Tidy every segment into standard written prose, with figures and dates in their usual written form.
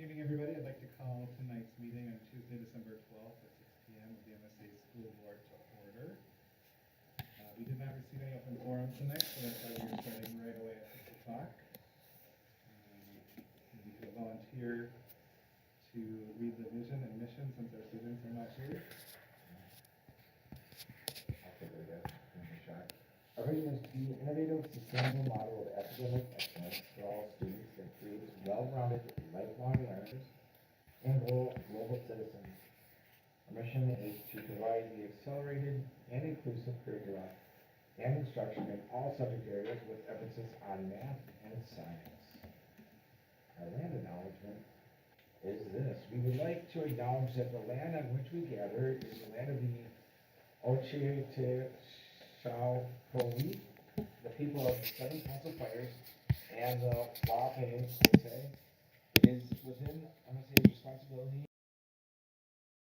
evening, everybody. I'd like to call tonight's meeting on Tuesday, December 12th at 6 p.m. of the MSA School Board to order. We did not receive any open forum tonight, so that's why we're starting right away at 6 o'clock. We need a volunteer to read the vision and mission since our students are not here. I'll figure it out. Our vision is to be an innovative, sustainable model of academic excellence for all students that creates well-rounded, lifelong learners and global citizens. Our mission is to provide the accelerated and inclusive curricula and instruction in all subject areas with emphasis on math and science. Our land acknowledgement is this. We would like to acknowledge that the land on which we gather is the land of the Ocheyehtowoli, the people of the Seven Council Fires, and the Wape MSA. It is within MSA's responsibility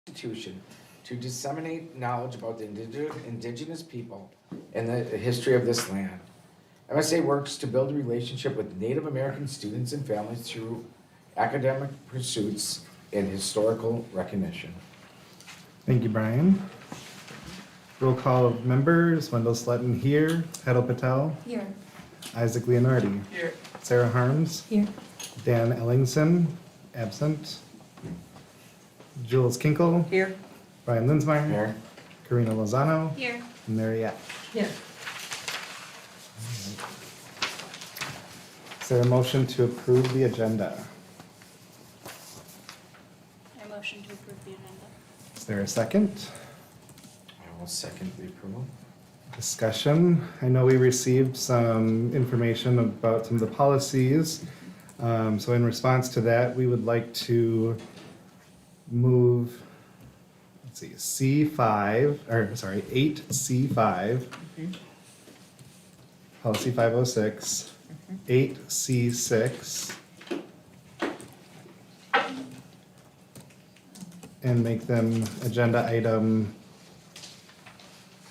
institution to disseminate knowledge about the indigenous people and the history of this land. MSA works to build a relationship with Native American students and families through academic pursuits and historical recognition. Thank you, Brian. Roll call of members: Wendell Sletton here, Hedel Patel, Here. Isaac Leonardi, Here. Sarah Harms, Here. Dan Ellingson, absent, Jules Kinkle, Here. Brian Linsmeyer, Mayor? Karina Lozano, Here. and Mary Yap. Here. Is there a motion to approve the agenda? I motion to approve the agenda. Is there a second? I will second the approval. Discussion. I know we received some information about some of the policies. So in response to that, we would like to move, let's see, 8C5, policy 506, 8C6, and make them agenda item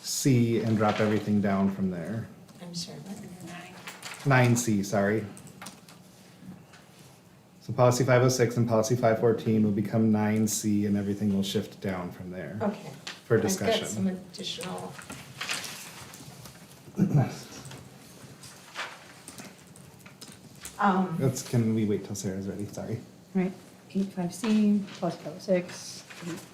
C and drop everything down from there. I'm sorry, what? 9C, sorry. So policy 506 and policy 514 will become 9C and everything will shift down from there Okay. for I've got discussion. some additional. Can we wait till Sarah's ready? Sorry. Right, 85C, policy 506,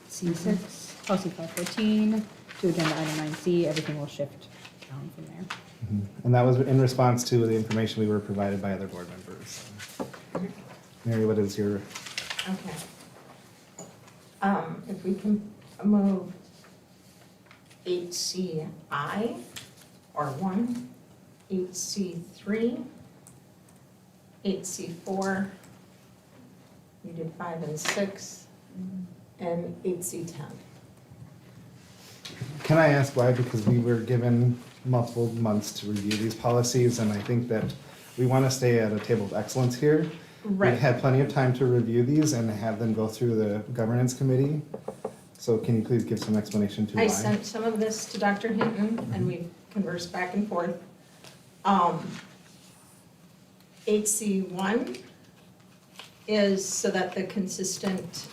8C6, policy 514, to agenda item 9C, everything will shift down from there. And that was in response to the information we were provided by other board members. Mary, what is your, Okay. If we can move 8CI or 1, 8C3, 8C4, you did 5 and 6, and 8C10. can I ask why? Because we were given multiple months to review these policies and I think that we want to stay at a table of excellence here. Right. We've had plenty of time to review these and have them go through the governance committee. So can you please give some explanation to why? I sent some of this to Dr. Hinton, and we conversed back and forth. 8C1 is so that the consistent,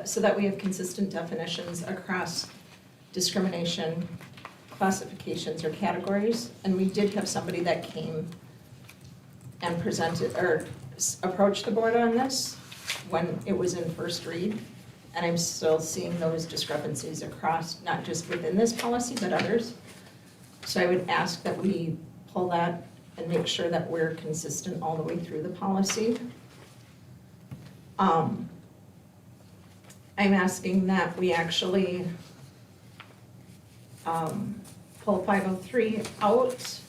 so that we have consistent definitions across discrimination classifications or categories. And we did have somebody that came and presented, or approached the board on this when it was in first read. And I'm still seeing those discrepancies across, not just within this policy, but others. So I would ask that we pull that and make sure that we're consistent all the way through the policy. I'm asking that we actually pull 503 out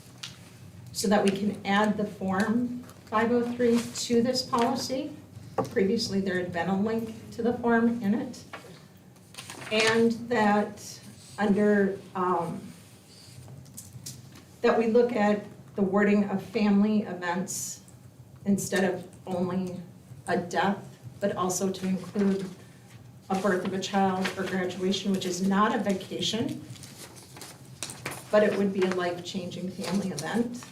so that we can add the form 503 to this policy. Previously, there had been a link to the form in it. And that under, that we look at the wording of family events instead of only a death, but also to include a birth of a child or graduation, which is not a vacation, but it would be a life-changing family event.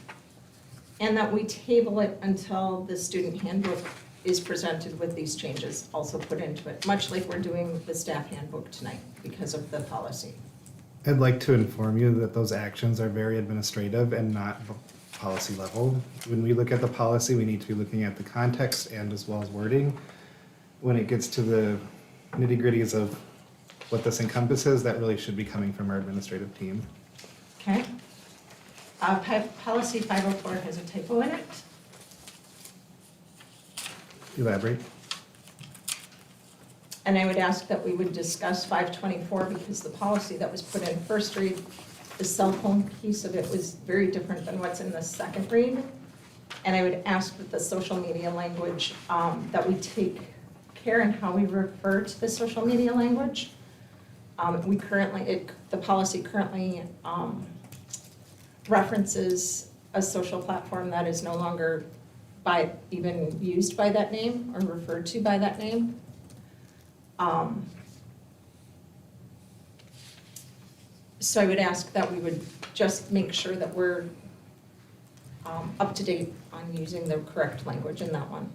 And that we table it until the student handbook is presented with these changes also put into it, much like we're doing the staff handbook tonight because of the policy. I'd like to inform you that those actions are very administrative and not policy level. When we look at the policy, we need to be looking at the context and as well as wording. When it gets to the nitty-gritties of what this encompasses, that really should be coming from our administrative team. Okay? Policy 504 has a typo in it. Elaborate. And I would ask that we would discuss 524 because the policy that was put in first read, the cell phone piece of it was very different than what's in the second read. And I would ask that the social media language, that we take care in how we refer to the social media language. The policy currently references a social platform that is no longer even used by that name or referred to by that name. So I would ask that we would just make sure that we're up to date on using the correct language in that one.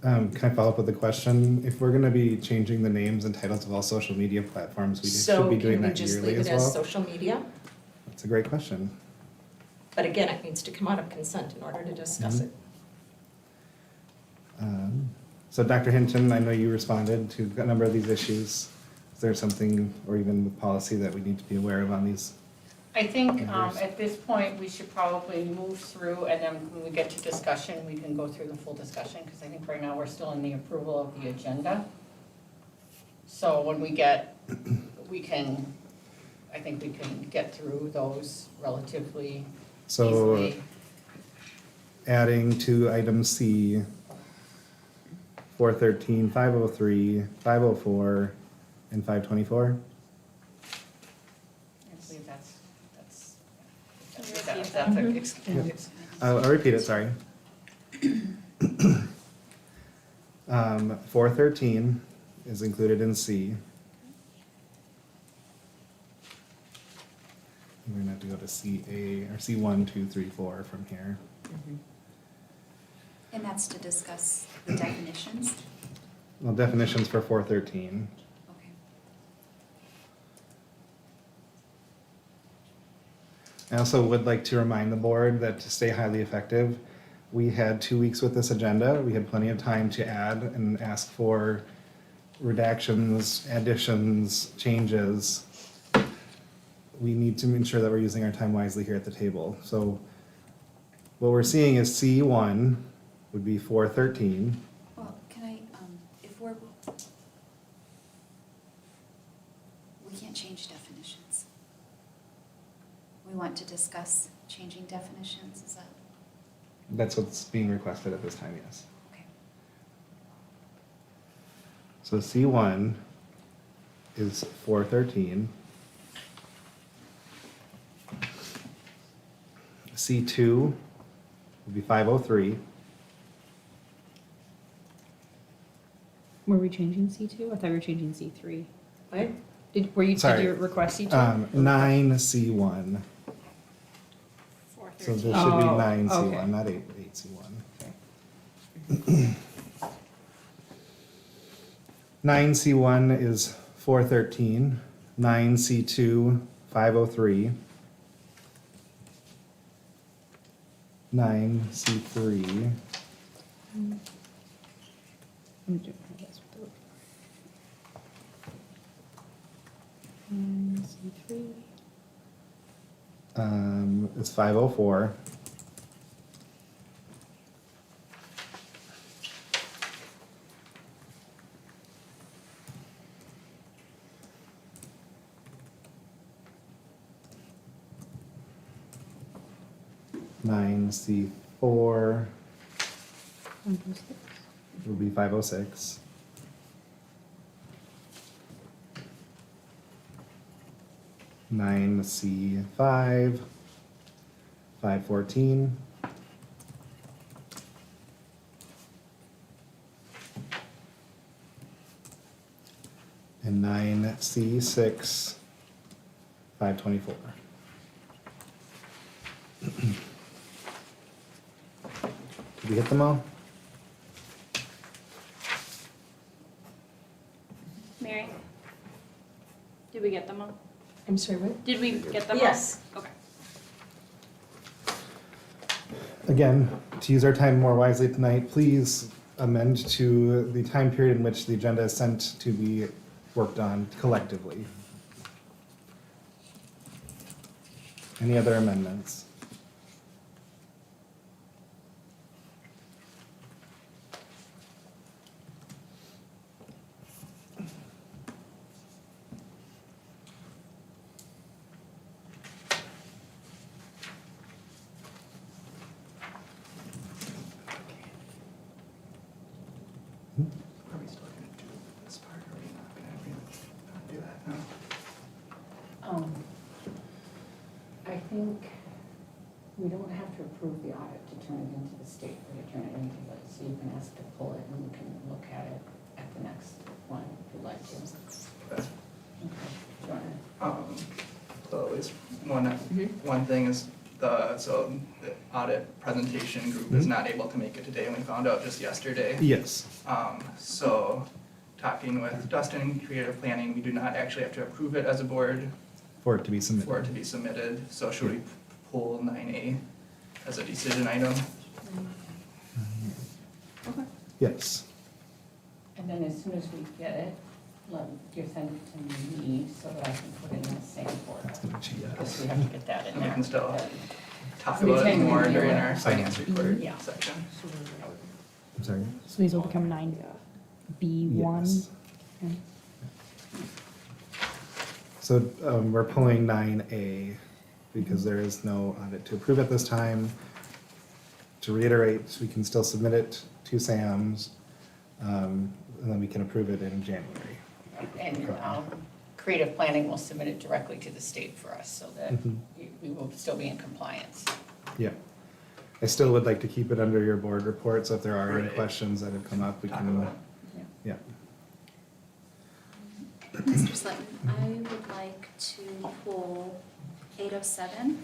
Can I follow up with a question? If we're gonna be changing the names and titles of all social media platforms, we should be doing that yearly as So can we just leave it as well? social media? That's a great question. But again, it needs to come out of consent in order to discuss it. So Dr. Hinton, I know you responded to a number of these issues. Is there something, or even with policy, that we need to be aware of on these? I think Members? at this point, we should probably move through, and then when we get to discussion, we can go through the full discussion, because I think right now we're still in the approval of the agenda. So when we get, I think we can get through those relatively So easily. adding to item C, 413, 503, 504, and 524? I believe that's I'll repeat it, sorry. 413 is included in C. We're gonna have to go to CA, or C1, 2, 3, 4 from here. And that's to discuss the definitions? Well, definitions for 413. Okay. I also would like to remind the board that to stay highly effective, we had 2 weeks with this agenda. We had plenty of time to add and ask for redactions, additions, changes. We need to ensure that we're using our time wisely here at the table. So what we're seeing is C1 would be 413. Well, can I, if we can't change definitions. We want to discuss changing definitions, is that, That's what's being requested at this time, yes. okay. So C1 is 413. C2 would be 503. Were we changing C2? I thought we were changing C3. What? Did Sorry. you request C2? 9C1. So there should be Oh, 9C1, okay. not 8C1. 9C1 is 413. 9C2, 503. 9C3. I'm doing this with the- C3. It's 504. Nine C4 will be 506. Nine C5, 514. And nine C6, 524. Did we hit them all? Mary? Did we get them all? I'm sorry, what? Did we get them all? Yes. Okay. Again, to use our time more wisely tonight, please amend to the time period in which the agenda is sent to be worked on collectively. Any other amendments? Are we still gonna do this part, or are we not gonna really not do that now? I think we don't have to approve the audit to turn it into the state, or to turn it into the, so you can ask to pull it and we can look at it at the next one if you'd like to. Okay. Do you wanna- So at least one thing is so the audit presentation group is not able to make it today, and we found out just yesterday. Yes. So talking with Dustin in creative planning, we do not actually have to approve it as a board For it to be for it submitted. to be submitted. So should we pull 9A as a decision item? Okay. Yes. And then as soon as we get it, you send it to me so that I can put it in the same folder. That's gonna change. Because we have to get that in And we there. can still talk We about it can more review during it. our finance report Yeah. section. I'm sorry. So these will become 9B1. Yes. Okay. So we're pulling 9A because there is no audit to approve at this time. To reiterate, we can still submit it to SAM's, and then we can approve it in January. And creative planning will submit it directly to the state for us so that Mhm. we will still be in compliance. Yeah. I still would like to keep it under your board report, so if there are any Right. questions that have come up, we Talk can, about it. yeah. Mr. Slayton, I would like to pull 807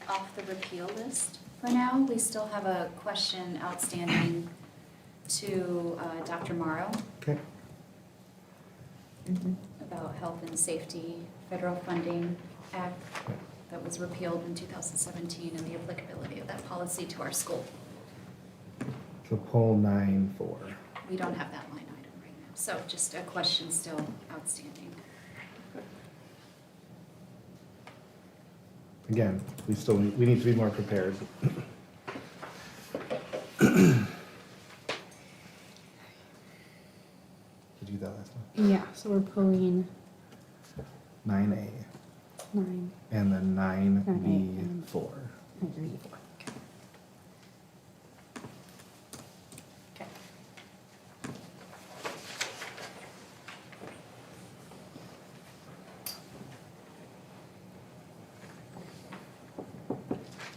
off the repeal list. For now, we still have a question outstanding to Dr. Morrow Okay. about Health and Safety Federal Funding Act that was repealed in 2017 and the applicability of that policy to our school. So pull 9-4. We don't have that line item right now, so just a question still outstanding. Again, we need to be more prepared. Did you do that last one? Yeah, so we're pulling 9A 9, and then 9A. 9B4. 9B4. Okay.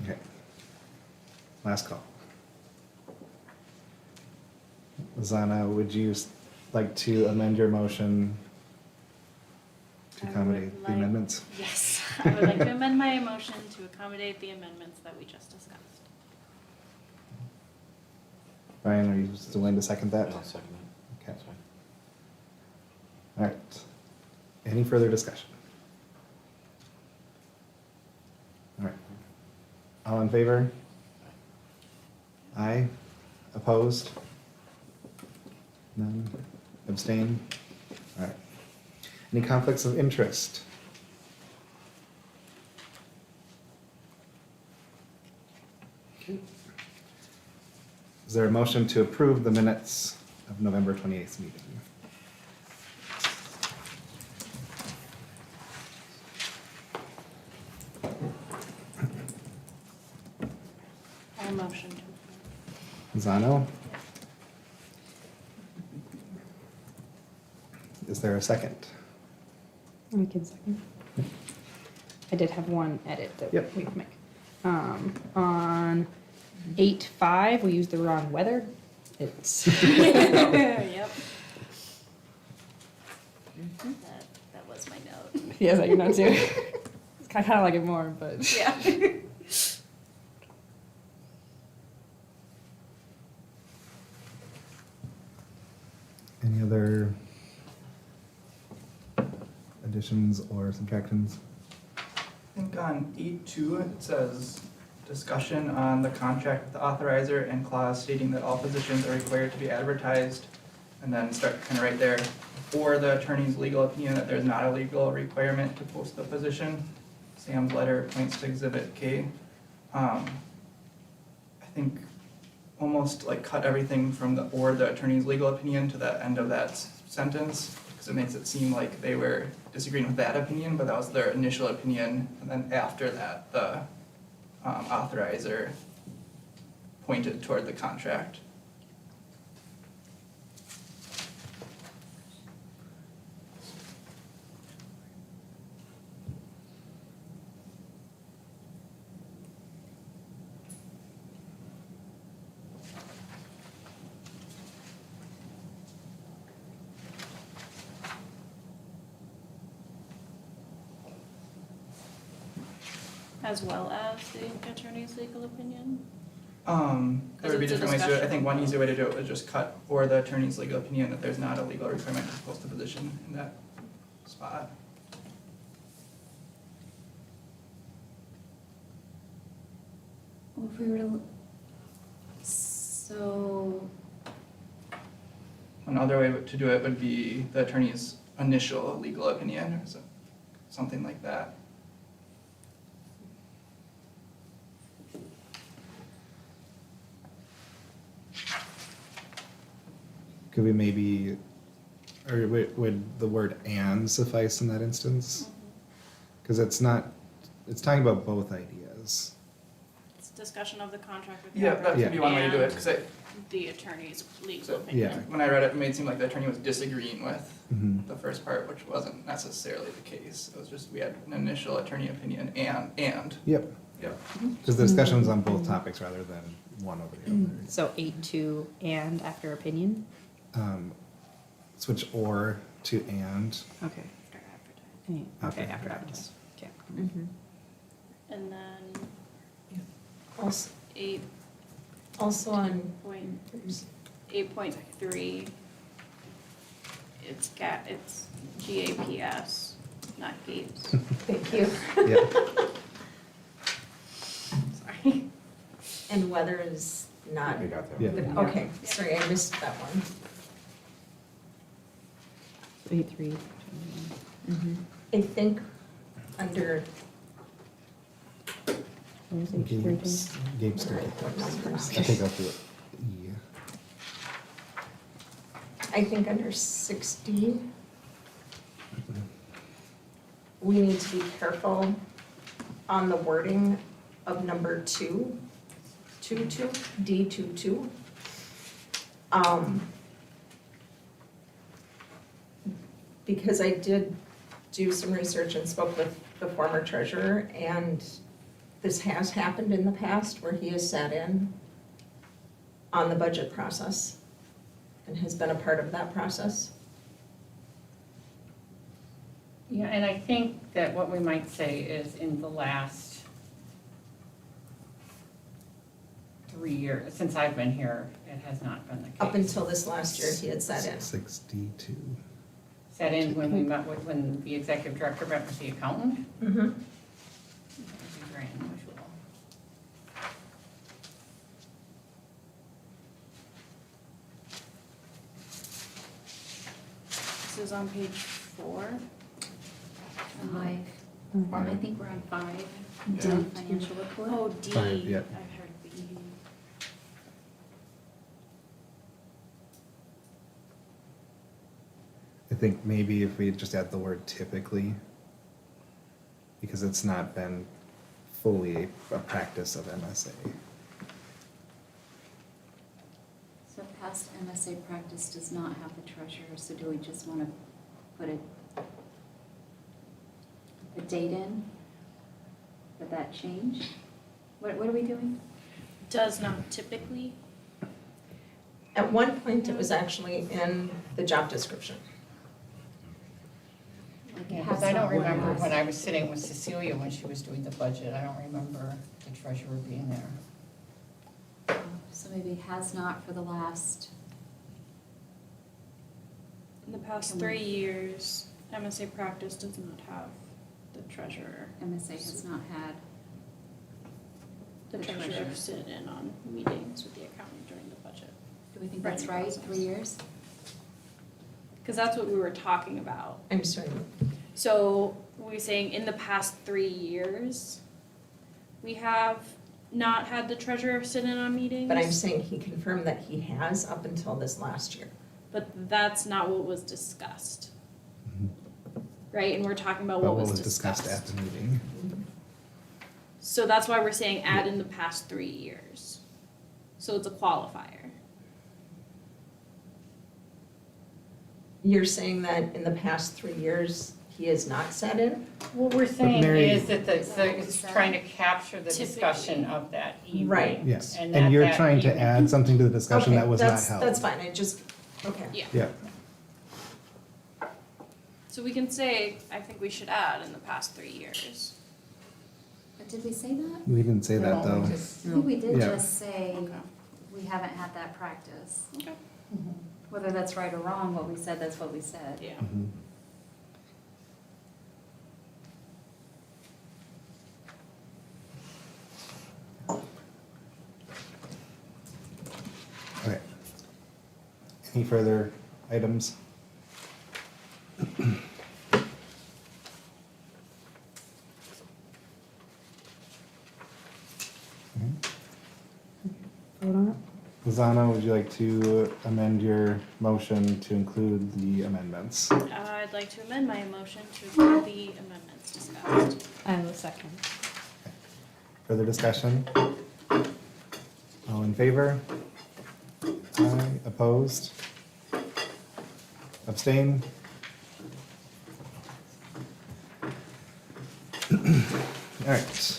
Okay. Last call. Zana, would you like to amend your motion to I would accommodate the like- amendments? Yes, I would like to amend my motion to accommodate the amendments that we just discussed. Ryan, are you still willing to second that? I'll second it. Okay. That's fine. All right. Any further discussion? All right. All in favor? Aye. Opposed? None? Abstain? All right. Any conflicts of interest? Okay. Is there a motion to approve the minutes of November 28th meeting? I'll motion to approve. Zano? Is there a second? I can second. I did have one edit that Yep. we can make. On 8-5, we used the wrong weather. It's, Yep. That was my note. yeah, is that your note too? I kind of like it more, but. Yeah. Any other additions or subtractions? I think on 8.2, it says, discussion on the contract with the authorizer and clause stating that all positions are required to be advertised, and then start kind of right there, for the attorney's legal opinion that there's not a legal requirement to post the position. Sam's letter points to Exhibit K. I think almost like cut everything from the, or the attorney's legal opinion to the end of that sentence, because it makes it seem like they were disagreeing with that opinion, but that was their initial opinion, and then after that, the authorizer pointed toward the contract. As well as the attorney's legal opinion? There would be it's a different ways to do it. I discussion. think one easy way to do it would just cut for the attorney's legal opinion that there's not a legal requirement to post the position in that spot. Well, if we were to, so, Another way to do it would be the attorney's initial legal opinion, or something like that. Could we maybe, or would the word "and" suffice in that instance? Because it's not, it's talking about both ideas. It's discussion of the contract with the Yeah, that authorizer could be one way to do it, because and the attorney's legal opinion. Yeah. when I read it, it made it seem like the attorney was disagreeing with Mhm. the first part, which wasn't necessarily the case. It was just, we had an initial attorney opinion and, Yep, yep. because the discussion's on both topics rather than one over the other. So 8.2 and after opinion? Switch "or" to "and." Okay. Okay, after advertised. Okay. And then Also, 8 also on, point, 8.3, it's GAPS, not GAPES. thank you, Yeah, Sorry. and weather is not, I got that. yeah. okay, sorry, I missed that one. 8.3. I think under, Where's H3? Gabe's, Gabe's still. I think I'll do it. E. I think under 60, we need to be careful on the wording of number 222, D22. Because I did do some research and spoke with the former treasurer, and this has happened in the past where he has sat in on the budget process and has been a part of that process. Yeah, and I think that what we might say is in the last 3 years, since I've been here, it has not been the case. Up until this last year, he had sat in. 62. Set in when we met with, when the executive director met with the accountant. Mhm. That would be very unusual. This is on page 4. 5. I think we're on 5, Yeah. the financial report. Oh, D. Five, yep. I heard B. I think maybe if we just add the word "typically," because it's not been fully a practice of MSA. So past MSA practice does not have the treasurer, so do we just want to put a date in? Would that change? What are we doing? Does not typically. At one point, it was actually in the job description. Like, Yeah, it because has I don't not been remember asked. when I was sitting with Cecilia when she was doing the budget, I don't remember the treasurer being there. So maybe has not for the last, In the past Can 3 we- years, MSA practice does not have the treasurer. MSA has not had, The The treasurer treasurer. sit in on meetings with the accountant during the budget. do we think that's Running right, process. 3 years? Cause that's what we were talking about. I'm sorry, So we were saying in the past 3 years, we have not had the treasurer sit in on meetings. but I'm saying he confirmed that he has up until this last year. But that's not what was discussed. Right, and we're talking about But what was discussed. at the meeting. So that's why we're saying add in the past 3 years. So it's a qualifier. You're saying that in the past 3 years, he has not sat in? What we're saying Mary- is that Is that what we it's said? trying to capture the Typically. discussion of that evening. Right. Yes, And and at you're that trying to evening- add something to the discussion Okay, that was not that's- held. That's fine, I just, okay. Yeah. Yeah, So we can say, I think we should add in the past 3 years. But did we say that? we didn't say that No, though. we just- I think we did Yeah. just say, Okay. we haven't had that practice. Okay. Whether that's right or wrong, what we said, that's what we said. Yeah. Mhm. Okay. Any further items? Vote on it? Lizana, would you like to amend your motion to include the amendments? I'd like to amend my motion to approve the amendments discussed. I will second. Further discussion? All in favor? Aye, opposed? Abstain? All right.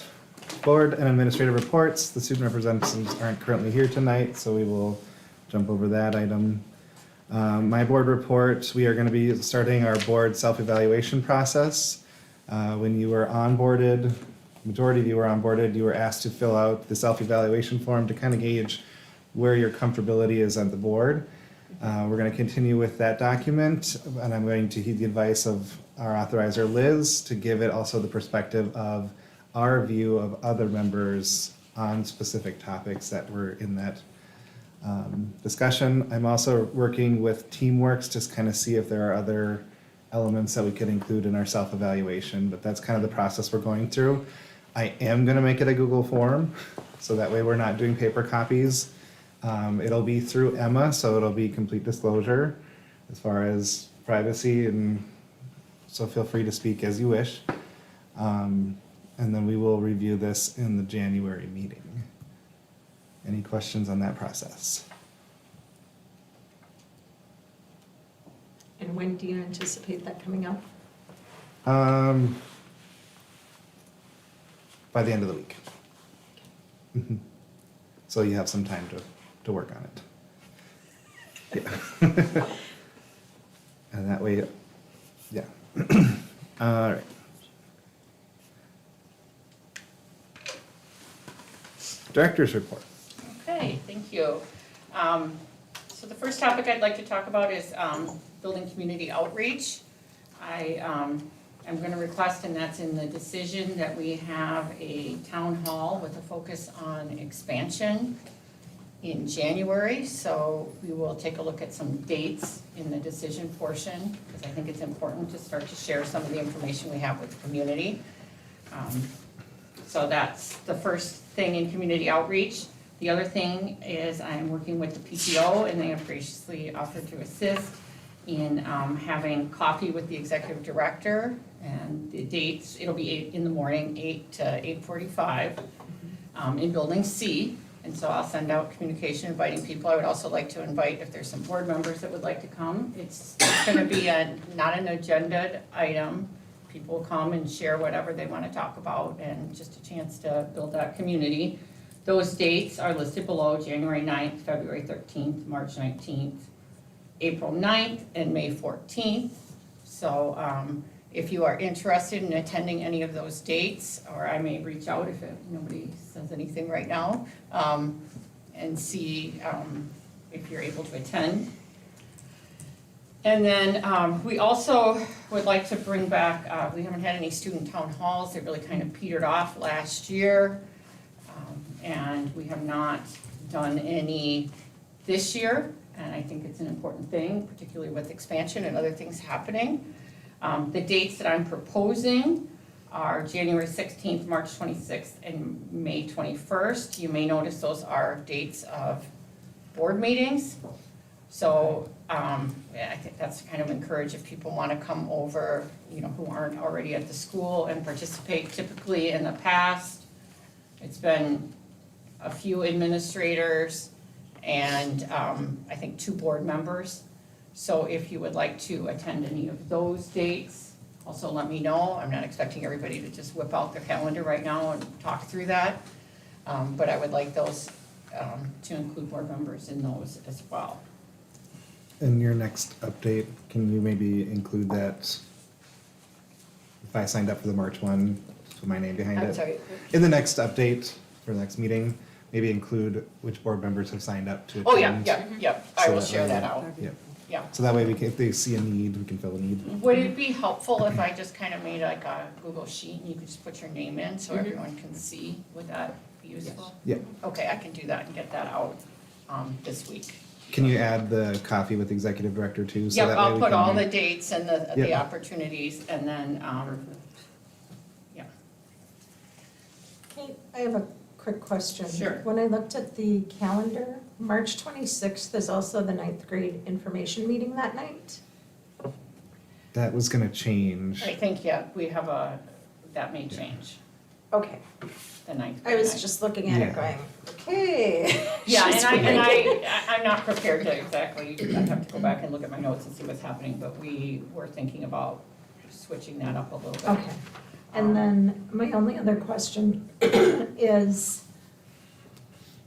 Board and administrative reports. The student representatives aren't currently here tonight, so we will jump over that item. My board report, we are going to be starting our board self-evaluation process. When you were onboarded, majority of you were onboarded, you were asked to fill out the self-evaluation form to kind of gauge where your comfortability is on the board. We're going to continue with that document, and I'm going to heed the advice of our authorizer, Liz, to give it also the perspective of our view of other members on specific topics that were in that discussion. I'm also working with Teamworks to kind of see if there are other elements that we could include in our self-evaluation, but that's kind of the process we're going through. I am going to make it a Google form, so that way we're not doing paper copies. It'll be through Emma, so it'll be complete disclosure as far as privacy, and so feel free to speak as you wish. And then we will review this in the January meeting. Any questions on that process? And when do you anticipate that coming up? By the end of the week. Mhm. So you have some time to work on it. Yeah. And that way, yeah. All right. Director's report. Okay, thank you. So the first topic I'd like to talk about is building community outreach. I'm going to request, and that's in the decision, that we have a town hall with a focus on expansion in January. So we will take a look at some dates in the decision portion, because I think it's important to start to share some of the information we have with the community. So that's the first thing in community outreach. The other thing is I'm working with the PTO, and they have graciously offered to assist in having coffee with the executive director. And the dates, it'll be 8 in the morning, 8 to 8:45, in Building C. And so I'll send out communication inviting people. I would also like to invite, if there's some board members that would like to come. It's gonna be not an agenda item. People come and share whatever they wanna talk about, and just a chance to build that community. Those dates are listed below: January 9th, February 13th, March 19th, April 9th, and May 14th. So if you are interested in attending any of those dates, or I may reach out if nobody says anything right now, and see if you're able to attend. And then we also would like to bring back, we haven't had any student town halls, they really kind of petered off last year. And we have not done any this year, and I think it's an important thing, particularly with expansion and other things happening. The dates that I'm proposing are January 16th, March 26th, and May 21st. You may notice those are dates of board meetings. So I think that's kind of encouraged if people want to come over, you know, who aren't already at the school and participate. Typically in the past, it's been a few administrators and I think 2 board members. So if you would like to attend any of those dates, also let me know. I'm not expecting everybody to just whip out their calendar right now and talk through that. But I would like those to include board members in those as well. In your next update, can you maybe include that if I signed up for the March one, just with my name behind it? I'm sorry. In the next update for the next meeting, maybe include which board members have signed up to attend. Oh, yeah, I So will that share way- that out. Yeah, Yeah. so that way we can, if they see a need, we can fill a need. Would it be helpful if I just kind of made like a Google sheet and you could just put your name in so everyone can see? Would that be useful? Yeah. Okay, I can do that and get that out this week. Can you add the coffee with the executive director too? So Yep, that way I'll we put can- all the dates and the Yep. opportunities and then, yeah. Hey, I have a quick question. Sure. When I looked at the calendar, March 26th is also the 9th grade information meeting that night. That was gonna change. I think, we have that may change, Okay, the 9th. I was grade. just looking at it Yeah. going, okay. Yeah, She's and waiting. I'm not prepared to exactly, I'd have to go back and look at my notes and see what's happening, but we were thinking about switching that up a little bit. Okay, and then my only other question is,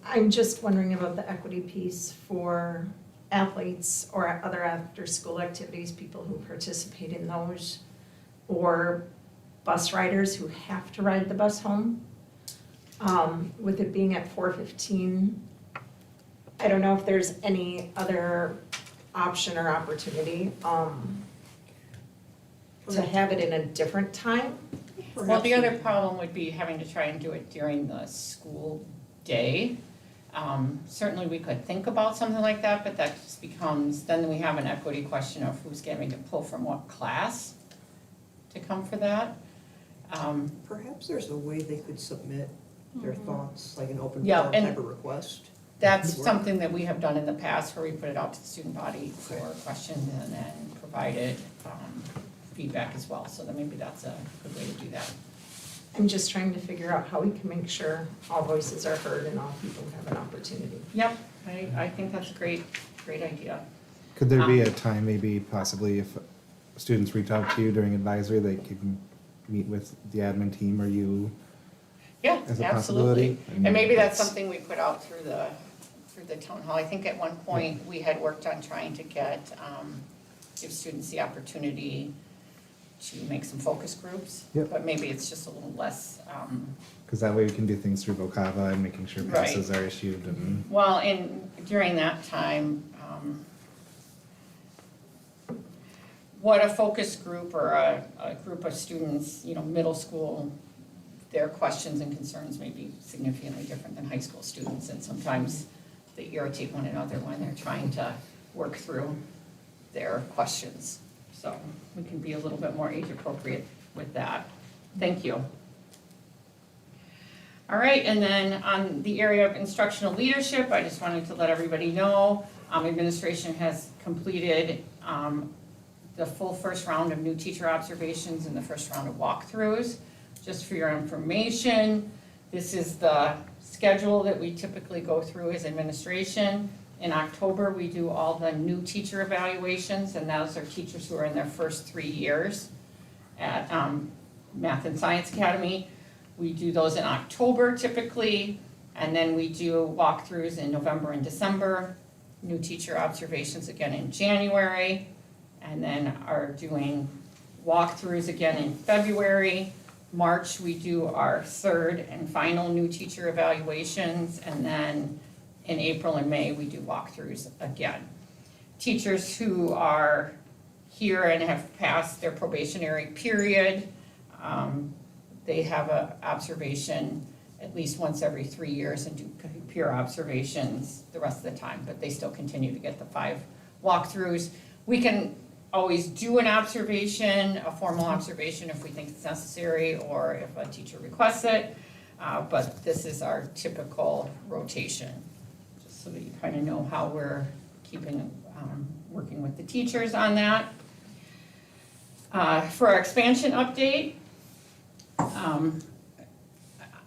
I'm just wondering about the equity piece for athletes or other after-school activities, people who participate in those, or bus riders who have to ride the bus home. With it being at 4:15, I don't know if there's any other option or opportunity, to have it in a different time. Well, the other problem would be having to try and do it during the school day. Certainly, we could think about something like that, but that just becomes, then we have an equity question of who's getting to pull from what class to come for that. Perhaps there's a way they could submit their thoughts, like an open Yeah, forum and- type of request. That's Work. something that we have done in the past where we put it out to the student body for questions and then provided feedback as well. So then maybe that's a good way to do that. I'm just trying to figure out how we can make sure all voices are heard and all people have an opportunity. Yep, I think that's a great idea. Could there be a time, maybe possibly if students reach out to you during advisory, they can meet with the admin team or you? Yeah, As a absolutely. possibility? And maybe that's something we put out through the town hall. I think at one point, we had worked on trying to give students the opportunity to make some focus groups. Yep. But maybe it's just a little less, Because that way we can do things through Vocava and making sure Right. passes are issued and. well, and during that time, what a focus group or a group of students, middle school, their questions and concerns may be significantly different than high school students, and sometimes they irritate one another when they're trying to work through their questions. So we can be a little bit more age appropriate with that. Thank you. All right, and then on the area of instructional leadership, I just wanted to let everybody know, administration has completed the full first round of new teacher observations and the first round of walkthroughs. Just for your information, this is the schedule that we typically go through as administration. In October, we do all the new teacher evaluations, and those are teachers who are in their first 3 years at Math and Science Academy. We do those in October typically, and then we do walkthroughs in November and December, new teacher observations again in January, and then are doing walkthroughs again in February. March, we do our third and final new teacher evaluations, and then in April and May, we do walkthroughs again. Teachers who are here and have passed their probationary period. They have a observation at least once every 3 years and do peer observations the rest of the time, but they still continue to get the 5 walkthroughs. We can always do an observation, a formal observation if we think it's necessary or if a teacher requests it, but this is our typical rotation, just so that you kind of know how we're keeping, working with the teachers on that. For our expansion update,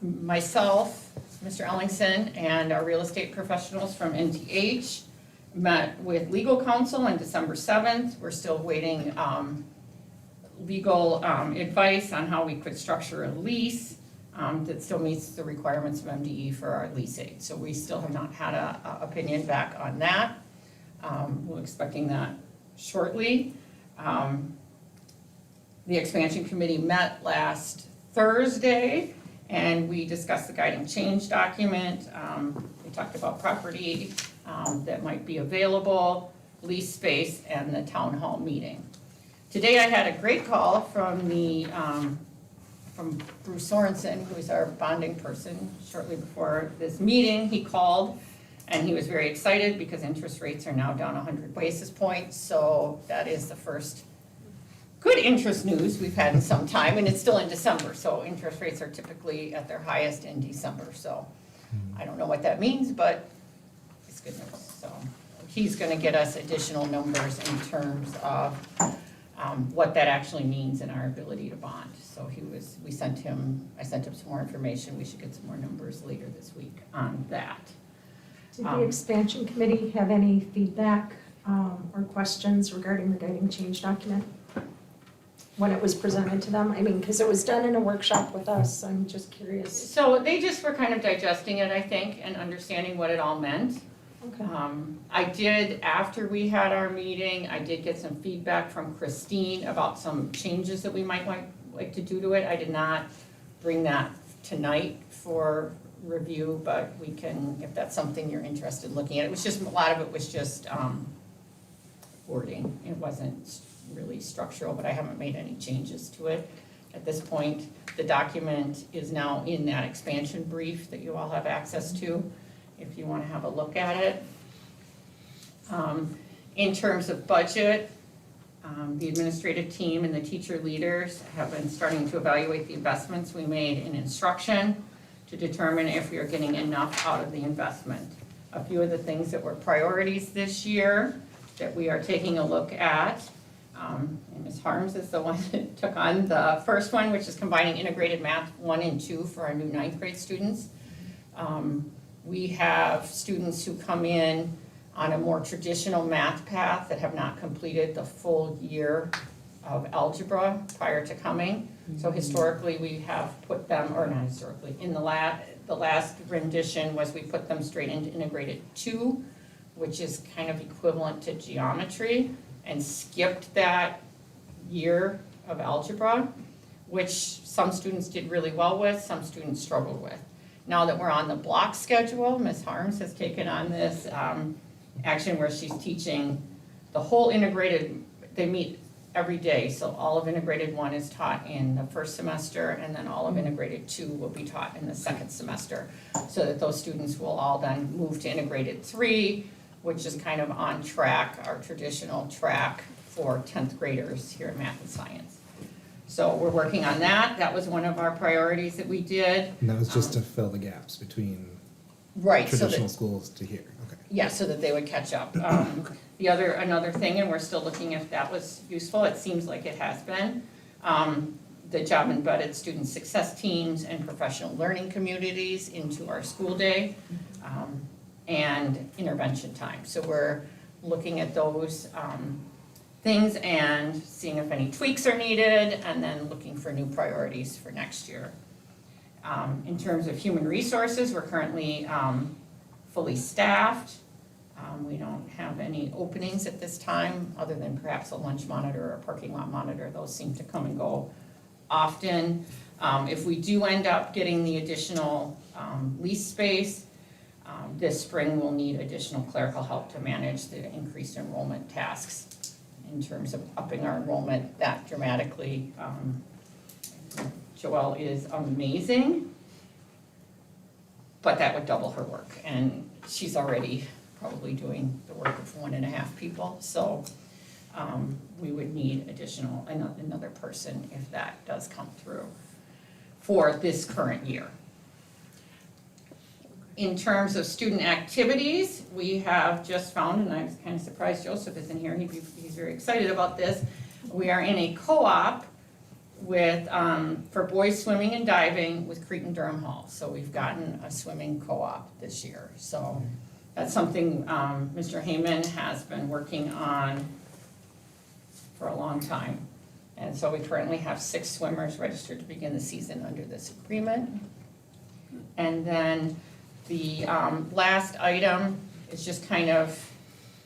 myself, Mr. Ellingson, and our real estate professionals from NTH met with legal counsel on December 7th. We're still waiting legal advice on how we could structure a lease that still meets the requirements of MDE for our lease aid. So we still have not had a opinion back on that. We're expecting that shortly. The expansion committee met last Thursday, and we discussed the guiding change document. We talked about property that might be available, lease space, and the town hall meeting. Today I had a great call from from Bruce Sorensen, who is our bonding person. Shortly before this meeting, he called, and he was very excited because interest rates are now down 100 basis points. So that is the first good interest news we've had in some time, and it's still in December, so interest rates are typically at their highest in December, so I don't know what that means, but it's good news. So he's gonna get us additional numbers in terms of what that actually means in our ability to bond. So I sent him some more information. We should get some more numbers later this week on that. Did the expansion committee have any feedback or questions regarding the guiding change document when it was presented to them? I mean, because it was done in a workshop with us, I'm just curious. So they just were kind of digesting it, I think, and understanding what it all meant. Okay. I did, after we had our meeting, I did get some feedback from Christine about some changes that we might like to do to it. I did not bring that tonight for review, but we can, if that's something you're interested in looking at. It was just, a lot of it was just wording. It wasn't really structural, but I haven't made any changes to it at this point. The document is now in that expansion brief that you all have access to, if you want to have a look at it. In terms of budget, the administrative team and the teacher leaders have been starting to evaluate the investments we made in instruction to determine if we are getting enough out of the investment. A few of the things that were priorities this year that we are taking a look at, and Ms. Harms is the one that took on the first one, which is combining integrated math 1 and 2 for our new 9th grade students. We have students who come in on a more traditional math path that have not completed the full year of algebra prior to coming. So historically, we have put them, or not historically, in the last rendition was we put them straight into integrated 2, which is kind of equivalent to geometry, and skipped that year of algebra, which some students did really well with, some students struggled with. Now that we're on the block schedule, Ms. Harms has taken on this action where she's teaching the whole integrated, they meet every day, so all of integrated 1 is taught in the first semester, and then all of integrated 2 will be taught in the second semester, so that those students will all then move to integrated 3, which is kind of on track, our traditional track for 10th graders here in math and science. So we're working on that. That was one of our priorities that we did. And that was just to fill the gaps between Right, so traditional that, schools to here, okay. yeah, so that they would catch up. Another thing, and we're still looking if that was useful, it seems like it has been, the job embedded student success teams and professional learning communities into our school day, and intervention time. So we're looking at those things and seeing if any tweaks are needed, and then looking for new priorities for next year. In terms of human resources, we're currently fully staffed. We don't have any openings at this time, other than perhaps a lunch monitor or a parking lot monitor. Those seem to come and go often. If we do end up getting the additional lease space, this spring we'll need additional clerical help to manage the increased enrollment tasks in terms of upping our enrollment that dramatically. Joelle is amazing, but that would double her work, and she's already probably doing the work of 1.5 people, so we would need another person if that does come through for this current year. In terms of student activities, we have just found, and I was kind of surprised Joseph isn't here, he's very excited about this. We are in a co-op with, for boys swimming and diving with Cretan Durham Hall. So we've gotten a swimming co-op this year. So that's something Mr. Heyman has been working on for a long time. And so we currently have 6 swimmers registered to begin the season under this agreement. And then the last item is just kind of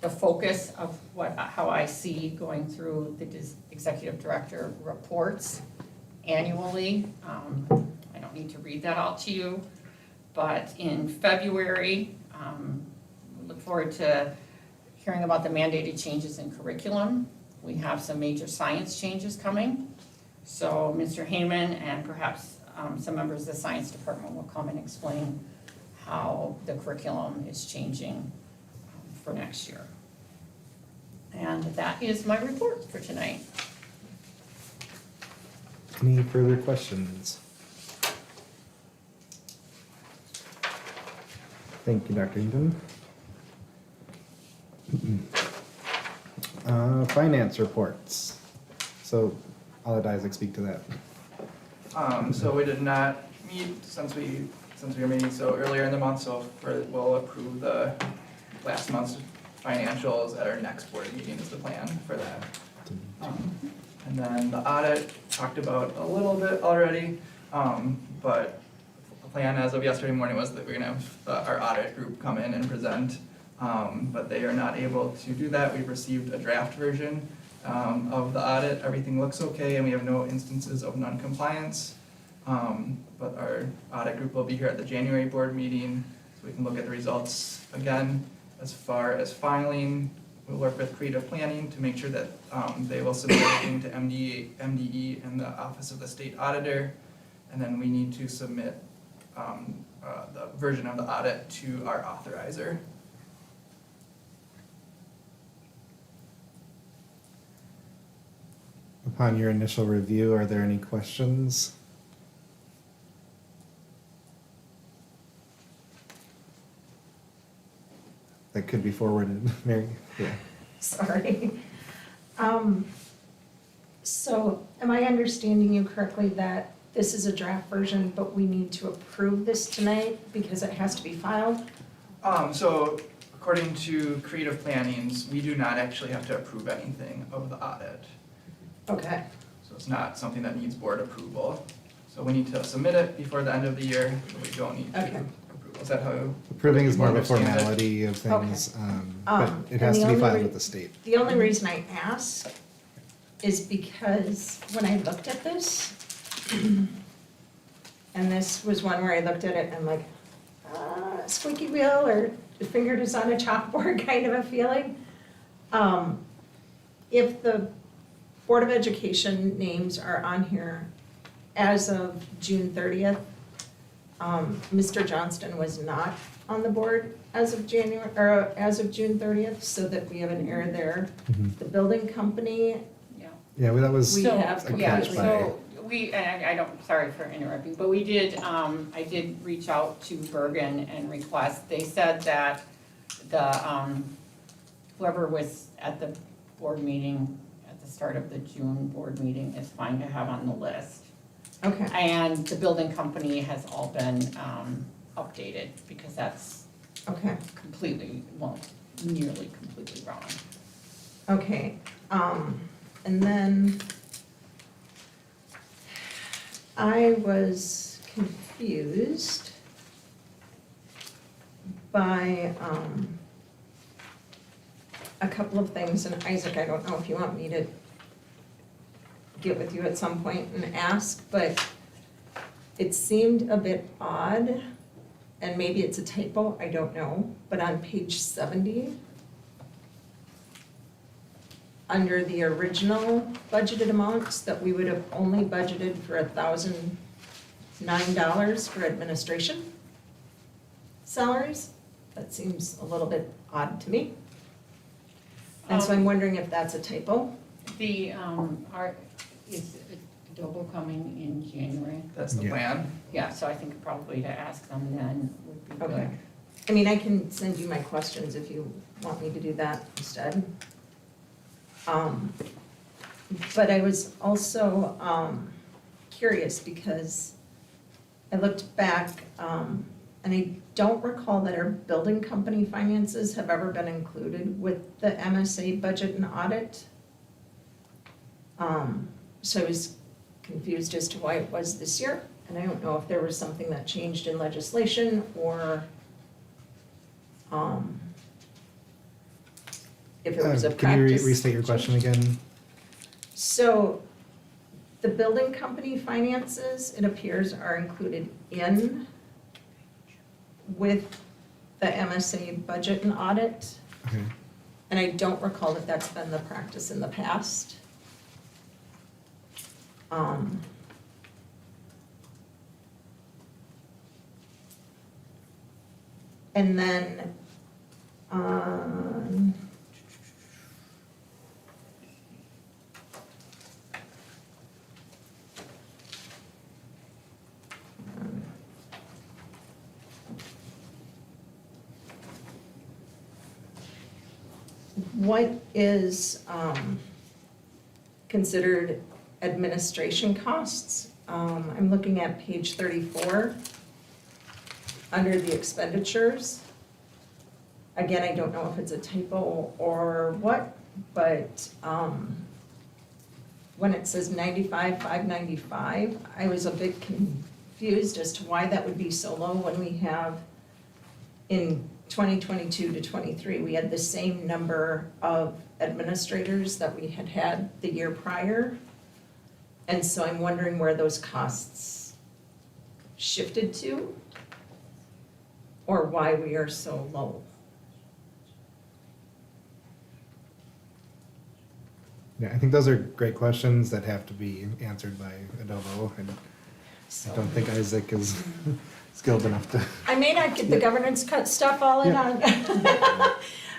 the focus of how I see going through the executive director reports annually. I don't need to read that all to you, but in February, we look forward to hearing about the mandated changes in curriculum. We have some major science changes coming. So Mr. Heyman and perhaps some members of the science department will come and explain how the curriculum is changing for next year. And that is my report for tonight. Any further questions? Thank you, Dr. Hinton. Finance reports. So I'll let Isaac speak to that. So we did not meet since we were meeting so earlier in the month, so we'll approve the last month's financials at our next board meeting is the plan for that. And then the audit, talked about a little bit already, but the plan as of yesterday morning was that we're gonna have our audit group come in and present, but they are not able to do that. We've received a draft version of the audit. Everything looks okay and we have no instances of non-compliance. But our audit group will be here at the January board meeting, so we can look at the results again. As far as filing, we'll work with creative planning to make sure that they will submit everything to MDE and the Office of the State Auditor. And then we need to submit the version of the audit to our authorizer. Upon your initial review, are there any questions? That could be forwarded, Mary? Yeah. Sorry. So am I understanding you correctly that this is a draft version, but we need to approve this tonight because it has to be filed? So according to creative plannings, we do not actually have to approve anything of the audit. Okay, So it's not something that needs board approval. So we need to submit it before the end of the year, but we don't need to Okay. approve. Is that how? Approving is more of a Understand it. formality of things, but it and has the to be only filed re- with the state. the only reason I ask is because when I looked at this, and this was one where I looked at it and I'm like, squeaky wheel or the finger is on a chalkboard kind of a feeling. If the Board of Education names are on here as of June 30th, Mr. Johnston was not on the board as of as of June 30th, so that we have an error there. Mhm. The building company, Yeah, well, that was, We So, have yeah, completely- so and I don't, sorry for interrupting, but we did, I did reach out to Bergen and request, they said that the, whoever was at the board meeting, at the start of the June board meeting is fine to have on the list. okay, And the building company has all been, updated, because that's okay, completely, well, nearly completely wrong. okay. And then I was confused by a couple of things, and Isaac, I don't know if you want me to get with you at some point and ask, but it seemed a bit odd, and maybe it's a typo, I don't know, but on page 70, under the original budgeted amounts, that we would have only budgeted for $1,009 for administration salaries. That seems a little bit odd to me. And so I'm wondering if that's a typo. Is Adobe coming in January? That's the Yeah. plan. Yeah, so I think probably to ask them then would be Okay. good. I mean, I can send you my questions if you want me to do that instead. But I was also curious because I looked back, and I don't recall that our building company finances have ever been included with the MSA budget and audit. So I was confused as to why it was this year, and I don't know if there was something that changed in legislation or if it was a Can you practice. restate your question again? So, the building company finances, it appears, are included in with the MSA budget and audit. Okay. And I don't recall that that's been the practice in the past. And then, what is considered administration costs? I'm looking at page 34, under the expenditures. Again, I don't know if it's a typo or what, but when it says 95,595, I was a bit confused as to why that would be so low when we have in 2022 to 23, we had the same number of administrators that we had had the year prior. And so I'm wondering where those costs shifted to, or why we are so low. Yeah, I think those are great questions that have to be answered by Adobo. I don't think Isaac is skilled enough to. I may not get the governance cut stuff all in on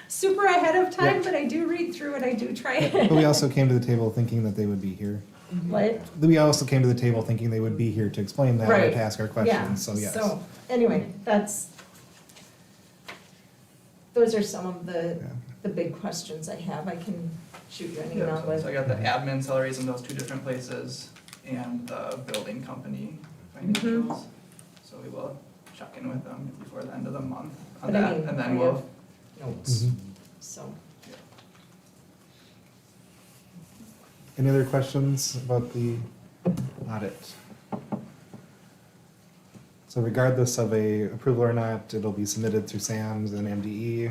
super ahead of time, Yeah. but I do read through it, I do try But we it. also came to the table thinking that they would be here. What? We also came to the table thinking they would be here to explain that or Right. to ask our Yeah, questions, so yes. so, anyway, those are some of Yeah. the big questions I have. I can shoot you an Yeah, email so with. I got the admin salaries in those two different places and the building company financials. So we will check in with them before the end of the month on But I that, mean, and I then we'll, have notes, Mhm. so. Any other questions about the audit? So regardless of a approval or not, it'll be submitted through SAMS and MDE,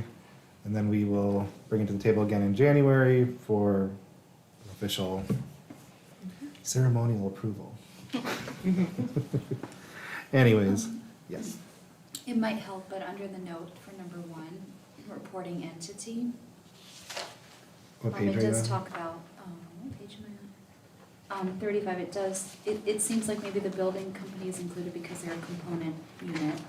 and then we will bring it to the table again in January for official ceremonial approval. Anyways, yes. It might help, but under the note for number 1, reporting entity, What page it are you does on? talk about, what page am I on? 35, it seems like maybe the building company is included because they're a component unit.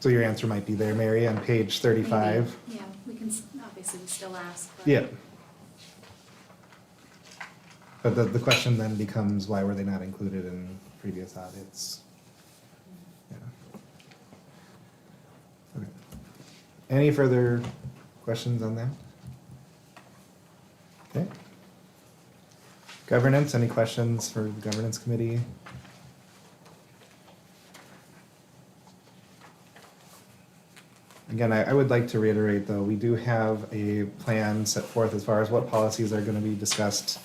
So your answer might be there, Mary, on page 35. Maybe, yeah, we can, obviously we still ask, but. Yeah. But the question then becomes, why were they not included in previous audits? Yeah. Okay. Any further questions on that? Okay. Governance, any questions for the governance committee? Again, I would like to reiterate, though, we do have a plan set forth as far as what policies are going to be discussed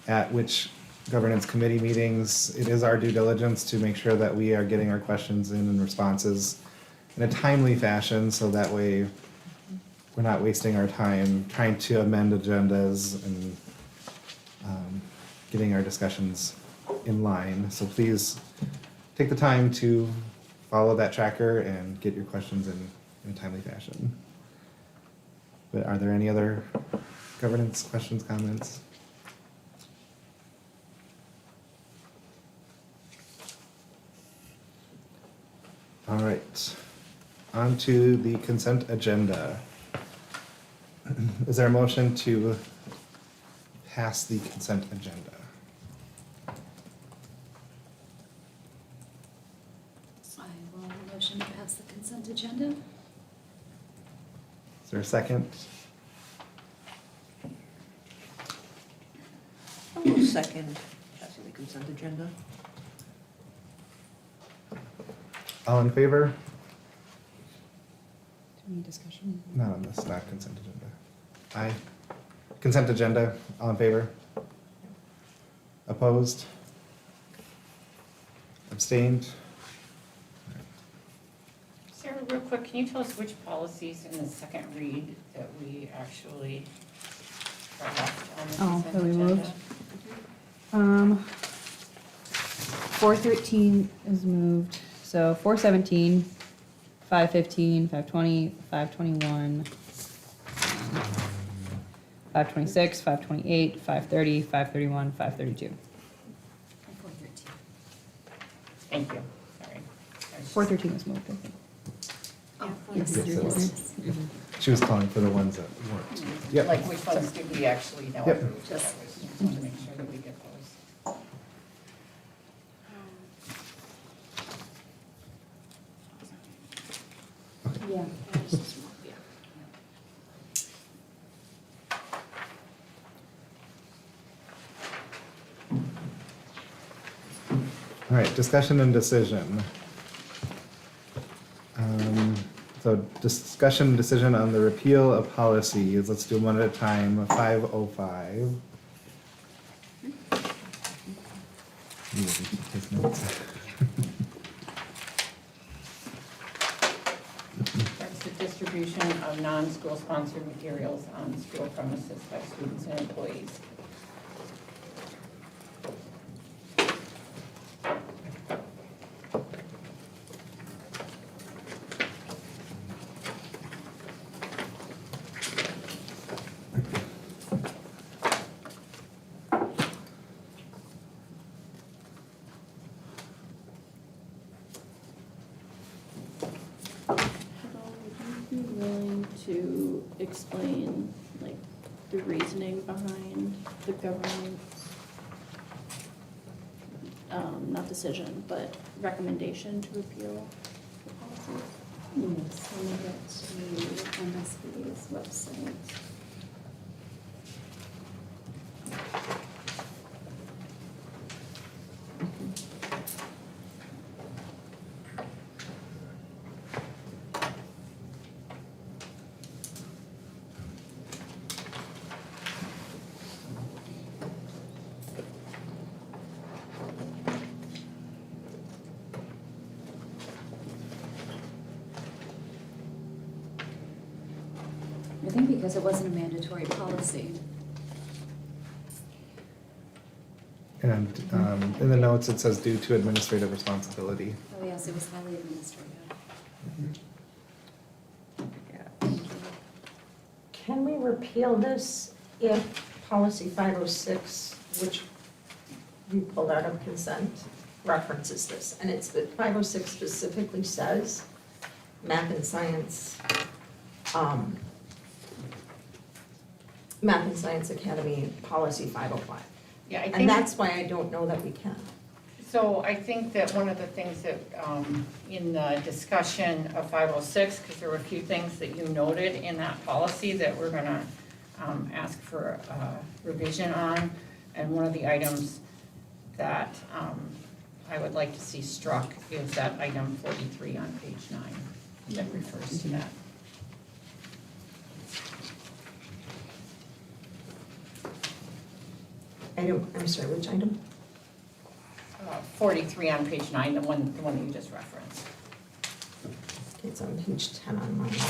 at which governance committee meetings. It is our due diligence to make sure that we are getting our questions in and responses in a timely fashion, so that way we're not wasting our time trying to amend agendas and getting our discussions in line. So please take the time to follow that tracker and get your questions in a timely fashion. But are there any other governance questions, comments? All right, on to the consent agenda. Is there a motion to pass the consent agenda? I will motion to pass the consent agenda. Is there a second? I will second passing the consent agenda. All in favor? Any discussion? Not on this, not consent agenda. Aye. Consent agenda, all in favor? Opposed? Abstained? Sarah, real quick, can you tell us which policies in the second read that we actually are left on the Oh, consent that we agenda? moved? 413 is moved, so 417, 515, 520, 521, 526, 528, 530, 531, 532. And 413. Thank you, sorry. 413 was moved, I think. Oh, Yes, yes, it was. yes. She was calling for the ones that weren't. Yep. Like which ones did we actually know? Yep. Just- Just want to make sure that we get those. Yeah. All right, discussion and decision. So discussion and decision on the repeal of policies. Let's do them one at a time. 505. Take notes. That's the distribution of non-school sponsored materials on school premises by students and employees. Would you be willing to explain, like, the reasoning behind the government's, not decision, but recommendation to repeal the policies? Yes, let me get to MSB's website. I think because it wasn't a mandatory policy. And in the notes, it says due to administrative responsibility. Oh, yes, it was highly administrative. Can we repeal this if policy 506, which we pulled out of consent, references this? And it's, but 506 specifically says math and science, Math and Science Academy Policy 505. Yeah, I And think, that's why I don't know that we can. so I think that one of the things that, in the discussion of 506, because there were a few things that you noted in that policy that we're gonna ask for revision on, and one of the items that I would like to see struck is that item 43 on page 9, that refers to that. I'm sorry, which item? 43 on page 9, the one that you just referenced. It's on page 10 on mine. Did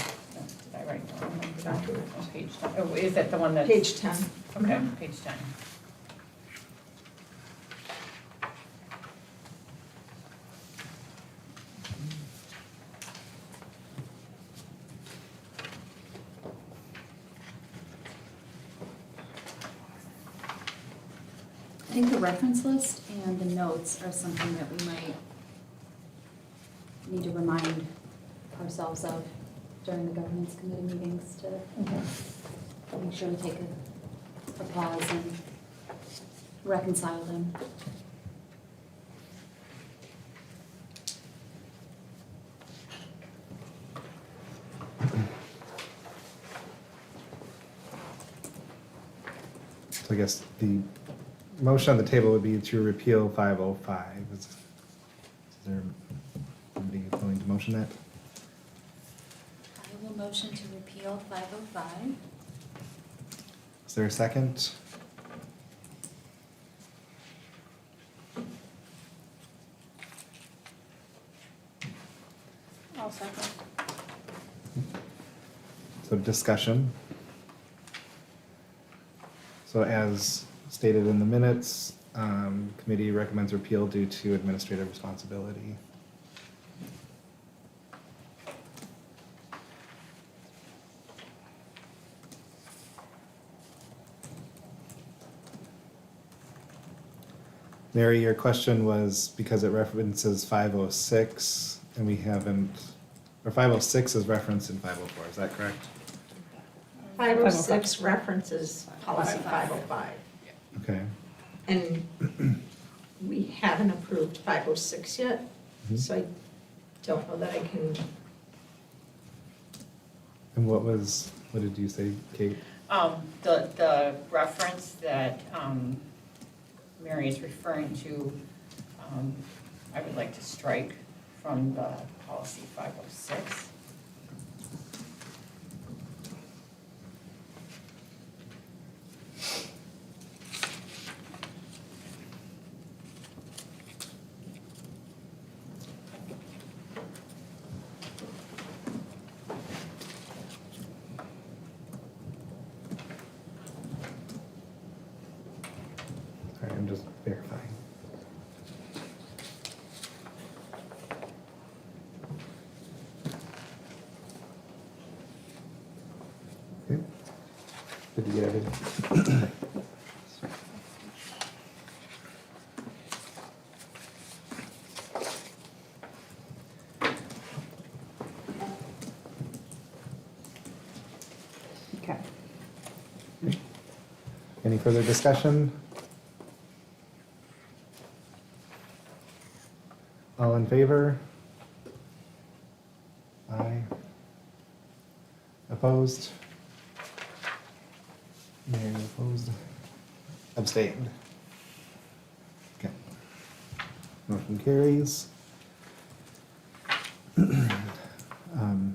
I write the wrong one? Document. On page 10. Oh, is that the one that? Page 10. Okay, page 10. think the reference list and the notes are something that we might need to remind ourselves of during the governance committee meetings to make sure we take a pause and reconcile them. So I guess the motion on the table would be to repeal 505. Is there somebody willing to motion that? I will motion to repeal 505. Is there a second? I'll second. So discussion. So as stated in the minutes, committee recommends repeal due to administrative responsibility. Mary, your question was because it references 506 and we haven't, or 506 is referenced in 504, is that correct? 506 references policy 505, Okay. and we haven't approved 506 yet, Mhm. so I don't know that I can, And what did you say, Kate? The reference that, Mary is referring to, I would like to strike from the policy 506. Sorry, I'm just verifying. Okay. Did you get everything? Okay. Any further discussion? All in favor? Aye. Opposed? Mary opposed? Abstained? Okay. Motion carries.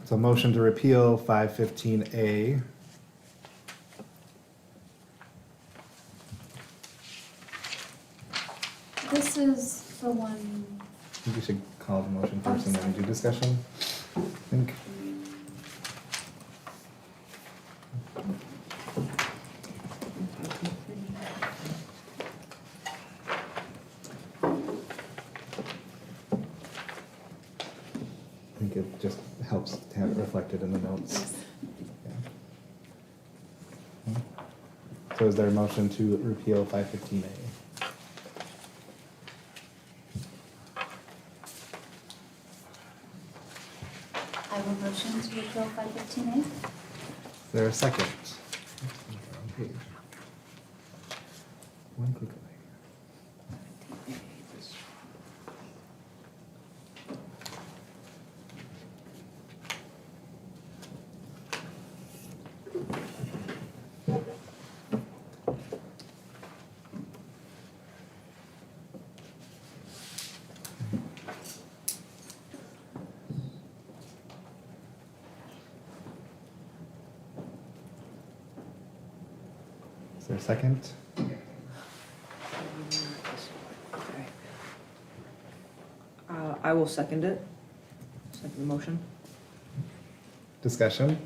So motion to repeal 515A. This is the one, I think we should call the motion first and then do discussion. I think. I think it just helps to have it reflected in the notes. Yeah. So is there a motion to repeal 515A? I will motion to repeal 515A. Is there a second? One click away. Is there a second? I will second it. Second the motion. Discussion?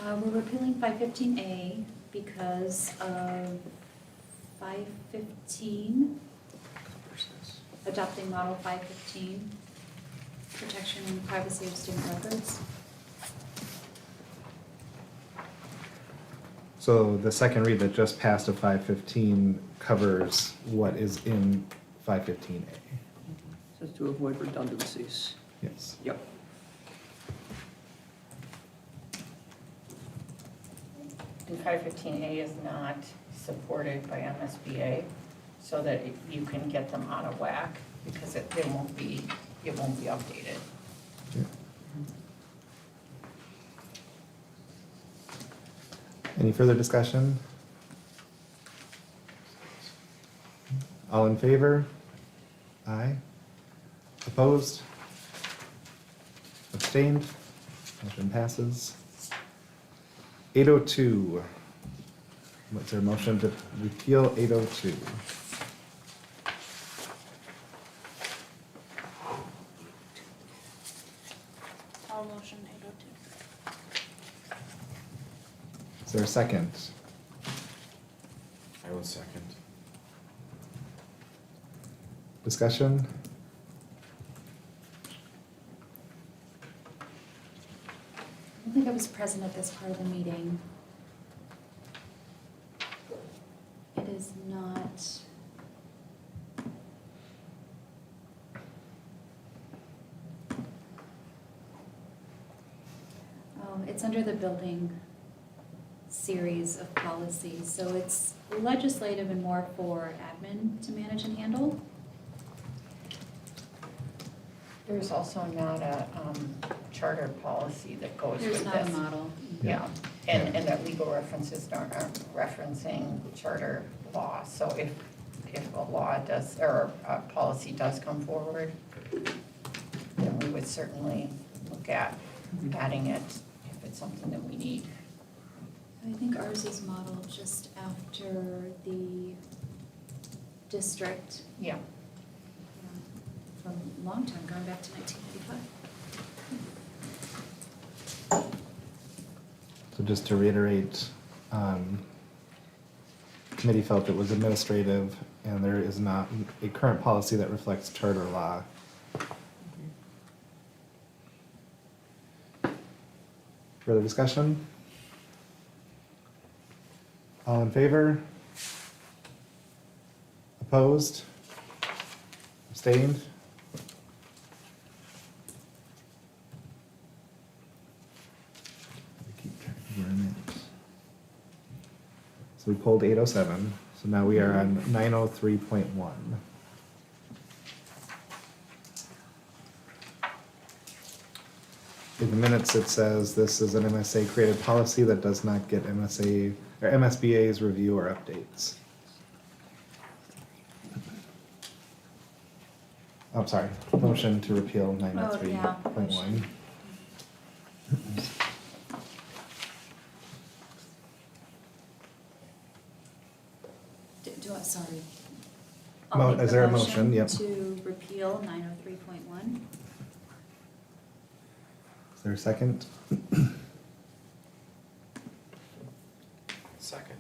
We're repealing 515A because of 515, adopting model 515, protection and privacy of student records. So the second read that just passed of 515 covers what is in 515A. Just to avoid redundancies. Yes. Yep. And 515A is not supported by MSBA, so that you can get them out of whack, because it won't be updated. Any further discussion? All in favor? Aye. Opposed? Abstained? Motion passes. 802. What's there, motion to repeal 802? I'll motion 802. Is there a second? I will second. Discussion? I don't think I was present at this part of the meeting. It is not. It's under the building series of policies, so it's legislative and more for admin to manage and handle. There's also not a charter policy that goes with There's this. not a model. Yeah, and that legal references aren't referencing charter law, so if a law does, or a policy does come forward, then we would certainly look at adding it if it's something that we need. I think ours is modeled just after the district, Yeah. from a long time, going back to 1995. So just to reiterate, committee felt it was administrative and there is not a current policy that reflects charter law. Further discussion? All in favor? Opposed? Abstained? I keep track of where I'm at. So we pulled 807, so now we are on 903.1. In the minutes, it says this is an MSA created policy that does not get MSA or MSBA's review or updates. I'm sorry, motion to repeal 903.1. Sorry. Mo- I'll make is the there a motion? Yep. to repeal 903.1. Is there a second? Second.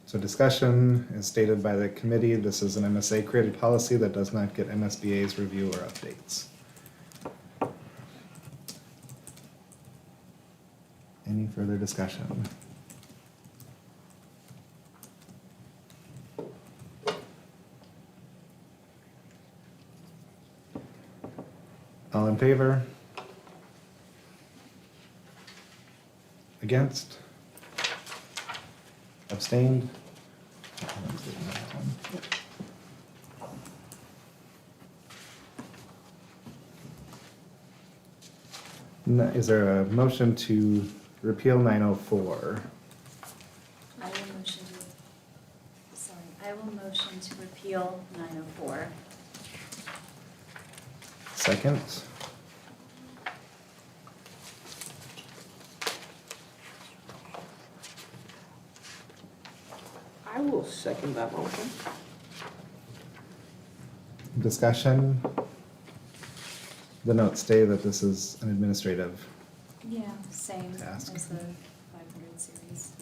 So discussion, as stated by the committee, this is an MSA created policy that does not get MSBA's review or updates. Any further discussion? All in favor? Against? Abstained? Is there a motion to repeal 904? I will motion to repeal 904. Second? I will second that motion. Discussion? The notes state that this is an administrative. Yeah, same Task. as the 500 series.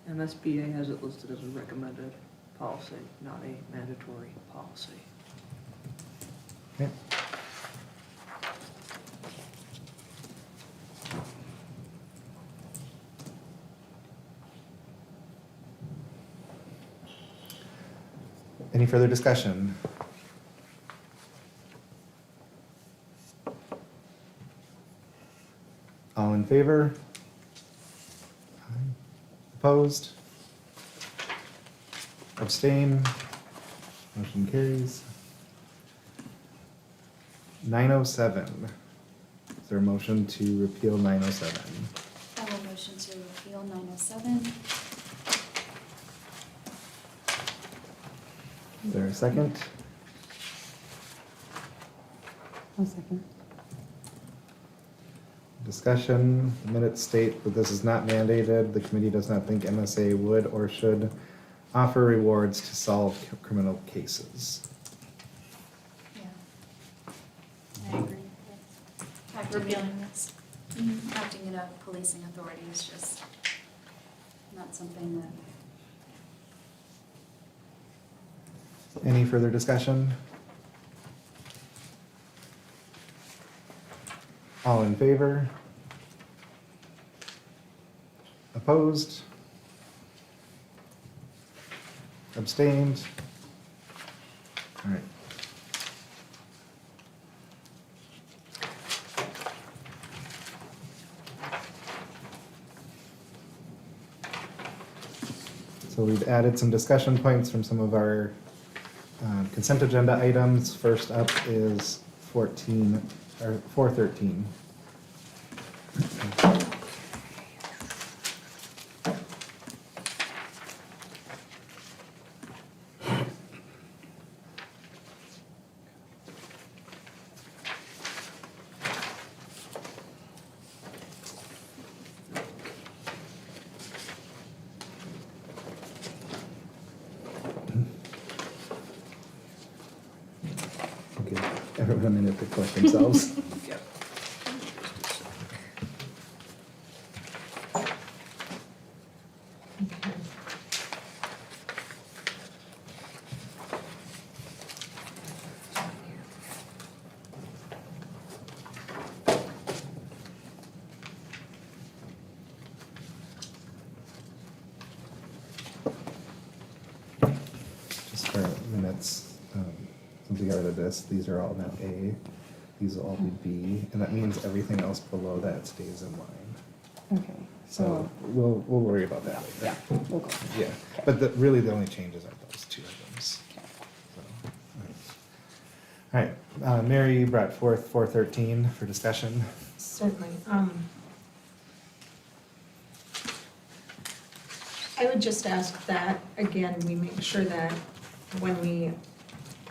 MSBA has it listed as a recommended policy, not a mandatory policy. Okay. Any further discussion? All in favor? Aye. Opposed? Abstain? Motion carries. 907. Is there a motion to repeal 907? I will motion to repeal 907. Is there a second? One second. Discussion, the minutes state that this is not mandated. The committee does not think MSA would or should offer rewards to solve criminal cases. Yeah. I agree with repealing this. Acting in a policing authority is just not something that. Any further discussion? All in favor? Opposed? Abstained? All right. So we've added some discussion points from some of our consent agenda items. First up is 413. Okay, everyone a minute to collect themselves. Yep. Okay. Just for minutes, since we got rid of this, these are all now A, these will all be B, and that means everything else below that stays in line. Okay, So so, we'll worry about that later. yeah, we'll go. Yeah, but really the only changes are those two items. Okay. So, all right, Mary, you brought forth 413 for discussion. Certainly. I would just ask that, again, we make sure that when we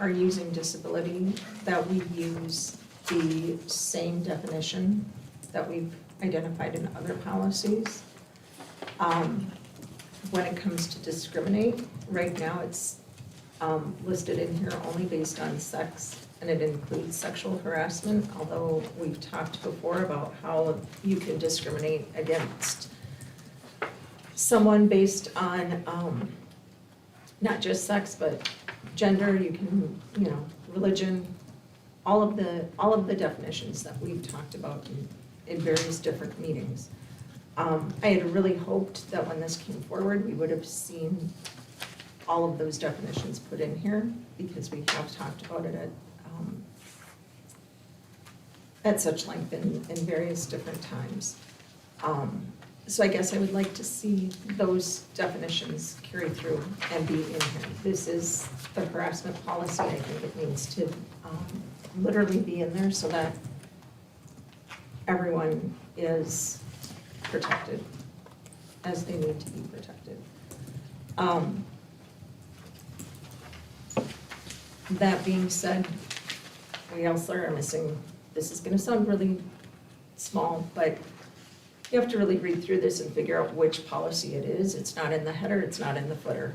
are using disability, that we use the same definition that we've identified in other policies. When it comes to discriminate, right now it's listed in here only based on sex, and it includes sexual harassment, although we've talked before about how you can discriminate against someone based on not just sex, but gender, you can, religion, all of the definitions that we've talked about in various different meetings. I had really hoped that when this came forward, we would have seen all of those definitions put in here, because we have talked about it at such length in various different times. So I guess I would like to see those definitions carry through and be in here. This is the harassment policy. I think it needs to literally be in there so that everyone is protected as they need to be protected. That being said, we also are missing, this is gonna sound really small, but you have to really read through this and figure out which policy it is. It's not in the header, it's not in the footer.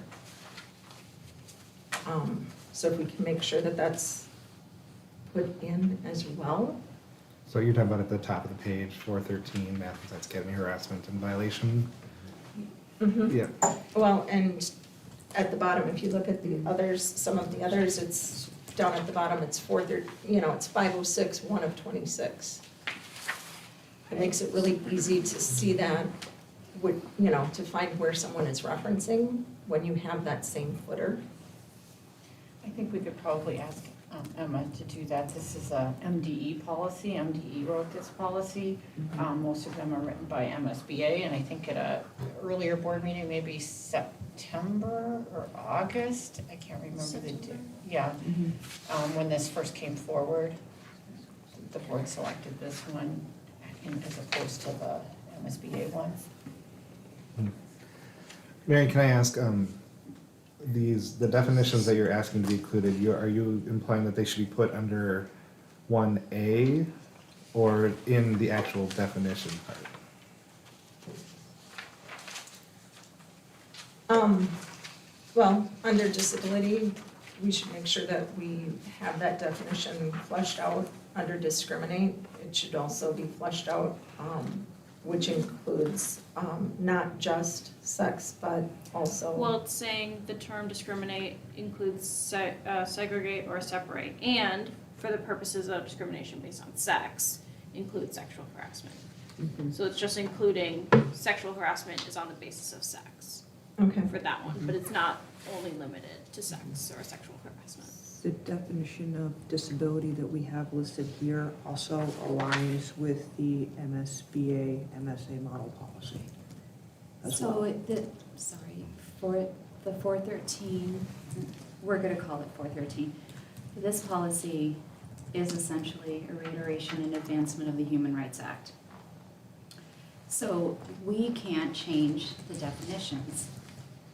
So if we can make sure that that's put in as well. So you're talking about at the top of the page, 413, Math and Science Academy harassment and violation? Yeah, Well, and at the bottom, if you look at the others, some of the others, it's down at the bottom, it's it's 506, 1 of 26. It makes it really easy to see that, to find where someone is referencing when you have that same footer. I think we could probably ask Emma to do that. This is a MDE policy. MDE wrote this policy. Most of them are written by MSBA, and I think at a earlier board meeting, maybe September or August, I can't remember the date. September. Yeah, when this first came forward, the board selected this one as opposed to the MSBA one. Mary, can I ask, the definitions that you're asking to be included, are you implying that they should be put under 1A or in the actual definition part? Well, under disability, we should make sure that we have that definition fleshed out. Under discriminate, it should also be fleshed out, which includes not just sex, but also. Well, it's saying the term discriminate includes segregate or separate, and for the purposes of discrimination based on sex, includes sexual harassment. So it's just including sexual harassment is on the basis of sex Okay. for that one, but it's not only limited to sex or sexual harassment. The definition of disability that we have listed here also aligns with the MSBA, MSA model policy as well. For the 413, we're gonna call it 413. This policy is essentially a reiteration and advancement of the Human Rights Act. So we can't change the definitions.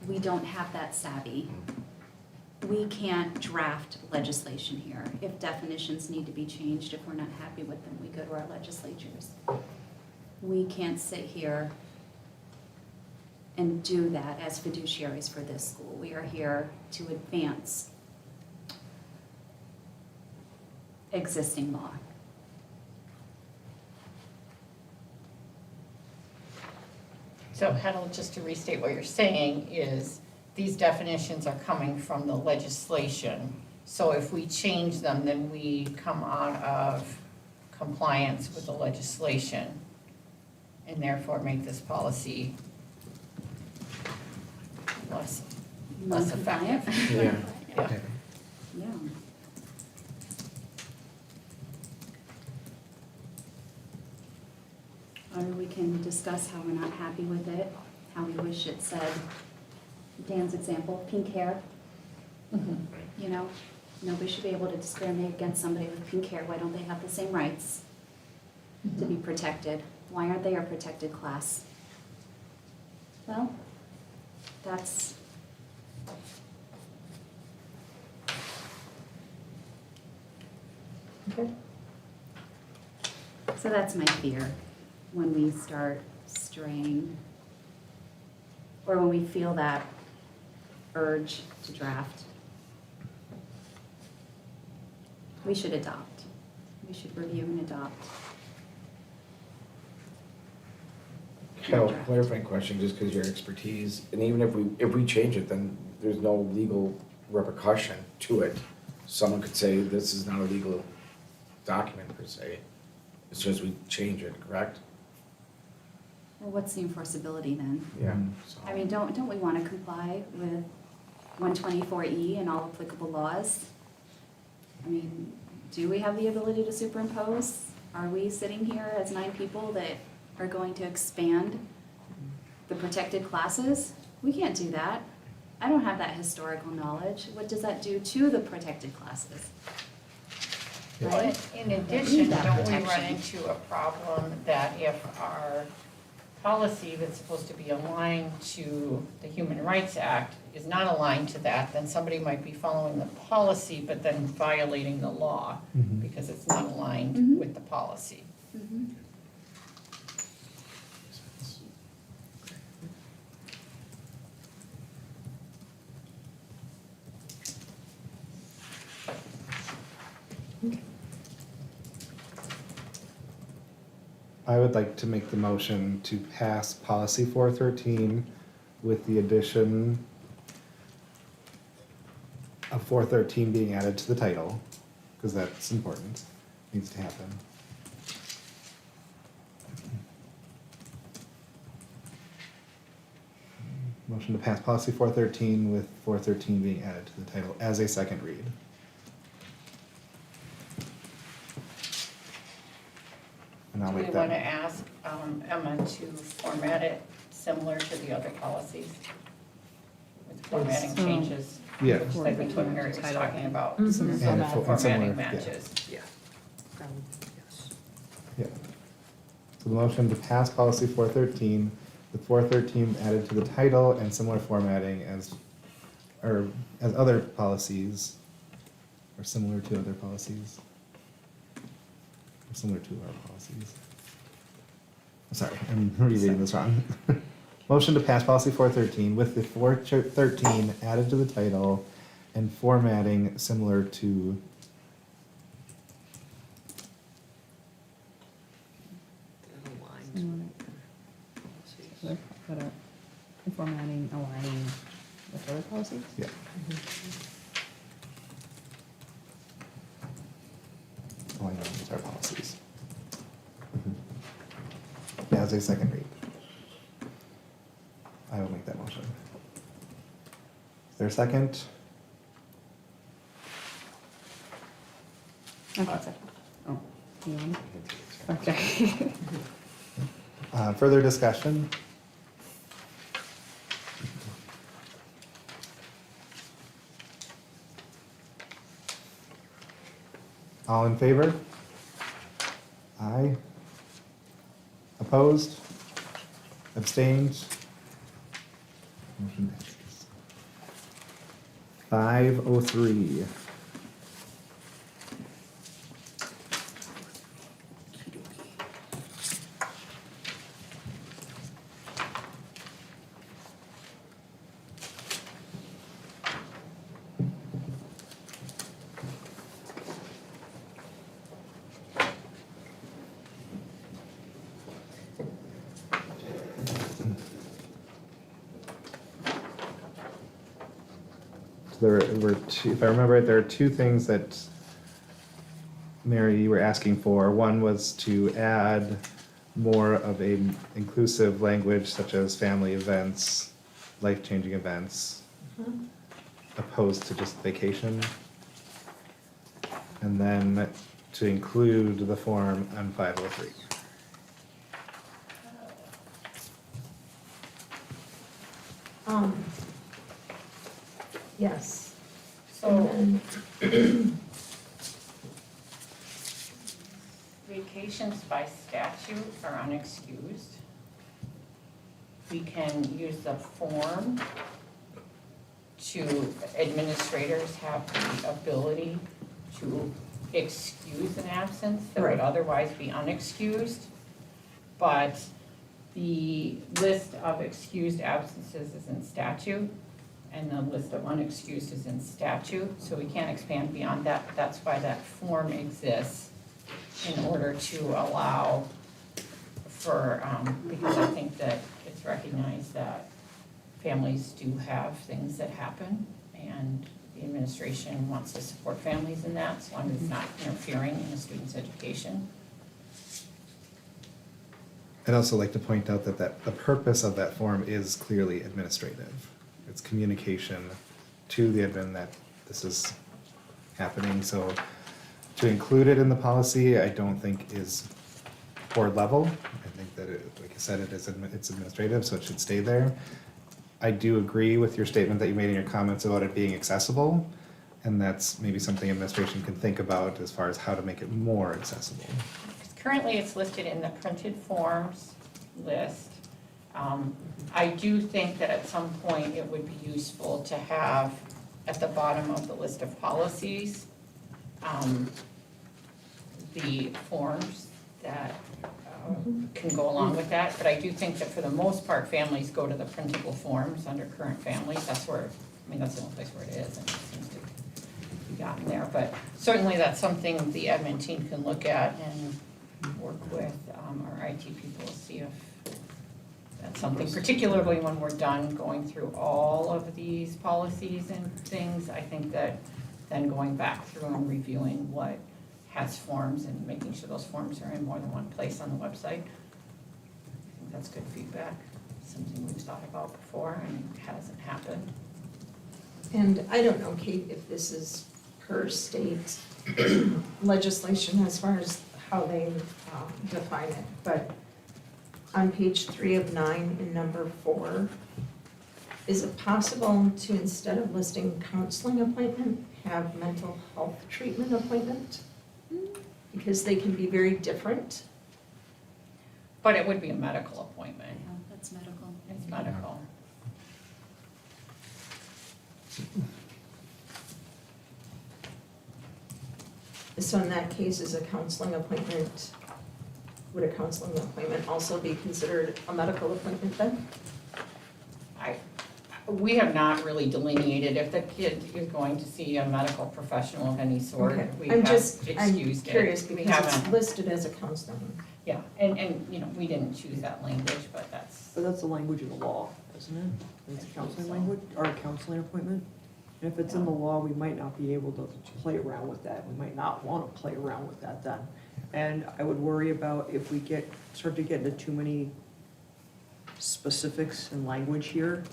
We don't have that savvy. We can't draft legislation here. If definitions need to be changed, if we're not happy with them, we go to our legislatures. We can't sit here and do that as fiduciaries for this school. We are here to advance existing law. So Hedl, just to restate what you're saying is these definitions are coming from the legislation. So if we change them, then we come out of compliance with the legislation and therefore make this policy less Non-compliant? effective. Yeah. Yeah. Okay. Yeah. Or we can discuss how we're not happy with it, how we wish it said, Dan's example, pink hair, you know? Nobody should be able to discriminate against somebody with pink hair. Why don't they have the same rights to be protected? Why aren't they a protected class? Well, that's. Okay. So that's my fear, when we start straying, or when we feel that urge to draft. We should adopt. We should review and adopt. Cal, clarifying question, just because your expertise, and even if we change it, then there's no legal repercussion to it. Someone could say this is not a legal document per se, it's just we change it, correct? Well, what's the enforceability then? Yeah. I mean, don't we want to comply with 124E and all applicable laws? I mean, do we have the ability to superimpose? Are we sitting here as 9 people that are going to expand the protected classes? We can't do that. I don't have that historical knowledge. What does that do to the protected classes? Right? But in addition, that don't we run protection. into a problem that if our policy that's supposed to be aligned to the Human Rights Act is not aligned to that, then somebody might be following the policy but then violating the law Mhm. because it's not aligned Mhm. with the policy. Mhm. I would like to make the motion to pass policy 413 with the addition of 413 being added to the title, because that's important, needs to happen. Motion to pass policy 413 with 413 being added to the title as a second read. And I'll Do we make want to that. ask Emma to format it similar to the other policies? With formatting So- changes? Yeah. Just like what Mary was talking about. Mhm. Similar And format. and similar, Formatting yeah. matches. Yes. Yeah. So the motion to pass policy 413, with 413 added to the title and similar formatting as, or as other policies, or similar to other policies. Or similar to our policies. Sorry, I'm rereading this wrong. Motion to pass policy 413 with the 413 added to the title and formatting similar to Put a formatting, aligning with other policies? Yeah. Aligning with our policies. As a second read. I will make that motion. Is there a second? Okay. Oh, you want it? Okay. Further discussion? All in favor? Aye. Opposed? Abstained? Motion passes. 503. There were two, if I remember right, there are two things that Mary, you were asking for. One was to add more of a inclusive language such as family events, life-changing events, opposed to just vacation. And then to include the form on 503. Yes. So And then- vacations by statute are unexcused. We can use the form to, administrators have the ability to excuse an absence that would Right. otherwise be unexcused. But the list of excused absences is in statute, and the list of unexcused is in statute, so we can't expand beyond that. That's why that form exists, in order to allow for, because I think that it's recognized that families do have things that happen, and the administration wants to support families in that, as long as it's not interfering in the student's education. I'd also like to point out that the purpose of that form is clearly administrative. It's communication to the admin that this is happening, so to include it in the policy, I don't think is board level. I think that it, like I said, it's administrative, so it should stay there. I do agree with your statement that you made in your comments about it being accessible, and that's maybe something administration can think about as far as how to make it more accessible. Currently, it's listed in the printed forms list. I do think that at some point it would be useful to have at the bottom of the list of policies, the forms that can go along with that. But I do think that for the most part, families go to the printable forms under current families. That's where, I mean, that's the only place where it is, and it seems to be gotten there. But certainly that's something the admin team can look at and work with our IT people to see if that's something, particularly when we're done going through all of these policies and things. I think that then going back through and reviewing what has forms and making sure those forms are in more than one place on the website, I think that's good feedback. something we've thought about before and it hasn't happened. And I don't know, Kate, if this is per state legislation as far as how they define it, but on page 3 of 9 in number 4, is it possible to, instead of listing counseling appointment, have mental health treatment appointment? Because they can be very different. But it would be a medical appointment. Yeah, that's medical. It's medical. So in that case, is a counseling appointment, would a counseling appointment also be considered a medical appointment then? We have not really delineated if the kid is going to see a medical professional of any sort. Okay. We I'm have just, I'm excused it. curious We because it's haven't, listed as a counseling. yeah, and, you know, we didn't choose that language, but that's, But that's the language of the law, isn't it? It's a counseling language, or a counseling appointment. And if it's in the law, we might not be able to play around with that. We might not want to play around with that then. And I would worry about if we start to get into too many specifics and language here.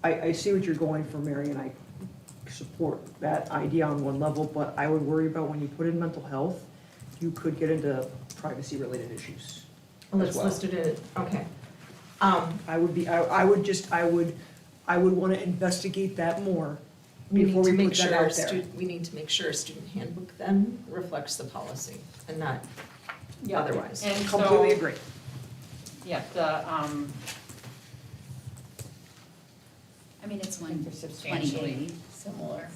I see what you're going for, Mary, and I support that idea on one level, but I would worry about when you put in mental health, you could get into privacy-related issues. Well, as it's well. listed in, okay. I would want to investigate that more We before need to we make put sure that our out there. student, we need to make sure our student handbook then reflects the policy and not yeah. otherwise. And Completely so, agree. yeah, I mean, it's I think one they're substantially 28. similar.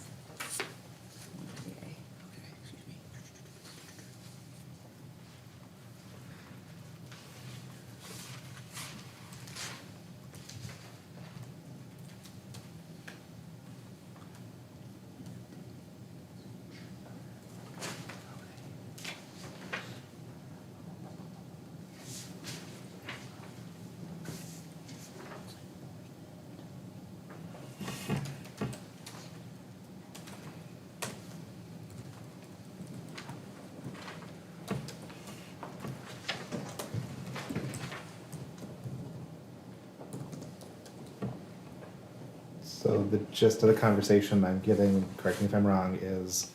So the gist of the conversation I'm getting, correct me if I'm wrong, is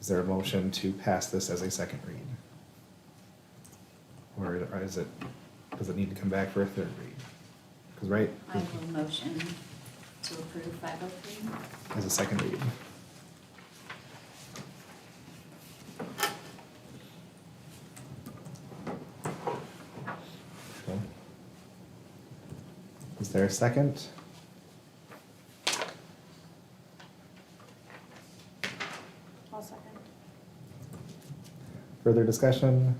there a motion to pass this as a second read? Or does it need to come back for a third read? Because, right, I will motion to approve 503. as a second read. Okay. Is there a second? I'll second. Further discussion?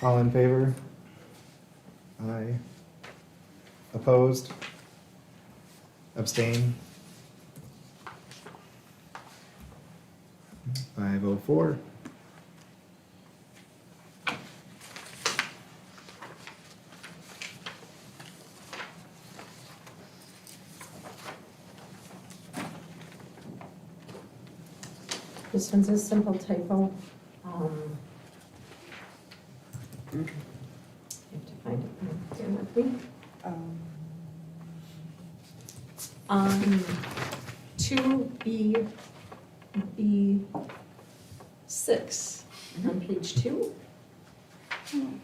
All in favor? Aye. Opposed? Abstain? 504. This one's a simple typo. I have to find it, bear with me. On 2B, B6, on page 2, From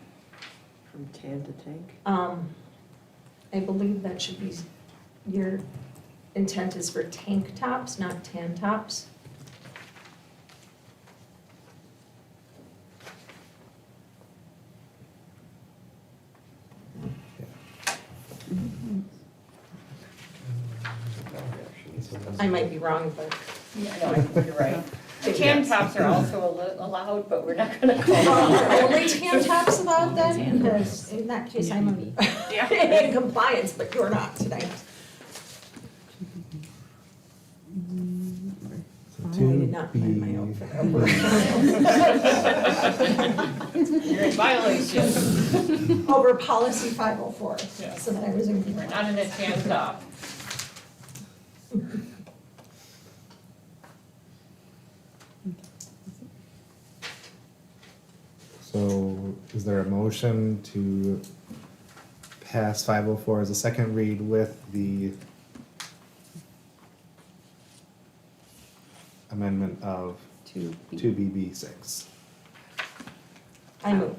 tan to tank. I believe that should be, your intent is for tank tops, not tan tops. I might be wrong, but. Yeah, no, I think you're right. The tan tops are also allowed, but we're not gonna call Are them. only tan tops allowed then? Because in that case, I'm in compliance, but you're not tonight. I did not plan my outfit You're in violation. over policy 504, Yeah. so that I was in We're compliance. not in a tan top. Is there a motion to pass 504 as a second read with the amendment of To be. 2BB6? I move.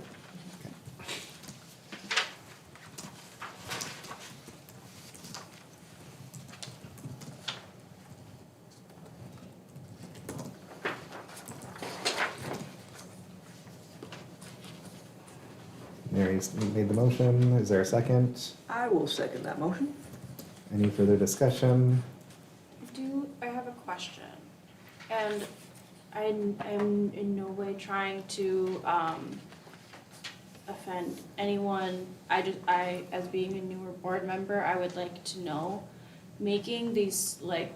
Mary's made the motion. Is there a second? I will second that motion. Any further discussion? I have a question, and I'm in no way trying to, offend anyone. I, as being a newer board member, I would like to know, making these, like,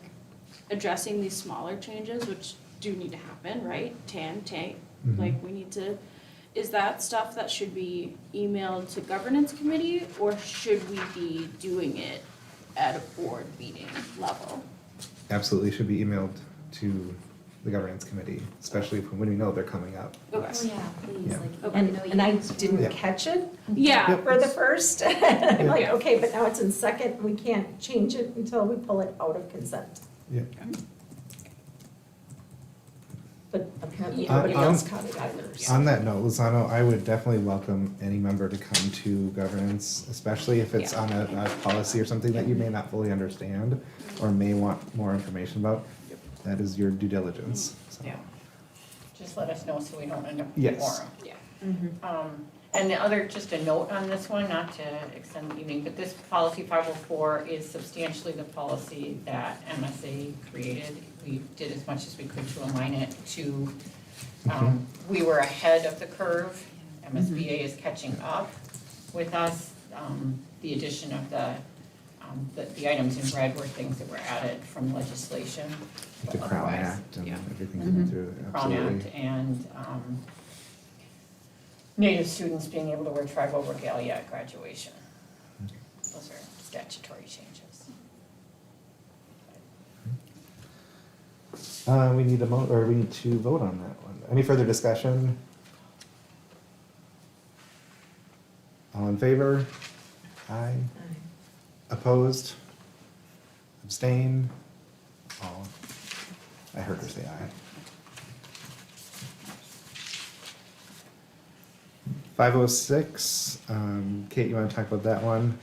addressing these smaller changes, which do need to happen, right? Mhm. Like, we need to, is that stuff that should be emailed to governance committee, or should we be doing it at a board meeting level? Absolutely should be emailed to the governance committee, especially when we know they're coming up. Okay. Oh, yeah, please, Yeah. like, Okay. you know, And I you- didn't Yeah. catch it Yeah, Yep. for the first. I'm like, Yeah. okay, but now it's in second, we can't change it until we pull it out of consent. Yeah. But apparently Yeah. nobody On- else caught it either. so. On that note, Lozano, I would definitely welcome any member to come to governance, especially if it's Yeah. on a policy or something that you may not fully understand or may want more information about. That is your due diligence. so. Yeah. Just let us know so we don't end up with Yes. quorum. yeah. And the other, just a note on this one, not to extend the evening, but this policy 504 is substantially the policy that MSA created. We did as much as we could to align it to, we were ahead of the curve. MSBA is catching up with us. The addition of the items in red were things that were added from legislation. The Crown Otherwise, Act and yeah. everything coming through, Crown absolutely. Act and Native students being able to wear tribal regalia at graduation. Those are statutory changes. We need we need to vote on that one. Any further discussion? All in favor? Aye. Opposed? Abstain? All. I heard her say aye. 506, Kate, you wanna talk about that one?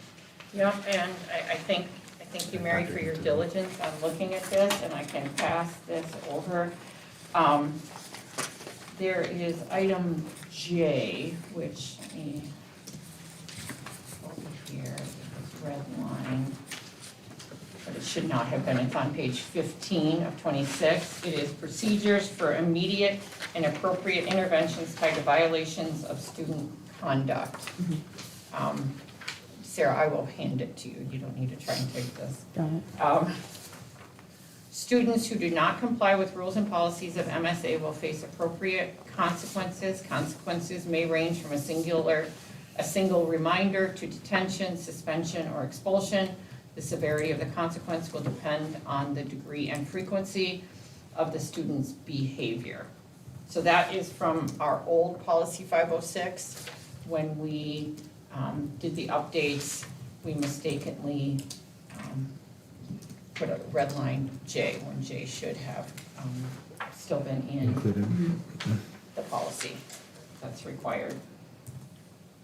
Yep, and I thank you, Mary, for your diligence on looking at this, and I can pass this over. There is item J, which, let me, over here, this red line, but it should not have been, it's on page 15 of 26. It is procedures for immediate and appropriate interventions tied to violations of student conduct. Sarah, I will hand it to you, you don't need to try and take this. Got it. Students who do not comply with rules and policies of MSA will face appropriate consequences. Consequences may range from a single reminder to detention, suspension, or expulsion. The severity of the consequence will depend on the degree and frequency of the student's behavior. So that is from our old policy 506. When we did the updates, we mistakenly put a red line J when J should have still been in Included? the policy. That's required.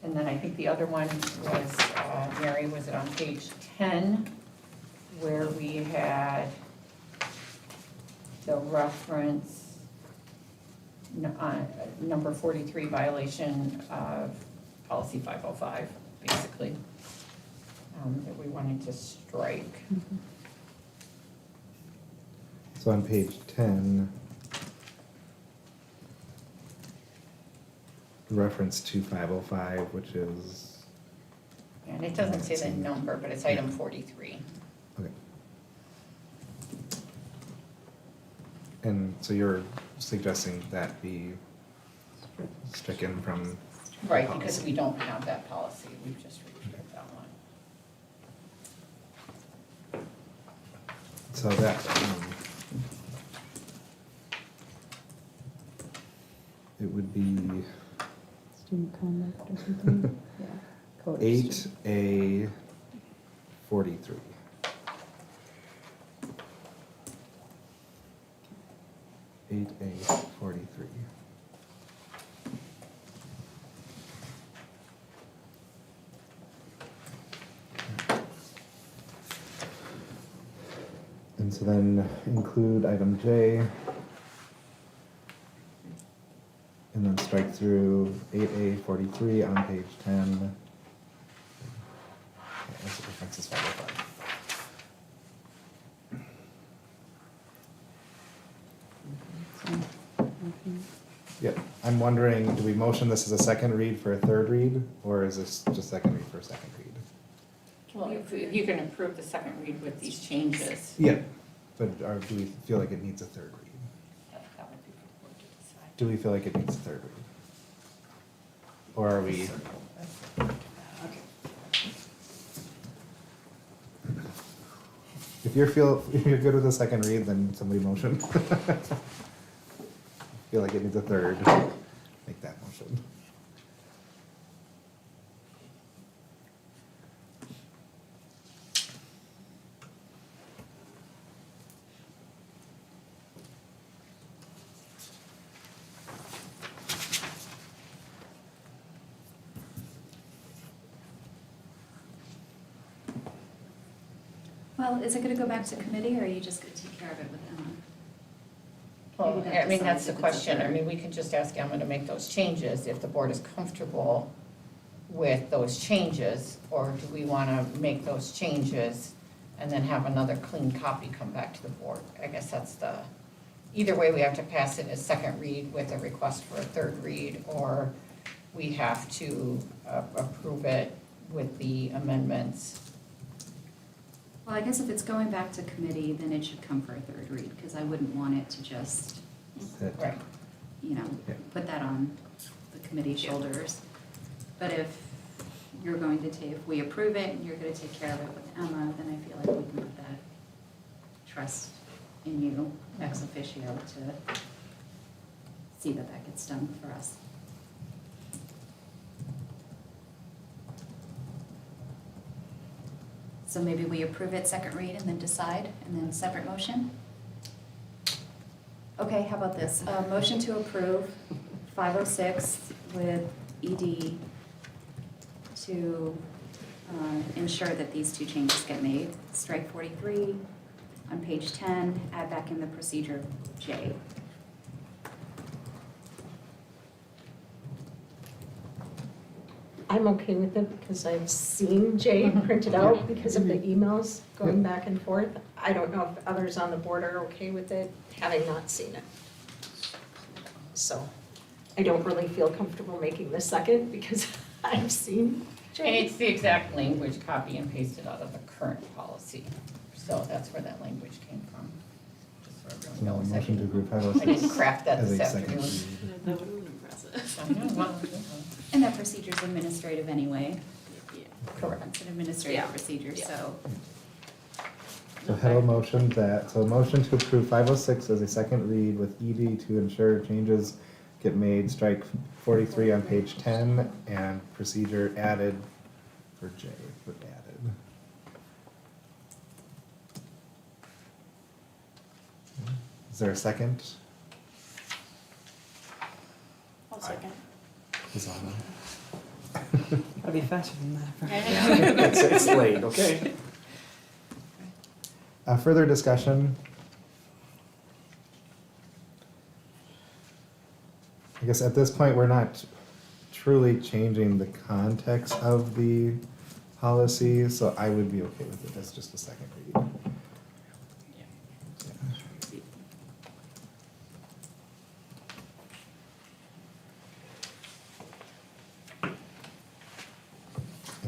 And then I think the other one was, Mary, was it on page 10, where we had the reference, number 43 violation of policy 505, basically, that we wanted to strike. So on page 10, reference to 505, which is, And it doesn't say the number, but it's item 43. okay. And so you're suggesting that be stricken from the Right, because policy. we don't have that policy, we've just reviewed that one. So that, it would be Student conduct or something, yeah. Code of Eight student- A 43. Eight A 43. And so then include item J. And then strike through 8A43 on page 10. Okay, that's the difference is 505. Motion. Yep, I'm wondering, do we motion this as a second read for a third read, or is this just second read for a second read? Well, if you can approve the second read with these changes, Yeah. But do we feel like it needs a third read? that would be for the board to decide. Do we feel like it needs a third read? Or are we, Okay. if you're good with a second read, then somebody motion. Feel like it needs a third, make that motion. Well, is it gonna go back to committee, or are you just gonna take care of it with Emma? Well, Maybe that I mean, that's decides the if it's a question. I third. mean, we could just ask Emma to make those changes if the board is comfortable with those changes, or do we want to make those changes and then have another clean copy come back to the board? I guess that's either way, we have to pass it as second read with a request for a third read, or we have to approve it with the amendments. Well, I guess if it's going back to committee, then it should come for a third read, because I wouldn't want it to just, Right. you know, Yeah. put that on the committee's shoulders. But if you're going to take, if we approve it and you're gonna take care of it with Emma, then I feel like we can put that trust in you, ex officio, to see that that gets done for us. So maybe we approve it second read and then decide, and then separate motion? Okay, how about this? Motion to approve 506 with ED to ensure that these two changes get made. Strike 43 on page 10, add back in the procedure J. I'm okay with it because I've seen Jay printed out because of the emails going back and forth. I don't know if others on the board are okay with it, having not seen it. So I don't really feel comfortable making the second because I've seen And Jay. it's the exact language copy and pasted out of the current policy. So that's where that language came from. Just so So everyone knows. motion to approve I 506 didn't craft that as this a second afternoon. read. That would have been impressive. I know, well, And that procedure's administrative anyway. Yeah. correct. It's an administrative Yeah. procedure, Yeah. so. So Heddle motioned that, so a motion to approve 506 as a second read with ED to ensure changes get made, strike 43 on page 10, and procedure added for J, put added. Is there a second? I'll second. Susanna? Gotta be faster than that. It's late, okay? Further discussion? I guess at this point, we're not truly changing the context of the policy, so I would be okay with it as just a second read.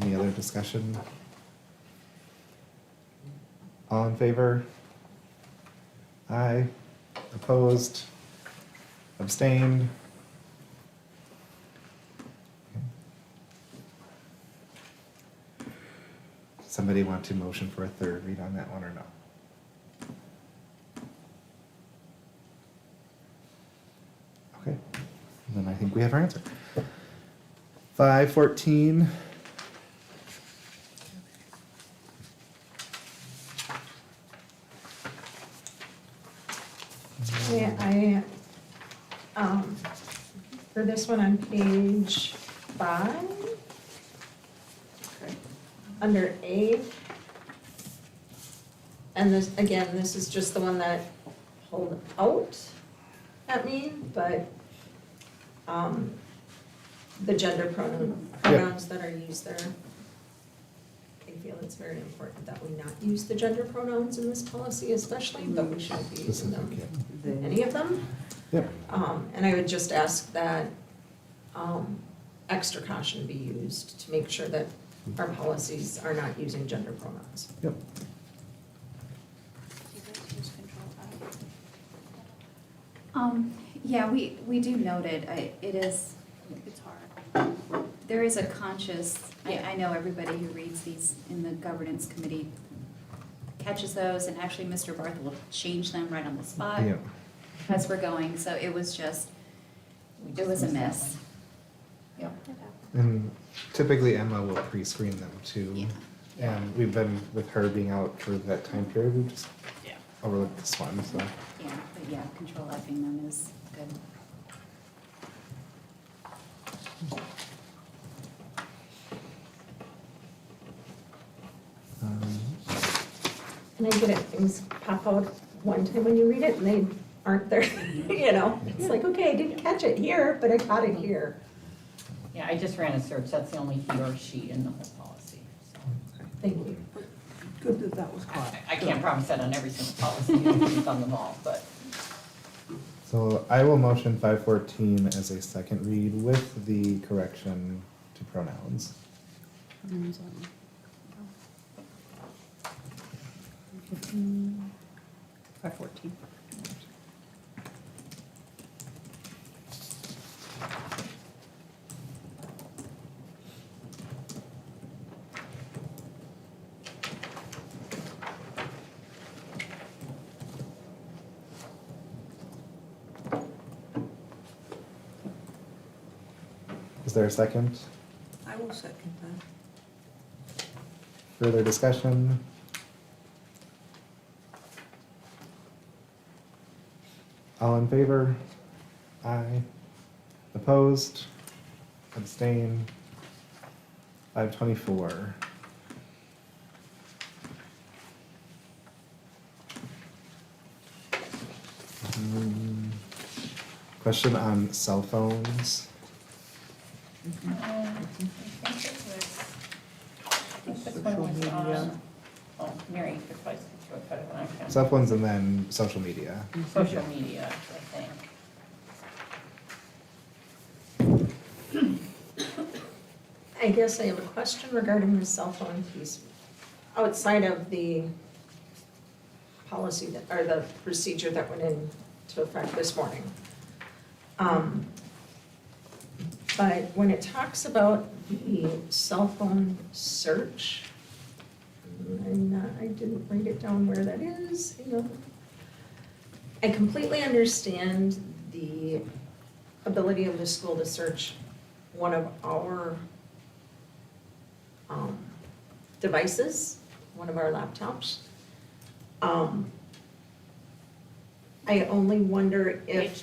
Any other discussion? All in favor? Aye. Opposed? Abstained? Somebody want to motion for a third read on that one or no? Okay, then I think we have our answer. 514. Yeah, for this one on page 5, under A, and this, again, this is just the one that pulled out at me, but, the gender pronouns that are used there, I feel it's very important that we not use the gender pronouns in this policy especially, but we shouldn't be using them, Specific, any of them. Yep. And I would just ask that, extra caution be used to make sure that our policies are not using gender pronouns. Yep. Do you guys use Control Yeah, we do note it, it is, It's hard. there is a conscious, I know everybody who reads these in the governance committee catches those, and actually Mr. Barth will change them right on the spot Yeah. as we're going, so it was just, it was a miss. Yep. And typically Emma will pre-screen them too. Yeah. And we've been, with her being out for that time period, we've just Yeah. overlooked this one, so. Yeah, but yeah, control Fing them is good. And I get it, things pop out one time when you read it and they aren't there, you know? It's like, okay, I didn't catch it here, but I caught it here. Yeah, I just ran a search, that's the only he or she in the whole policy, so. Thank you. Good that that was caught. I can't promise that on every single policy, we've done them all, but. So I will motion 514 as a second read with the correction to pronouns. 514. Is there a second? I will second that. Further discussion? All in favor? Aye. Opposed? Abstain? 524. Question on cell phones. I think this one was Social media. on, oh, Mary, you could probably speak to it better than I can. Cell phones and then social media. Social media, I think. I guess I have a question regarding the cell phone piece. Outside of the policy that, or the procedure that went into effect this morning. But when it talks about the cell phone search, I didn't write it down where that is, hang on. I completely understand the ability of the school to search one of our devices, one of our laptops. I only wonder if,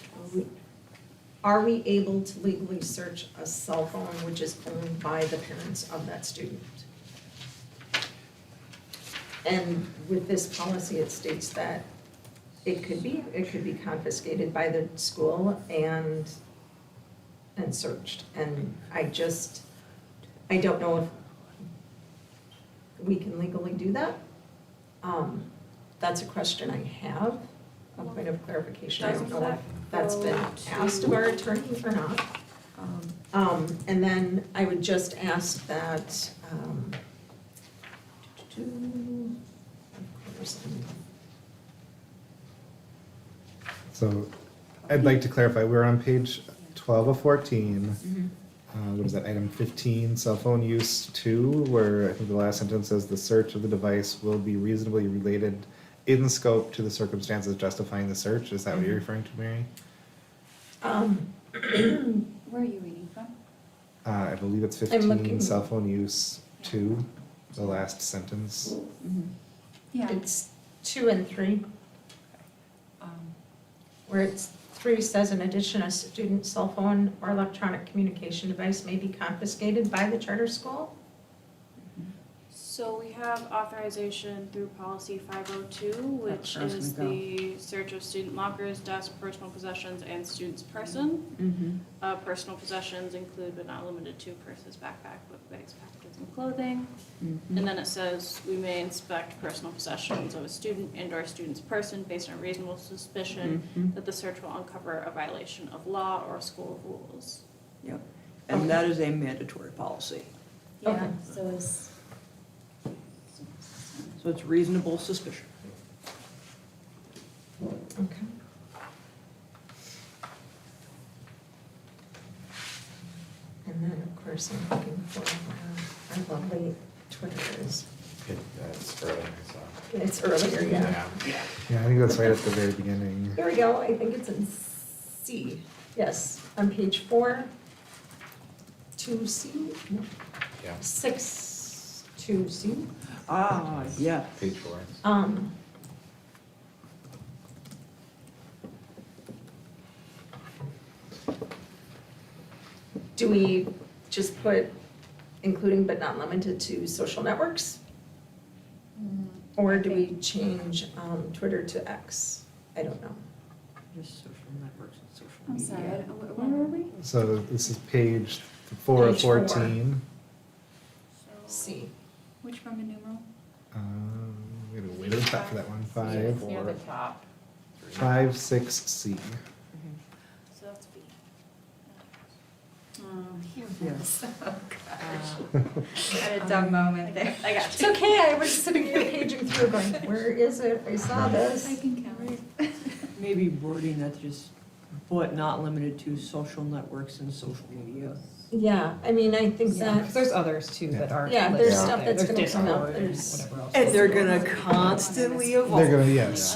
are we able to legally search a cell phone which is owned by the parents of that student? And with this policy, it states that it could be confiscated by the school and searched. And I don't know if we can legally do that. That's a question I have, a point of clarification. I don't know if that's been asked of our attorney or not. And then I would just ask that, So I'd like to clarify, we're on page 12 of 14. What is that, item 15, cell phone use 2, where I think the last sentence says the search of the device will be reasonably related in scope to the circumstances justifying the search. Is that what you're referring to, Mary? Where are you reading from? I believe it's I'm 15, looking- cell phone use 2, the last sentence. Yeah. It's 2 and 3, where it's 3 says, in addition, a student's cell phone or electronic communication device may be confiscated by the charter school. So we have authorization through policy 502, which That's where I was is gonna go. the search of student lockers, desks, personal possessions, and student's person. Mm-hmm. Personal possessions include but not limited to purses, backpack, book bags, packages, and clothing. Mm-hmm. And then it says, we may inspect personal possessions of a student and/or a student's person based on reasonable suspicion Mhm. that the search will uncover a violation of law or school rules. Yep, and that is a mandatory policy, Yeah, Okay. so is. so it's reasonable suspicion. Okay. And then, of course, I'm looking for where our lovely Twitter is. It's early, so. It's earlier, yeah. Yeah, I think that's right at the very beginning. Here we go, I think it's in C, yes, on page 4, 2C, no, Yeah. 6, 2C. Ah, yeah. Page 4. Do we just put including but not limited to social networks? Or do we change Twitter to X? I don't know. Just social networks and social I'm media. sorry, where are we? So this is page 4 of Page 4. 14. C. Which Roman numeral? We gotta wait at the top for that one. 5, Near the top. 5, 6, C. So that's B. Yes. Had a dumb moment there. I got It's you. okay, I was sitting here paging through going, where is it? I saw this. I can count. Maybe wording that just, but not limited to social networks and social media. Yeah, I mean, I think Because that, there's others too that aren't. yeah, there's listed stuff there. that's There's gonna come up, Discord and there's. whatever else. And they're gonna constantly evolve. They're gonna, yes.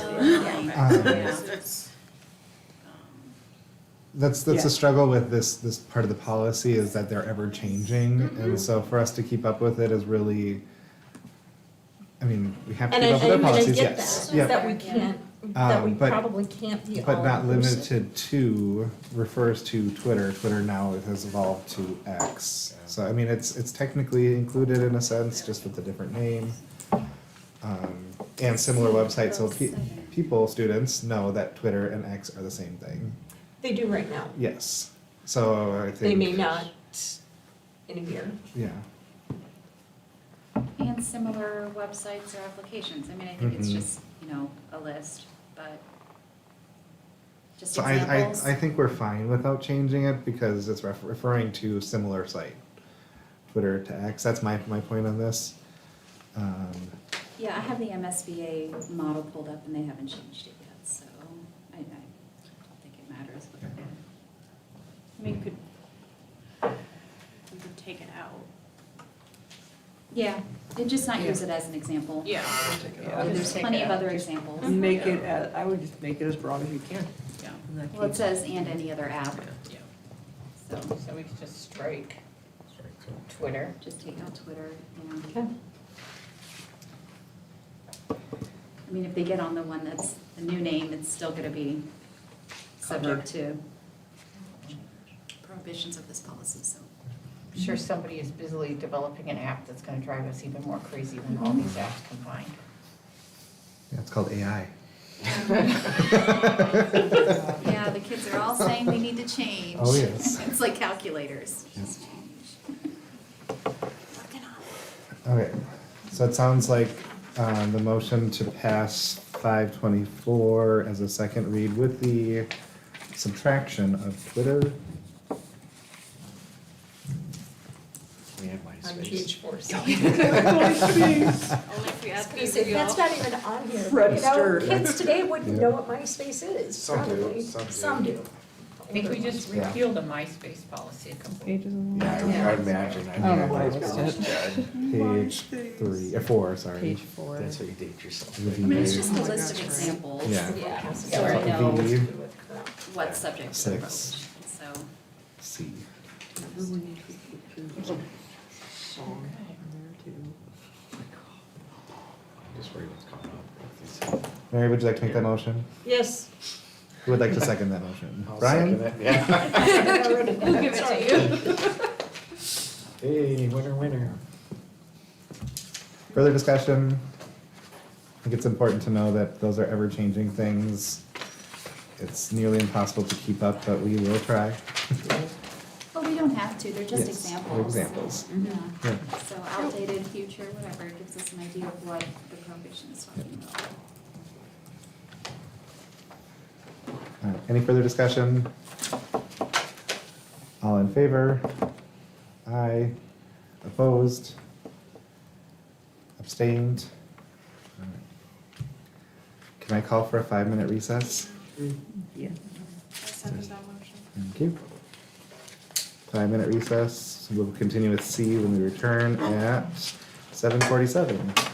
That's Yeah. the struggle with this part of the policy is that they're ever changing. And so for us to keep up with it is really, I mean, we have to And keep I, up with our and I policies, get yes. that, Yep. that we can't, that we But- probably can't be all But not inclusive. limited to refers to Twitter. Twitter now has evolved to X. So I mean, it's technically included in a sense, just with a different name. And similar websites, so people, students know that Twitter and X are the same thing. They do right now. Yes. So I think. They may not in a year. Yeah. And similar websites or applications. I mean, I think it's Mhm. just, a list, but just So examples. I think we're fine without changing it because it's referring to similar site. Twitter to X, that's my point on this. Yeah, I have the MSBA model pulled up and they haven't changed it yet, so I don't think it matters. But Okay. I mean, we could take it out. yeah, and just not use it as an example. Yeah. Yeah. There's plenty of other examples. Make it, I would just make it as broad as you can. Yeah. in that Well, it case. says and any other app, Yeah. so So we could just strike Twitter. just take out Twitter, Okay. I mean, if they get on the one that's the new name, it's still gonna be subject to prohibitions of this policy, so. I'm sure somebody is busily developing an app that's gonna drive us even more crazy than all these apps combined. Yeah, it's called AI. Yeah, the kids are all saying they need to change. Oh, yes. It's like calculators, just change. Looking off. Okay, so it sounds like the motion to pass 524 as a second read with the subtraction of Twitter. We have On MySpace. page 4. Only if we I add was gonna say, that's not even on here. Fredster. Kids today wouldn't Yeah. know what MySpace is, Some do, probably. some do. Some do. I think we just Yeah. repealed the MySpace policy a couple. Pages of. Yeah, I'd imagine. I Oh, mean, no, I it's was just- Page 3, 4, sorry. Page 4. That's how you date yourself. The I mean, it's V, just a list of examples. Yeah. Yeah. So I know V, what's subject to the Six. prohibition, so. C. Remember when you put your song in there too? Just worry what's coming up. Mary, would you like to make that motion? Yes. Who would like to second that motion? I'll Brian? second it, yeah. We'll give it to you. Hey, winner, winner. Further discussion? I think it's important to know that those are ever-changing things. It's nearly impossible to keep up, but we will try. But we don't have to, they're just Yes, they're examples. examples. Yeah, Yeah. so outdated, future, whatever, it gives us an idea of what the prohibition is talking about. All right, any further discussion? All in favor? Aye. Opposed? Abstained? All right. Can I call for a 5-minute recess? Yeah. I second that motion. Thank you. 5-minute recess. We'll continue with C when we return at 7:47.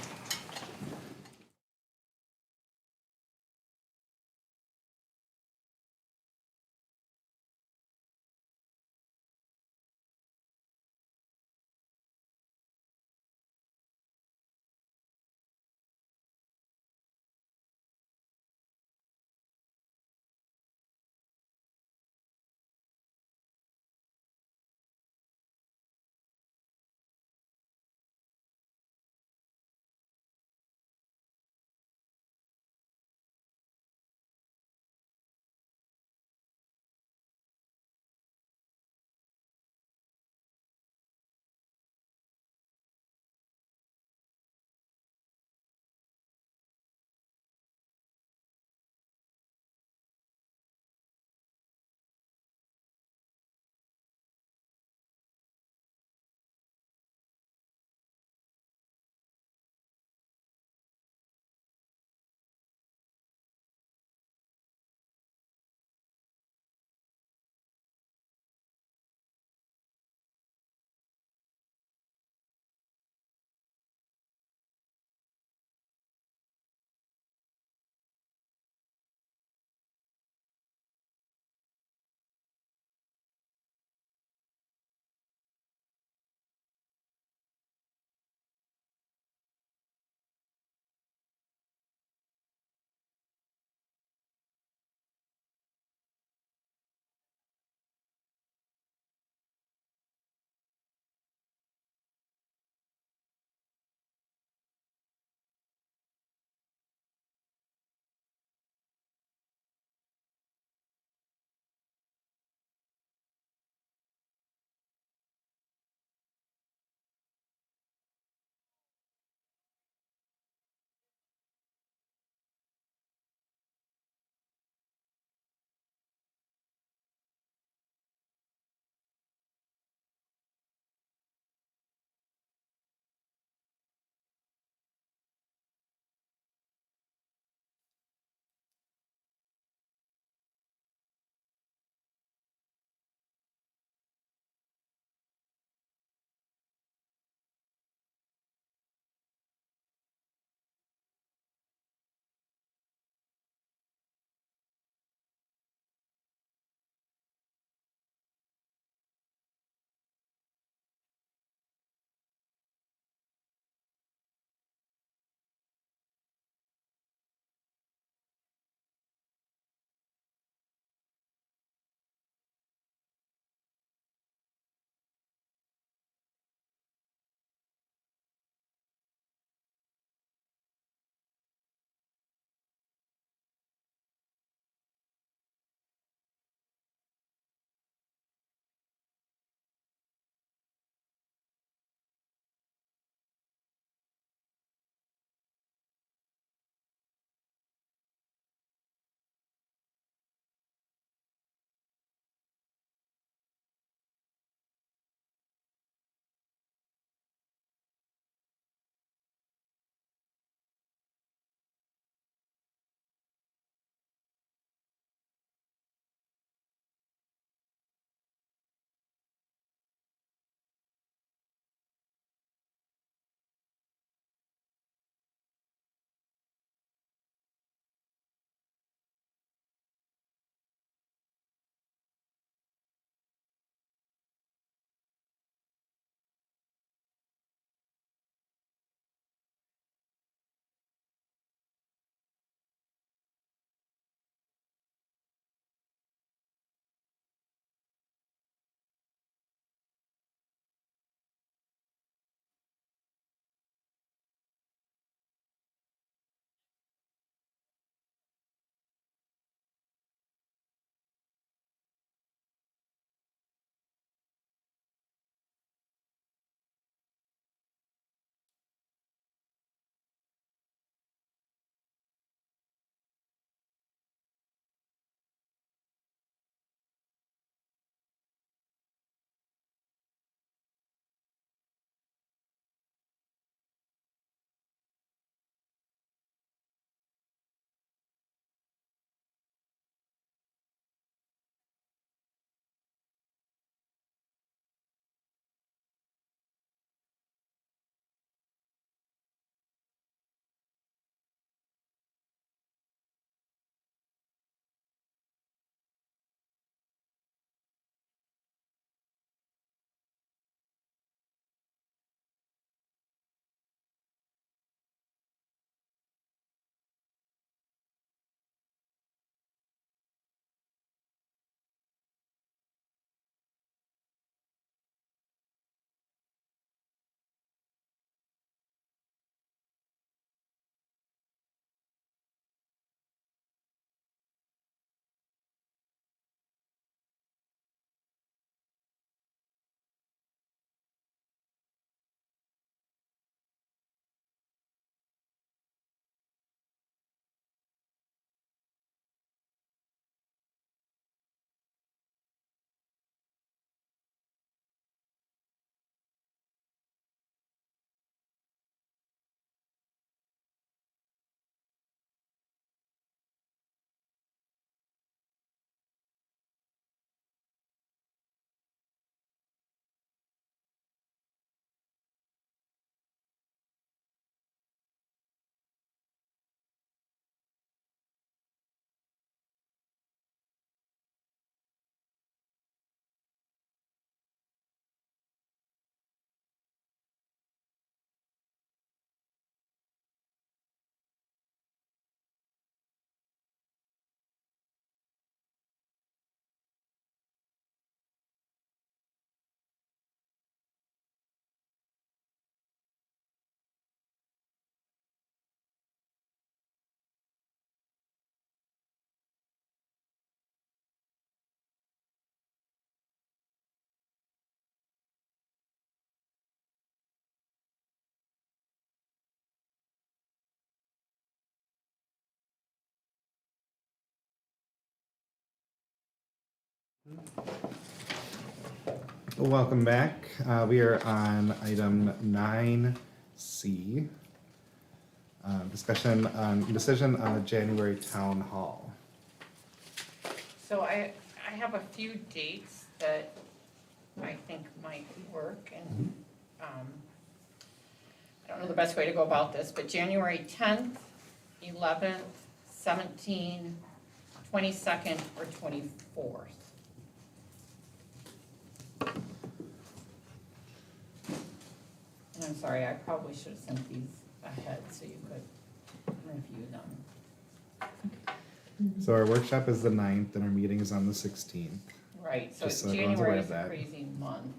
Welcome back. We are on item 9C. Decision on the January town hall. So I have a few dates that I think might work, and, I don't know the best way to go about this, but January 10th, 11th, 17th, 22nd, or 24th. And I'm sorry, I probably should have sent these ahead so you could review them. So our workshop is the 9th and our meeting is on the 16th. Right, so Just so everyone's aware January of is a that. crazy month.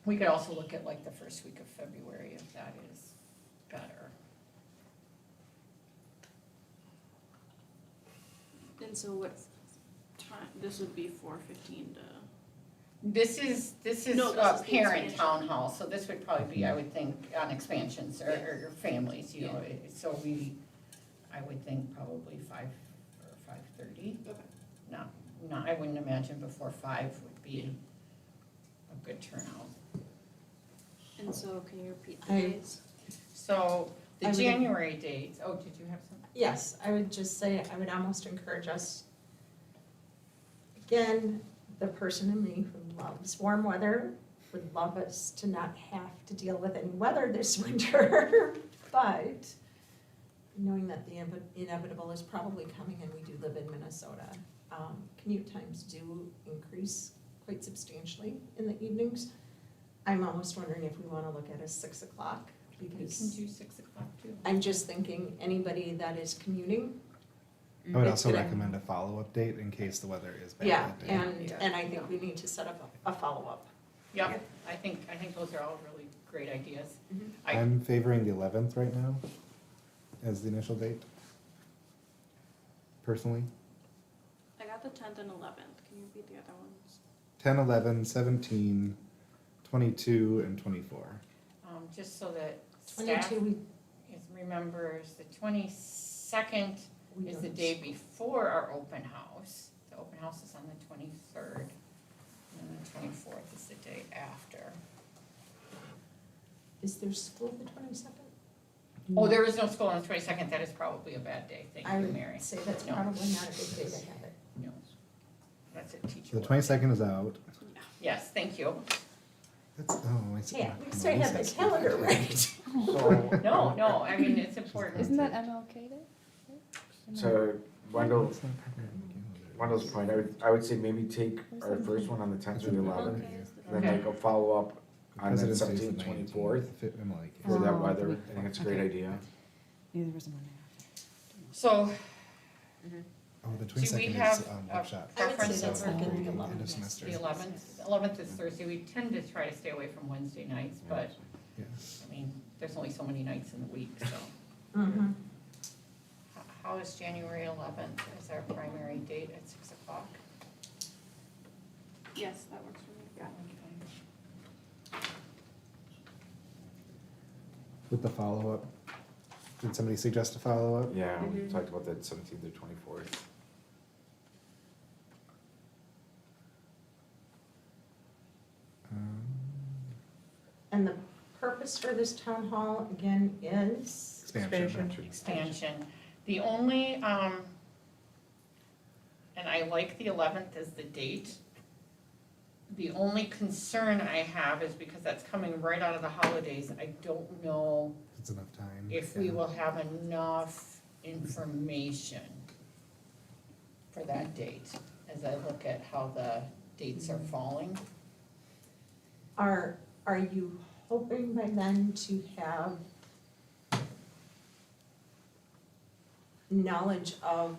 We could also look at like the first week of February if that is better. And so what time, this would be 4:15 to, This is No, this is a the parent expansion. town hall, so this would probably be, I would think, on expansions or your families, you know, so I would think probably 5 or 5:30. okay. No, I wouldn't imagine before 5 would be a good turnout. And so can you repeat the I- days? So the I would- January dates, oh, did you have some? Yes, I would just say, I would almost encourage us, again, the person in me who loves warm weather would love us to not have to deal with any weather this winter, but knowing that the inevitable is probably coming and we do live in Minnesota, commute times do increase quite substantially in the evenings. I'm almost wondering if we wanna look at a 6 o'clock, We can because do 6 o'clock too. I'm just thinking anybody that is commuting. I would it's also gonna- recommend a follow-up date in case the weather is bad Yeah, that day. and I think we need to set up a follow-up. Yep, I think those are all really great ideas. I- I'm favoring the 11th right now as the initial date. Personally, I got the 10th and 11th. Can you repeat the other ones? 10, 11, 17, 22, and 24. Just so that staff 22, remembers, the 22nd we is the don't- day before our open house. The open house is on the 23rd, and the 24th is the day after. Is there school the 22nd? Oh, there is no school on the 22nd, that is probably a bad day, thank I you, Mary. would say that's No. probably not a good day to have it. No, that's a teacher. So the work. 22nd is out. Yes, thank you. That's, oh, I see. Yeah, at least I have the calendar right. So, No, I mean, it's important. Isn't that MLK Day? to Wendell's point, I would say maybe take our first one on the 10th or the 11th, and then Okay. make a follow-up on the President's Day is the 17th, 19th. 24th, I'm like, for that Oh, weather. the I week think it's a great before. idea. Neither was a Monday after. So, oh, the do we 22nd have is a workshop. I would say preference that's over working the End of 11th. semester. the 11th? 11th is Thursday, we tend to try to stay away from Wednesday nights, but, Yes. I mean, there's only so many nights in the week, so. Mhm. How is January 11th, is our primary date at 6 o'clock? Yes, that works for me. With the follow-up, did somebody suggest a follow-up? Yeah, we talked about that 17th or 24th. And the purpose for this town hall, again, is? Expansion. Expansion. The only, and I like the 11th as the date. The only concern I have is because that's coming right out of the holidays, I don't know It's enough time. if we yeah. will have enough information for that date, as I look at how the dates are falling. Are you hoping by then to have knowledge of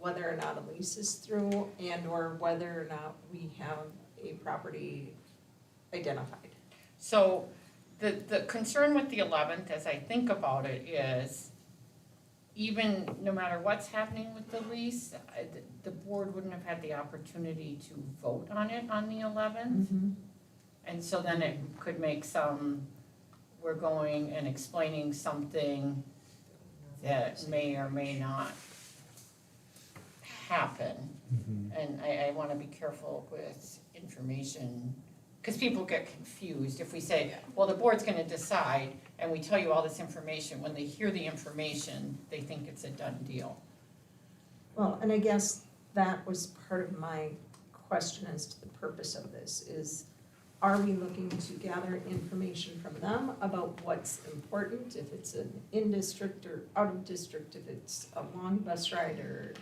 whether or not a lease is through and or whether or not we have a property identified? So the concern with the 11th, as I think about it, is even no matter what's happening with the lease, the board wouldn't have had the opportunity to vote on it on the 11th. And so then it could make we're going and explaining something that may or may not happen. And I wanna be careful with information, cause people get confused if we say, well, the board's gonna decide, and we tell you all this information, when they hear the information, they think it's a done deal. Well, and I guess that was part of my question as to the purpose of this is, are we looking to gather information from them about what's important, if it's an in-district or out-of-district, if it's a long bus ride or,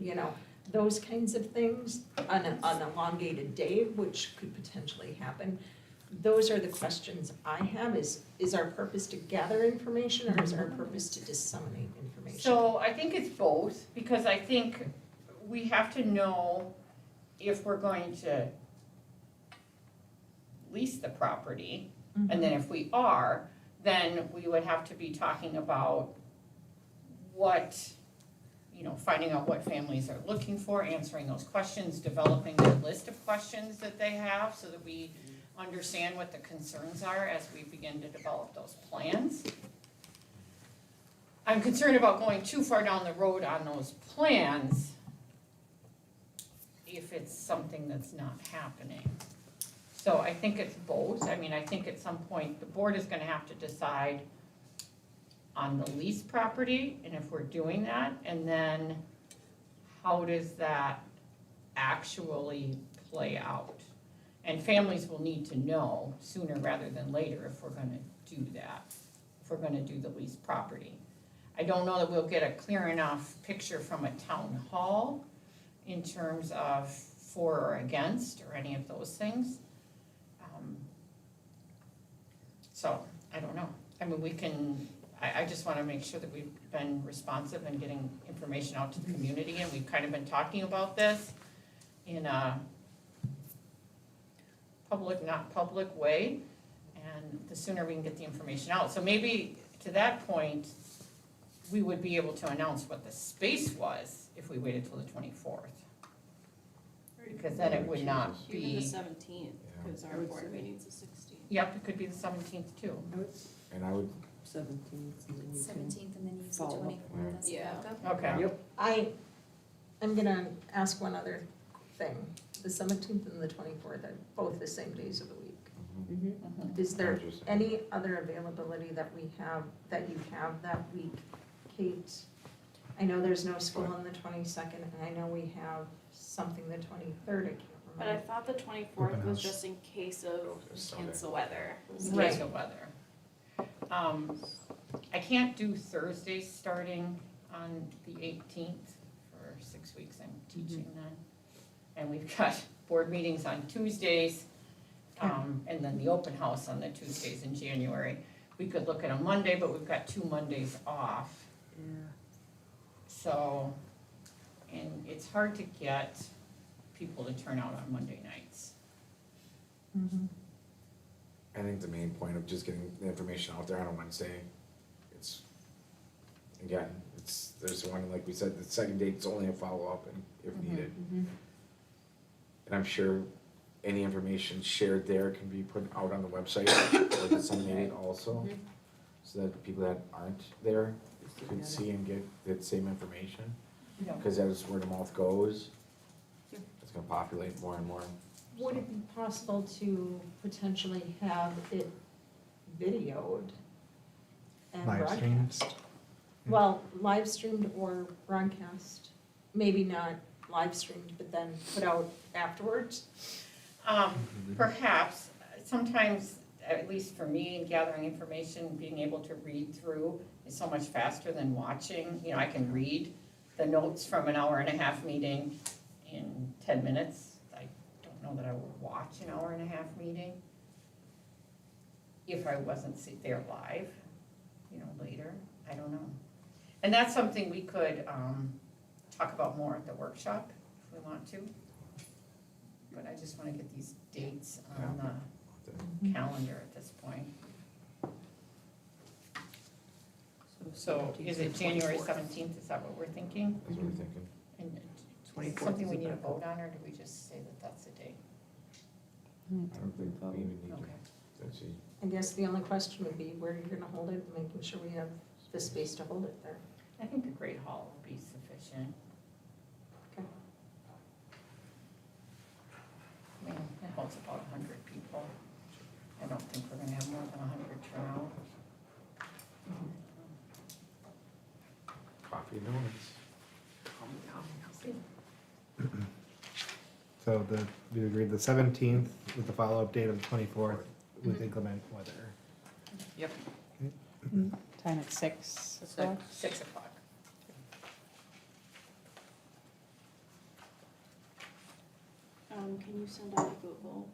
you know, those kinds of things, on an elongated day, which could potentially happen. Those are the questions I have, is our purpose to gather information or is our purpose to disseminate information? So I think it's both, because I think we have to know if we're going to lease the property, and then if we are, then we would have to be talking about what, you know, finding out what families are looking for, answering those questions, developing a list of questions that they have so that we understand what the concerns are as we begin to develop those plans. I'm concerned about going too far down the road on those plans if it's something that's not happening. So I think it's both. I mean, I think at some point, the board is gonna have to decide on the lease property, and if we're doing that, and then how does that actually play out? And families will need to know sooner rather than later if we're gonna do that, if we're gonna do the lease property. I don't know that we'll get a clear enough picture from a town hall in terms of for or against, or any of those things. So, I don't know. I mean, we can, I just wanna make sure that we've been responsive and getting information out to the community, and we've kind of been talking about this in a public, not public way, and the sooner we can get the information out. So maybe, to that point, we would be able to announce what the space was if we waited till the 24th. Because then it would not Even the be, 17th, because our board meeting's the 16th. yep, it could be the 17th too. And I would. 17th, and then you can. 17th and then use the follow up. 24th as a Yeah. backup. Okay. Yep. I'm gonna ask one other thing. The 17th and the 24th are both the same days of the week. Mhm. Is there any other availability that we have, that you have that week, Kate? I know there's no school on the 22nd, and I know we have something the 23rd, I can't But I remember. thought the 24th Open was house. just in case of cancel weather. Right. Case of weather. I can't do Thursdays starting on the 18th for 6 weeks I'm teaching then. And we've got board meetings on Tuesdays, and then the open house on the Tuesdays in January. We could look at a Monday, but we've got 2 Mondays off. Yeah. So, and it's hard to get people to turn out on Monday nights. Mhm. I think the main point of just getting the information out there on a Wednesday, it's, again, there's one, like we said, the second date's only a follow-up and if needed. And I'm sure any information shared there can be put out on the website or disseminated also, so that people that aren't there could see and get that same information. Yeah. Cause as word of mouth goes, it's gonna populate more and more. Would it be possible to potentially have it videoed and Live streamed? broadcast? Well, live streamed or broadcast, maybe not live streamed, but then put out afterwards? Perhaps, sometimes, at least for me, in gathering information, being able to read through is so much faster than watching. You know, I can read the notes from an hour-and-a-half meeting in 10 minutes. I don't know that I would watch an hour-and-a-half meeting if I wasn't there live, you know, later. I don't know. And that's something we could talk about more at the workshop if we want to. But I just want to get these dates on the calendar at this point. So is it January 17th, is that what we're thinking? That's what we're thinking. And is it 24th something is we the need to backup. vote on, or do we just say that that's the date? I don't think we even need Okay. to, let's see. I guess the only question would be where you're gonna hold it, and making sure we have the space to hold it there. I think the Great Hall will be sufficient. Okay. mean, it holds about 100 people. I don't think we're gonna have more than 100 turnout. Coffee and donuts. So we agreed the 17th with the follow-up date of the 24th with inclement weather. Yep. Time at 6 o'clock. 6 o'clock. Can you send out a Google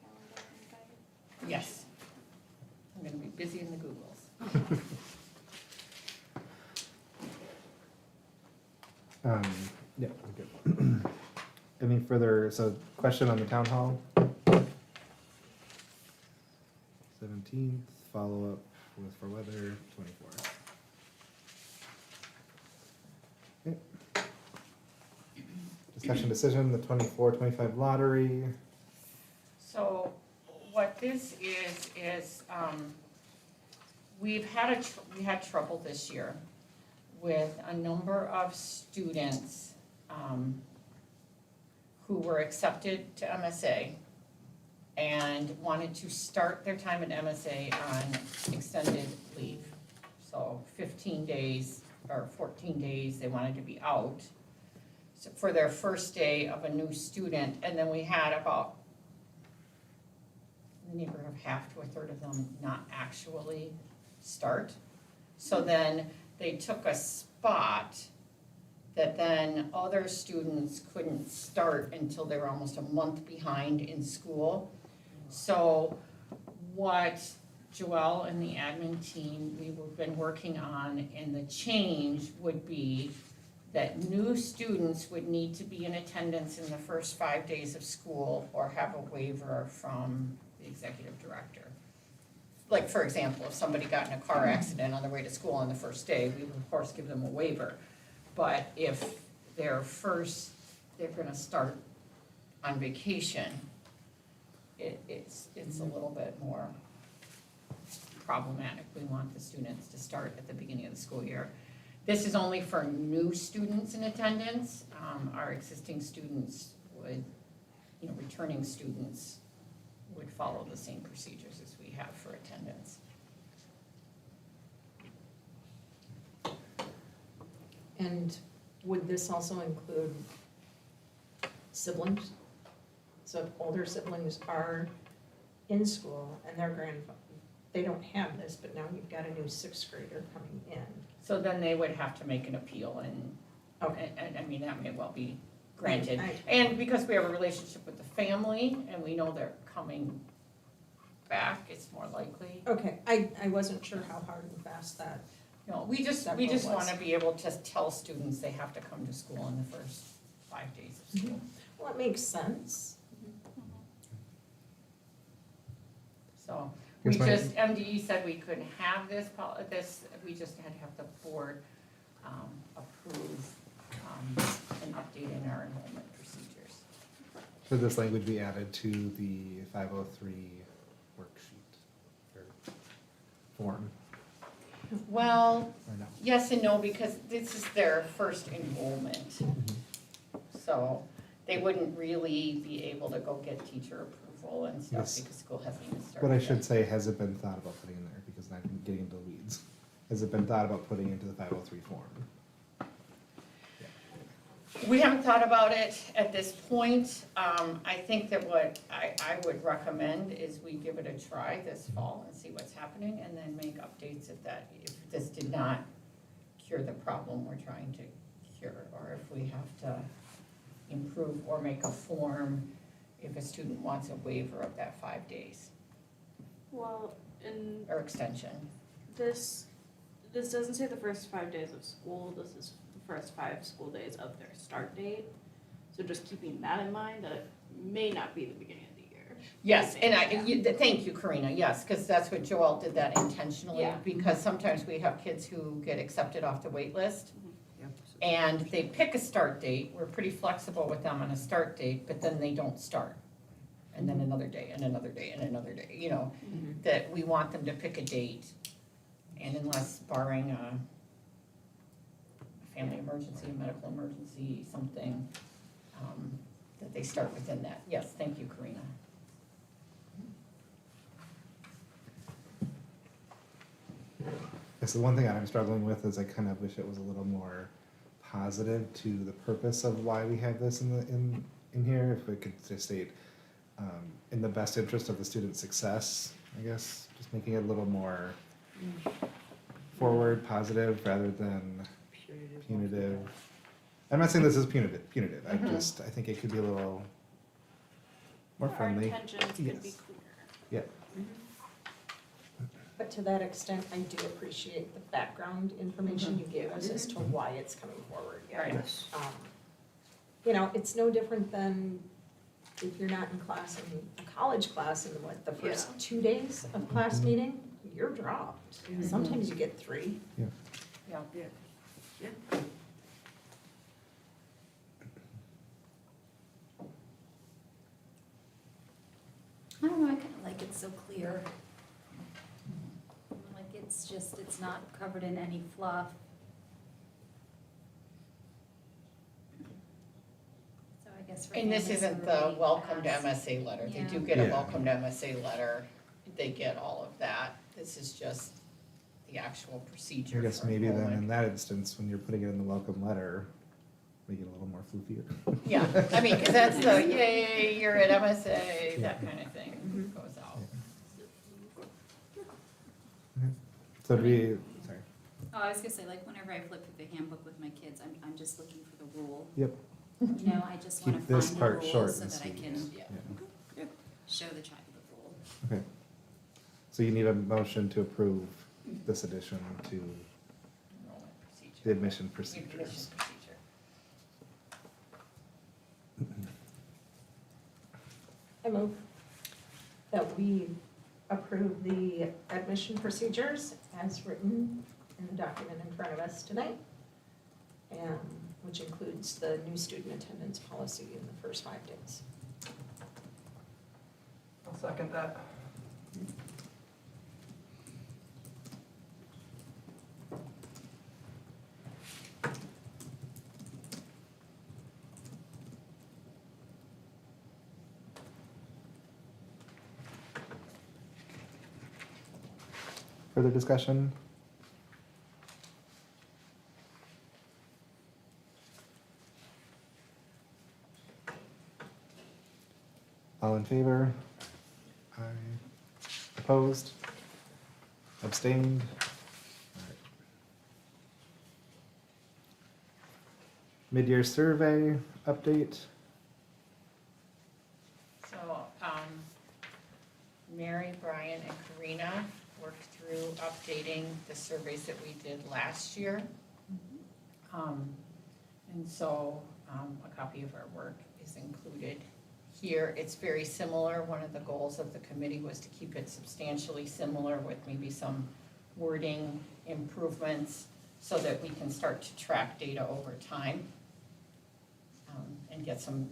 calendar invite? Yes. I'm gonna be busy in the Googles. Yeah, we're good. Any further, so question on the town hall? 17th, follow-up with for weather, 24th. Okay. Discussion decision, the 24-25 lottery. So what this is, we had trouble this year with a number of students, who were accepted to MSA and wanted to start their time at MSA on extended leave. So 15 days or 14 days, they wanted to be out for their first day of a new student. And then we had about in the neighborhood of half to a third of them not actually start. So then they took a spot that then other students couldn't start until they were almost a month behind in school. So what Joelle and the admin team, we've been working on, and the change would be that new students would need to be in attendance in the first 5 days of school or have a waiver from the executive director. Like, for example, if somebody got in a car accident on their way to school on the first day, we would of course give them a waiver. But if they're gonna start on vacation, it's a little bit more problematic. We want the students to start at the beginning of the school year. This is only for new students in attendance. Our existing students would, returning students would follow the same procedures as we have for attendance. And would this also include siblings? So if older siblings are in school and their they don't have this, but now you've got a new sixth grader coming in. So then they would have to make an appeal and, I mean, that may well be granted. And because we have a relationship with the family and we know they're coming back, it's more likely. Okay, I wasn't sure how hard and fast that. No, we just Several want was. to be able to tell students they have to come to school in the first 5 days of school. Well, it makes sense. So we Yes, ma'am. just, MDE said we couldn't have this, we just had to have the board approve an update in our enrollment procedures. Should this language be added to the 503 worksheet or form Well, or no? yes and no, because this is their first enrollment. So they wouldn't really be able to go get teacher approval and stuff Yes. because school hasn't even started. But I yet. should say, has it been thought about putting in there, because I'm getting into the weeds. Has it been thought about putting into the 503 form? We haven't thought about it at this point. I think that what I would recommend is we give it a try this fall and see what's happening and then make updates if this did not cure the problem we're trying to cure, or if we have to improve or make a form if a student wants a waiver of that 5 days Well, in or extension. this doesn't say the first 5 days of school, this is the first 5 school days of their start date. So just keeping that in mind, that it may not be the beginning of the year. Yes, and thank you, Karina, yes, because that's what Joelle did that intentionally. Yeah. Because sometimes we have kids who get accepted off the wait list. Yep. And they pick a start date, we're pretty flexible with them on a start date, but then they don't start. And then another day, and another day, and another day, that we want them to pick a date. And unless barring a family emergency, a medical emergency, something, that they start within that. Yes, thank you, Karina. Yes, the one thing I'm struggling with is I kind of wish it was a little more positive to the purpose of why we have this in here. If we could just state, in the best interest of the student's success, I guess, just making it a little more forward, positive, rather than punitive. I'm not saying this is punitive, I just, I think it could be a little more Our friendly. intentions could be Yes. clearer. Yeah, But to that extent, I do appreciate the background information you gave us as to why it's coming forward. Yeah. Right. You know, it's no different than if you're not in class in a college class in what, the first 2 days of class meeting, you're dropped. Sometimes you get 3. Yeah. I don't know, I kind of like it so clear. Like, it's just, it's not covered in any fluff. So I guess for And this families isn't who the really welcome to ask- MSA letter. They do Yeah. get a Yeah. welcome to MSA letter. They get all of that. This is just the actual procedure I guess for maybe then in enrollment. that instance, when you're putting it in the welcome letter, make it a little more floofier. Yeah, I mean, 'cause that's the, yay, you're at MSA, that kind of thing goes out. So do we, sorry, Oh, I was gonna say, like, whenever I flip through the handbook with my kids, I'm just looking for the rule. yep, You know, I just wanna keep find this the part rule short so and that I sweet. can Yeah. show the child the rule. Okay. So you need a motion to approve this addition to Enrollment procedure. the admission Admission procedures. procedure. I move that we approve the admission procedures as written in the document in front of us tonight, and which includes the new student attendance policy in the first 5 days. I'll second that. Further discussion? All in favor? Aye. Opposed? Abstained? Alright. Mid-year survey update? So, Mary, Brian, and Karina worked through updating the surveys that we did last year. And so, a copy of our work is included here. It's very similar. One of the goals of the committee was to keep it substantially similar with maybe some wording improvements so that we can start to track data over time. And get some,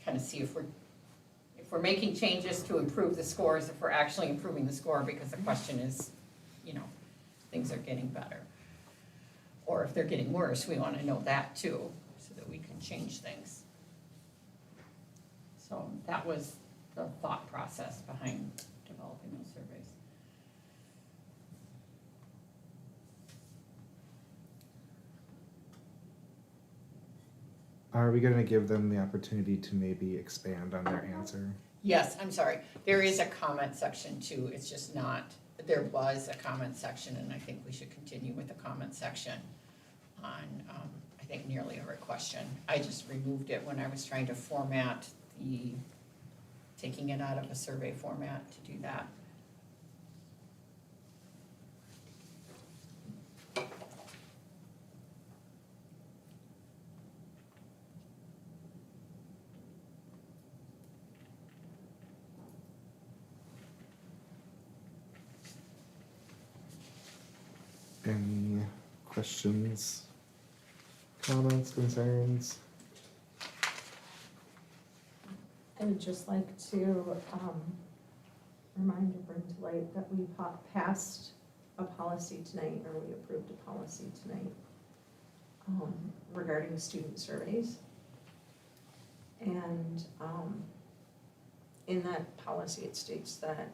kind of see if we're making changes to improve the scores, if we're actually improving the score, because the question is, things are getting better. Or if they're getting worse, we want to know that too, so that we can change things. So that was the thought process behind developing those surveys. Are we gonna give them the opportunity to maybe expand on their answer? Yes, I'm sorry. There is a comment section too. It's just not, there was a comment section, and I think we should continue with the comment section on, I think nearly every question. I just removed it when I was trying to format taking it out of a survey format to do that. Any questions, comments, concerns? I would just like to remind or bring to light that we passed a policy tonight, or we approved a policy tonight regarding student surveys. And in that policy, it states that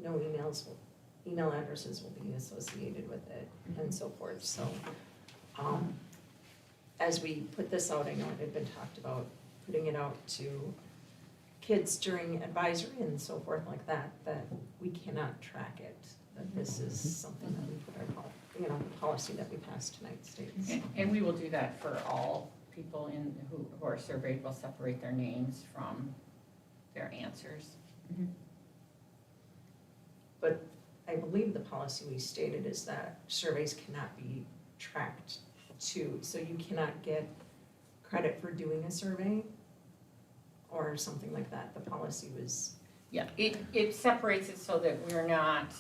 no email addresses will be associated with it and so forth. So as we put this out, I know it had been talked about putting it out to kids during advisory and so forth like that, that we cannot track it, that this is something that we put our, the policy that we passed tonight states. And we will do that for all people who are surveyed. We'll separate their names from their answers. But I believe the policy we stated is that surveys cannot be tracked too, so you cannot get credit for doing a survey or something like that. The policy was, Yeah, it separates it so that we're not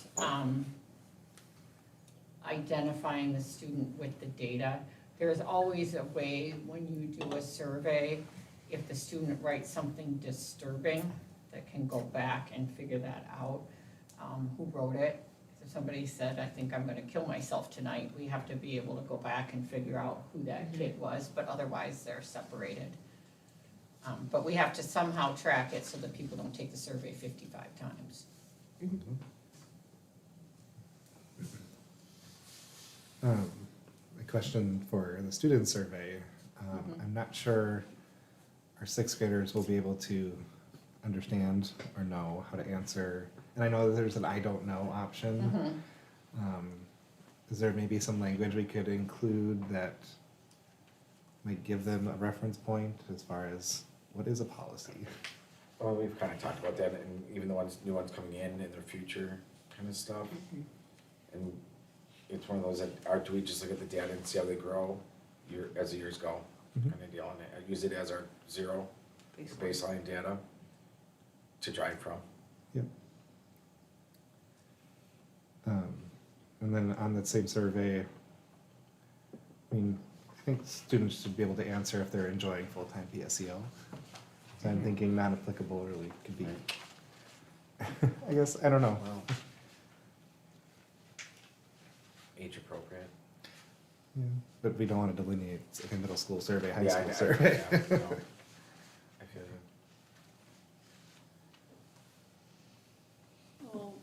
identifying the student with the data. There's always a way when you do a survey, if the student writes something disturbing, that can go back and figure that out, who wrote it. If somebody said, I think I'm gonna kill myself tonight, we have to be able to go back and figure out who that kid was, but otherwise they're separated. But we have to somehow track it so that people don't take the survey 55 times. A question for the student survey. I'm not sure our sixth graders will be able to understand or know how to answer. And I know that there's an I don't know option. Is there maybe some language we could include that might give them a reference point as far as what is a policy? Well, we've kind of talked about that, and even the new ones coming in their future kind of stuff. And it's one of those that, do we just look at the data and see how they grow as the years go, kind of deal, and I use it as our zero baseline data to drive from. Yep. And then on that same survey, I mean, I think students should be able to answer if they're enjoying full-time PSEO. So I'm thinking non-applicable really could be, I guess, I don't know. Well, age appropriate. Yeah, but we don't want to delineate like a middle school survey, high Yeah, school survey. yeah, no, I feel you. Well,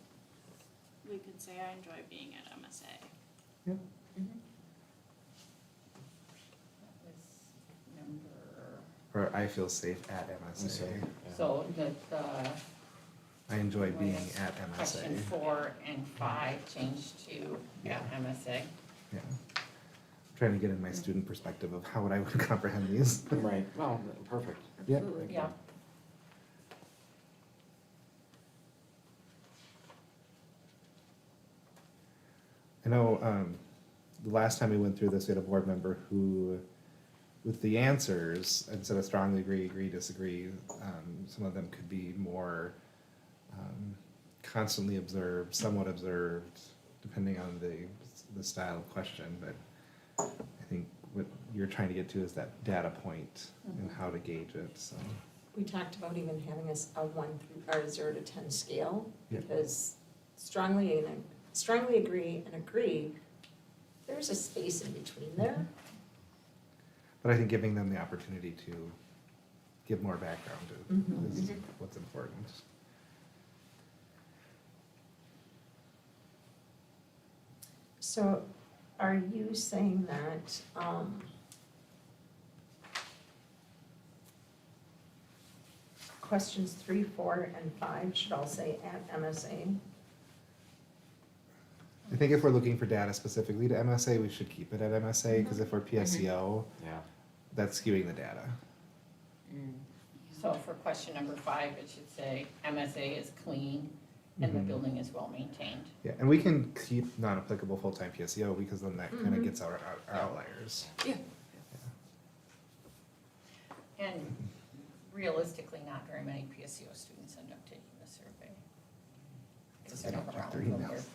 we could say I enjoy being at MSA. Yeah. That was number, Or I feel safe at MSA. Yeah. so the I enjoy being at MSA. question 4 and 5 changed to at MSA. Yeah. Trying to get in my student perspective of how would I comprehend these. Right, well, perfect. Yeah. Absolutely. Yeah. I know the last time we went through this, we had a board member who, with the answers, instead of strongly agree, disagree, some of them could be more constantly observed, somewhat observed, depending on the style of question. But I think what you're trying to get to is that data point and how to gauge it. So we talked about even having a 1 through, or 0 to 10 scale, Yeah. because strongly agree and agree, there's a space in between there. but I think giving them the opportunity to give more background is what's important. So are you saying that, questions 3, 4, and 5 should all say at MSA? I think if we're looking for data specifically to MSA, we should keep it at MSA, because if we're PSEO, Yeah. that's skewing the data. So for question number 5, it should say MSA is clean and the Mhm. building is well maintained. Yeah, and we can keep non-applicable full-time PSEO, because then that kind of Mhm. gets our outliers. And realistically, not very many PSEO students end up taking the survey. Because they're They don't not check around their when emails.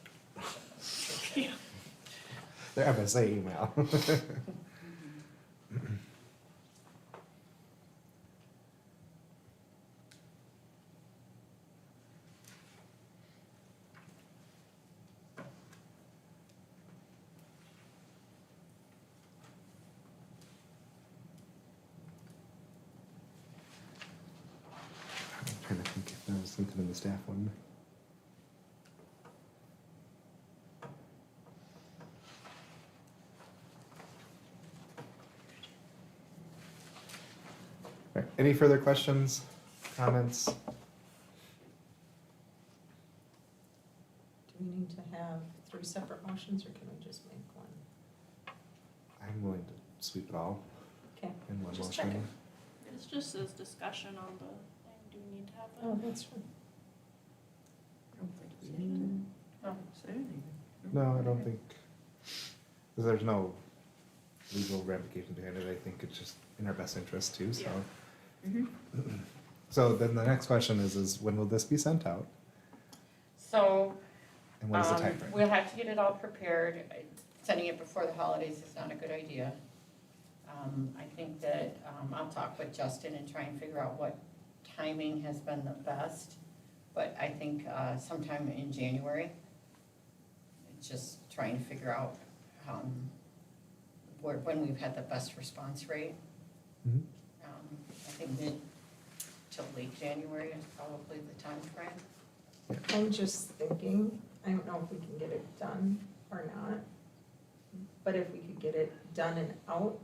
we're- Their MSA email. the staff one. All right, any further questions, comments? Do we need to have 3 separate motions, or can we just make one? I'm willing to sweep it all Okay, in one Just motion. checking. It's just says discussion on the thing, do we need to have Oh, that? that's fine. I don't think we need to say anything. No, I don't think, because there's no legal ramification behind it. I think it's just in our best interest too, so. Yeah. So then the next question is when will this be sent out? So, And what is the timeframe? we'll have to get it all prepared. Sending it before the holidays is not a good idea. I think that, I'll talk with Justin and try and figure out what timing has been the best. But I think, sometime in January. It's just trying to figure out, when we've had the best response rate. Mhm. I think mid to late January is probably the timeframe. I'm just thinking, I don't know if we can get it done or not, but if we could get it done and out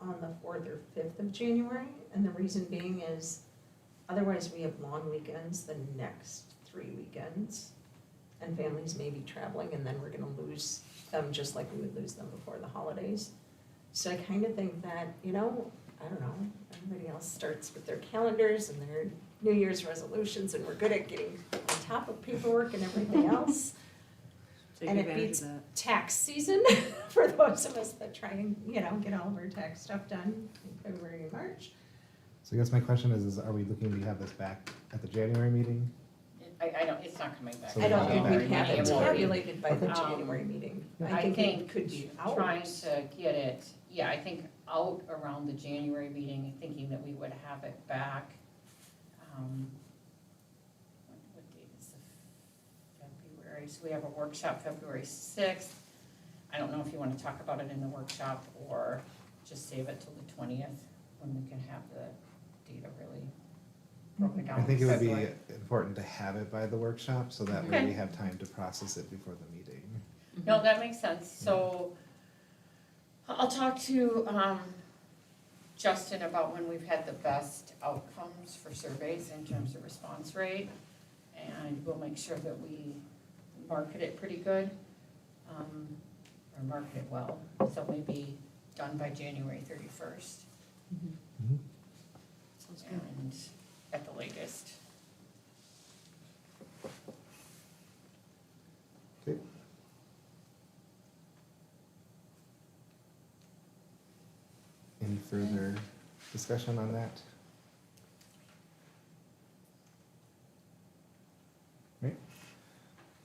on the 4th or 5th of January, and the reason being is, otherwise we have long weekends the next 3 weekends, and families may be traveling, and then we're gonna lose them just like we would lose them before the holidays. So I kinda think that, I don't know, everybody else starts with their calendars and their New Year's resolutions, and we're good at getting on top of paperwork and everything else. Take And it advantage beats of that. tax season for those of us that try and, get all of our tax stuff done in February and March. So I guess my question is are we looking to have this back at the January meeting? I don't, it's not coming back. So I don't think Okay. we'd have it It won't be. tabulated by the Okay. January meeting. I think it could be trying hours. to get it, I think out around the January meeting, thinking that we would have it back. What date is the February? So we have a workshop February 6th. I don't know if you want to talk about it in the workshop or just save it till the 20th when we can have the data really broken down. I think it would be February. important to have it by the workshop, so that way Okay. we have time to process it before the meeting. No, that makes sense, so I'll talk to, Justin about when we've had the best outcomes for surveys in terms of response rate. And we'll make sure that we market it pretty good, or market it well, so maybe done by January 31st. Mhm. Sounds good. And at the latest. Okay. Any further discussion on that? Right.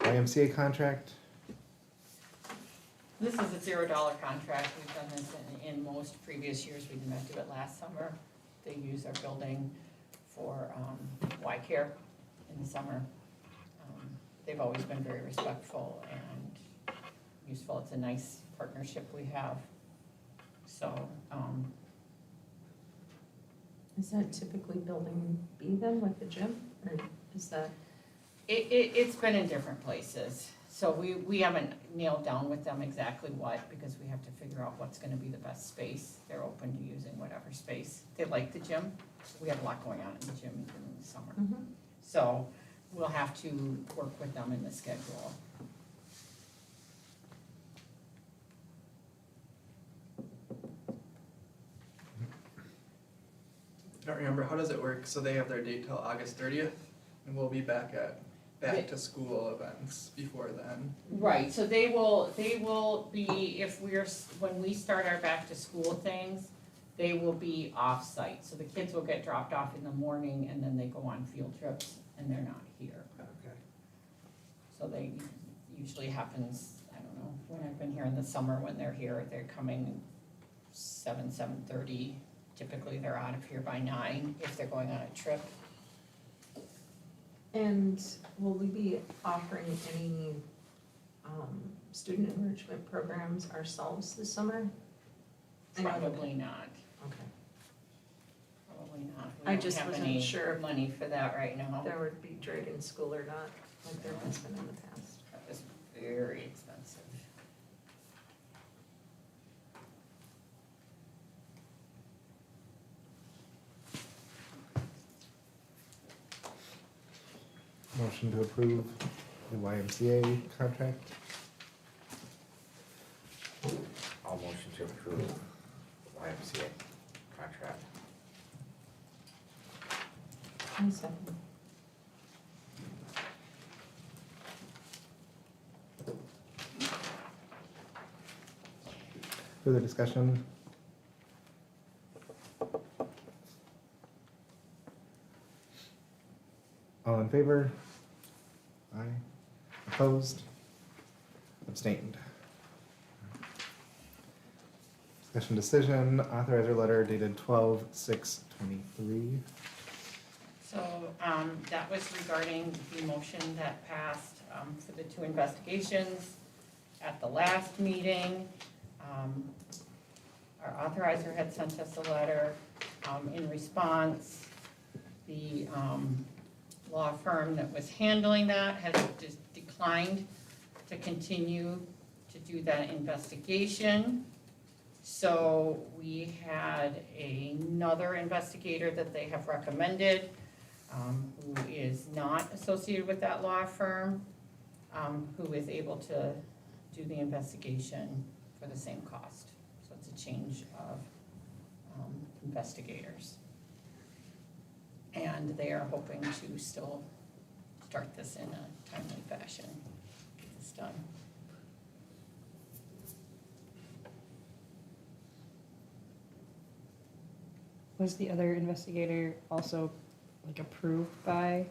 YMCA contract, This is a $0 contract, we've done this in most previous years, we did not do it last summer. They use our building for, Y-Care in the summer. They've always been very respectful and useful, it's a nice partnership we have. So, Is that typically building B then with the gym, or is that? it's been in different places, so we haven't nailed down with them exactly what, because we have to figure out what's gonna be the best space. They're open to using whatever space. They like the gym, we have a lot going on in the gym even in the summer. So we'll have to work with them in the schedule. I don't remember, how does it work? So they have their date till August 30th, and we'll be back at back to school events before then. Right, so they will be, when we start our back to school things, they will be off-site. So the kids will get dropped off in the morning and then they go on field trips and they're not here. Okay. So they, usually happens, I don't know, when I've been here in the summer, when they're here, they're coming 7:30. Typically, they're out of here by 9 if they're going on a trip. And will we be offering any student enrichment programs ourselves this summer? I know that- Probably not, Okay. probably Probably not. I We don't just have wasn't any sure if money for that right now. there would be Dragon School or not, like there has been in the past. That was very expensive. Motion to approve the YMCA contract. I'll motion to approve YMCA contract. I second. Further discussion? All in favor? Aye. Opposed? Abstained. Discussion decision, authorizer letter dated 12/6/23. So, that was regarding the motion that passed, for the 2 investigations at the last meeting. Our authorizer had sent us a letter, in response. The, law firm that was handling that has just declined to continue to do that investigation. So we had another investigator that they have recommended, who is not associated with that law firm, who is able to do the investigation for the same cost. So it's a change of investigators. And they are hoping to still start this in a timely fashion, get this done. Was the other investigator also like approved by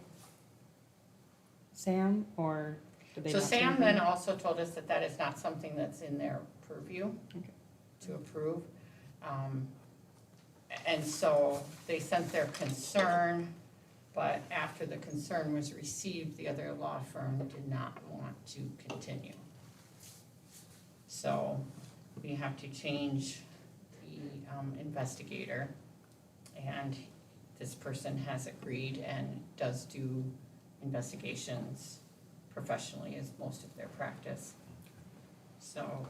Sam, or did they So not? say Sam anything? then also told us that that is not something that's in their purview Okay. to approve. And so they sent their concern, but after the concern was received, the other law firm did not want to continue. So we have to change the investigator, and this person has agreed and does do investigations professionally as most of their practice. So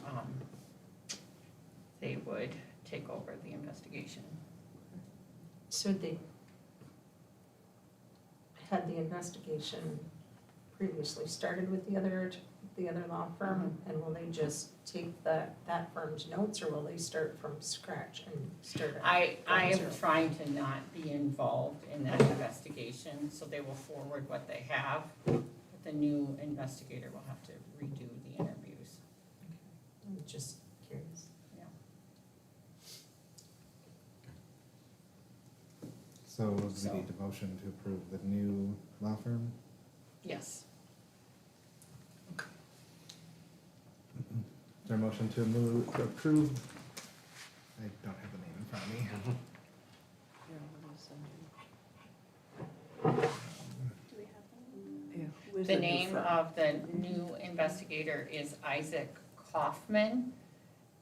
they would take over the investigation. So they had the investigation previously started with the other law firm? And will they just take that firm's notes, or will they start from scratch and start at I am zero? trying to not be involved in that investigation, so they will forward what they have. But the new investigator will have to redo the interviews. I'm just curious. So we So- need a motion to approve the new law firm. Yes. Is there a motion to approve? I don't have the name in front of me. Yeah, what is Do we have that? yeah, who is The new name firm? of the new investigator is Isaac Kaufman,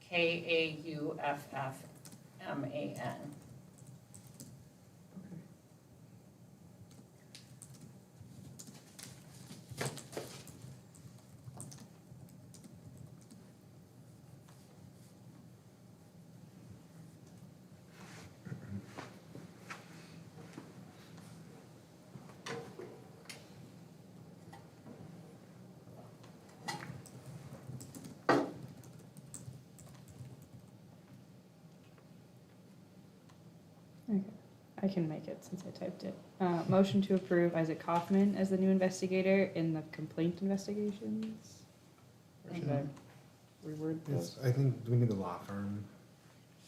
Kauffman. Okay. Okay, I can make it since I typed it. Motion to approve Isaac Kaufman as the new investigator in the complaint investigations? Or should I reword those? I think we need the law firm.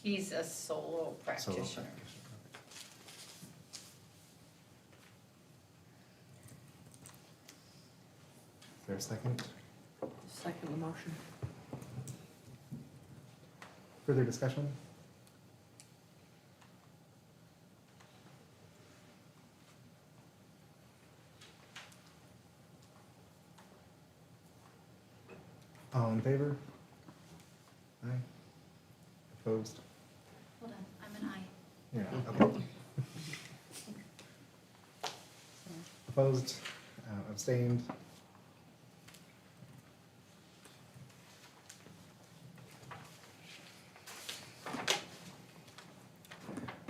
He's a solo Solo practitioner. Is there a second? Second the motion. Further discussion? All in favor? Aye. Opposed? Hold on, I'm an I. Yeah, okay. Opposed? Abstained?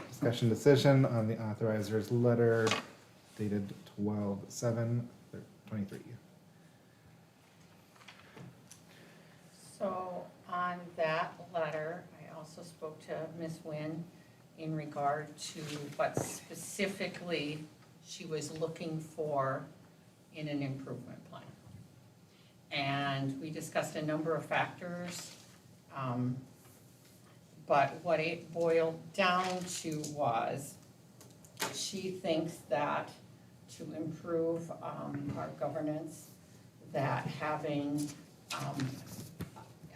Discussion decision on the authorizer's letter dated 12/7/23. So on that letter, I also spoke to Ms. Nguyen in regard to what specifically she was looking for in an improvement plan. And we discussed a number of factors, but what it boiled down to was she thinks that to improve our governance, that having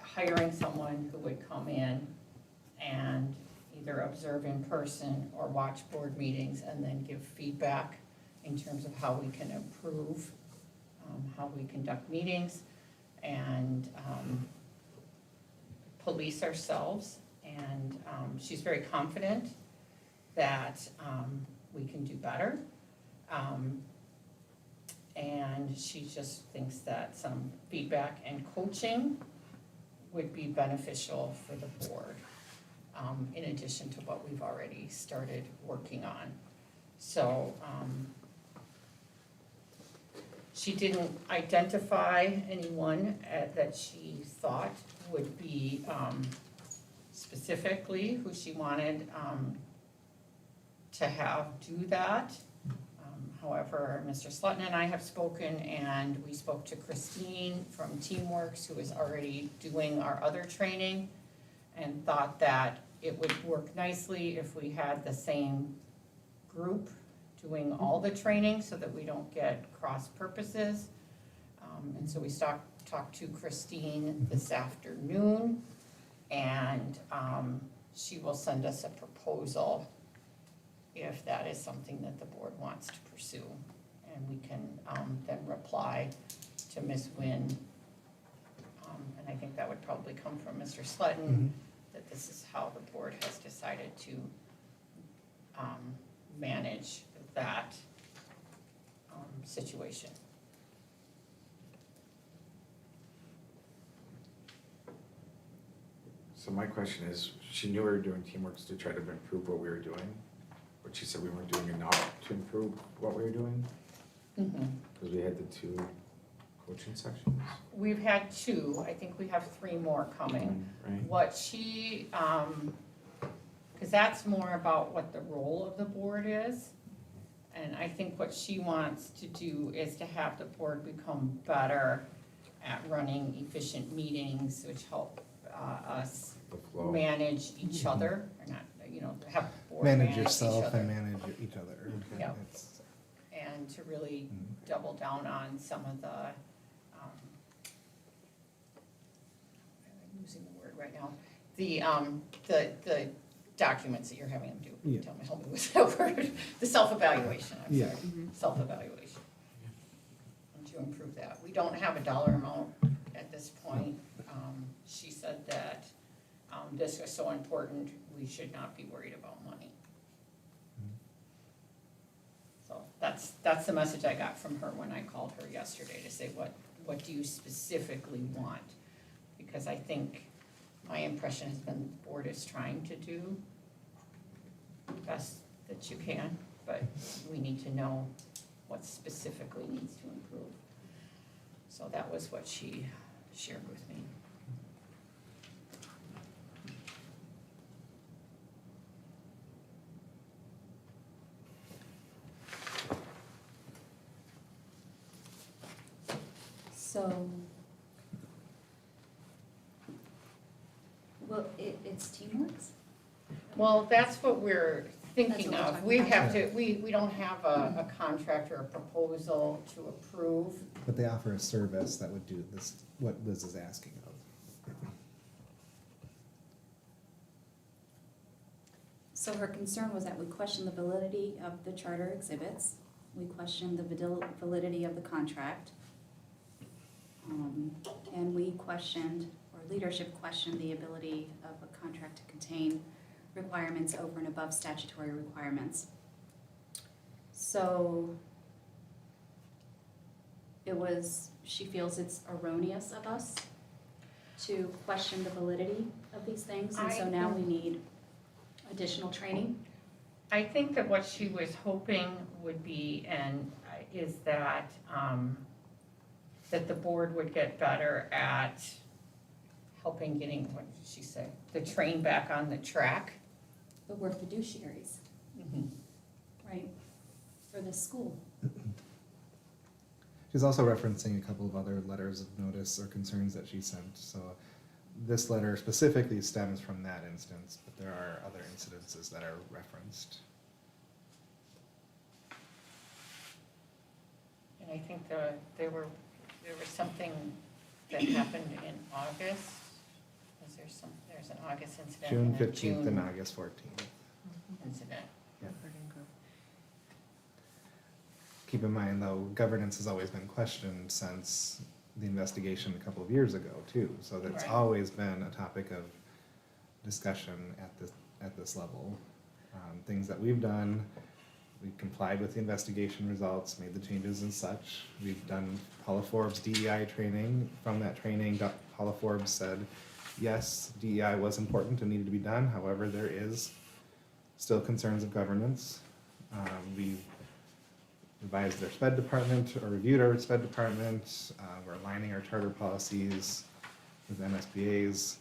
hiring someone who would come in and either observe in person or watch board meetings and then give feedback in terms of how we can improve how we conduct meetings and police ourselves. And she's very confident that we can do better. And she just thinks that some feedback and coaching would be beneficial for the board, in addition to what we've already started working on. So she didn't identify anyone that she thought would be specifically who she wanted to have do that. However, Mr. Slutton and I have spoken, and we spoke to Christine from Teamworks, who is already doing our other training, and thought that it would work nicely if we had the same group doing all the training so that we don't get cross purposes. And so we talked to Christine this afternoon, and she will send us a proposal if that is something that the board wants to pursue. And we can then reply to Ms. Nguyen. And I think that would probably come from Mr. Slutton, that this is how the board has decided to manage that situation. So my question is, she knew we were doing Teamworks to try to improve what we were doing, but she said we weren't doing enough to improve what we were doing? Because we had the 2 coaching sections? We've had 2, I think we have 3 more coming. Right? What she, because that's more about what the role of the board is. And I think what she wants to do is to have the board become better at running efficient meetings, which help us The flow. manage each other, or not, have the board Manage manage each yourself other. and manage each other. Yeah. It's- And to really double down on some of the, I'm losing the word right now, the documents that you're having them do. Yeah. Help me with that word, the self-evaluation, I'm Yeah. sorry, self-evaluation. And to improve that. We don't have a dollar amount at this point. She said that this was so important, we should not be worried about money. So that's the message I got from her when I called her yesterday to say, what do you specifically want? Because I think my impression has been the board is trying to do the best that you can, but we need to know what specifically needs to improve. So that was what she shared with me. So, well, it's Teamworks? Well, that's what we're thinking That's what we're of. talking We about. have to, we don't have a contract or a proposal to approve. But they offer a service that would do this, what Liz is asking of. So her concern was that we questioned the validity of the charter exhibits, we questioned the validity of the contract, and we questioned, or leadership questioned, the ability of a contract to contain requirements over and above statutory requirements. So she feels it's erroneous of us to question the validity of these things, and so now we need additional training. I think that what she was hoping would be, is that, that the board would get better at helping getting, what did she say, the train back on the track. But we're fiduciaries, right, for this school. She's also referencing a couple of other letters of notice or concerns that she sent, so this letter specifically stems from that instance, but there are other incidences that are referenced. And I think there was something that happened in August. There's an August incident June and a 15th June and August 14th. incident. Keep in mind, though, governance has always been questioned since the investigation a couple of years ago, too. So that's Right. always been a topic of discussion at this level. Things that we've done, we've complied with the investigation results, made the changes and such. We've done Paula Forbes DEI training. From that training, Paula Forbes said, yes, DEI was important and needed to be done. However, there is still concerns of governance. We revised our SPED department, or reviewed our SPED department. We're aligning our charter policies with MSBA's.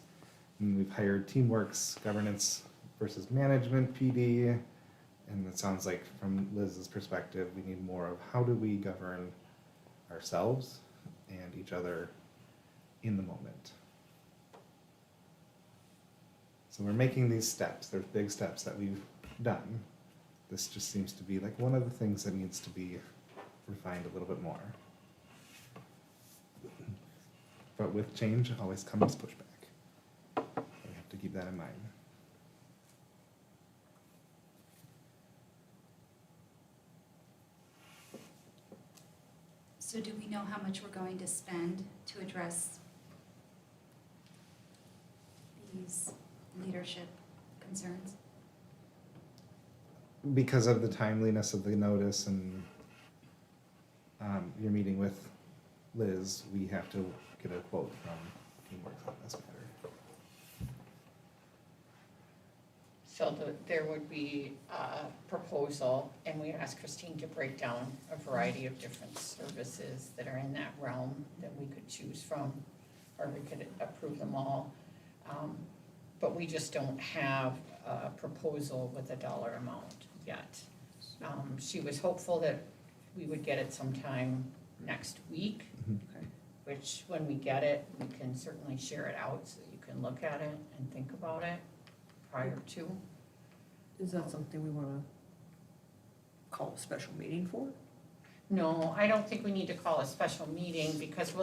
And we've hired Teamworks Governance versus Management PD. And it sounds like from Liz's perspective, we need more of how do we govern ourselves and each other in the moment. So we're making these steps. There's big steps that we've done. This just seems to be like one of the things that needs to be refined a little bit more. But with change always comes pushback. So we have to keep that in mind. So do we know how much we're going to spend to address these leadership concerns? Because of the timeliness of the notice and your meeting with Liz, we have to get a quote from Teamworks on this matter. So there would be a proposal, and we asked Christine to break down a variety of different services that are in that realm that we could choose from, or we could approve them all. But we just don't have a proposal with a dollar amount yet. She was hopeful that we would get it sometime next week, which when we get it, we can certainly share it out so that you can look at it and think about it prior to. Is that something we wanna call a special meeting for? No, I don't think we need to call a special meeting because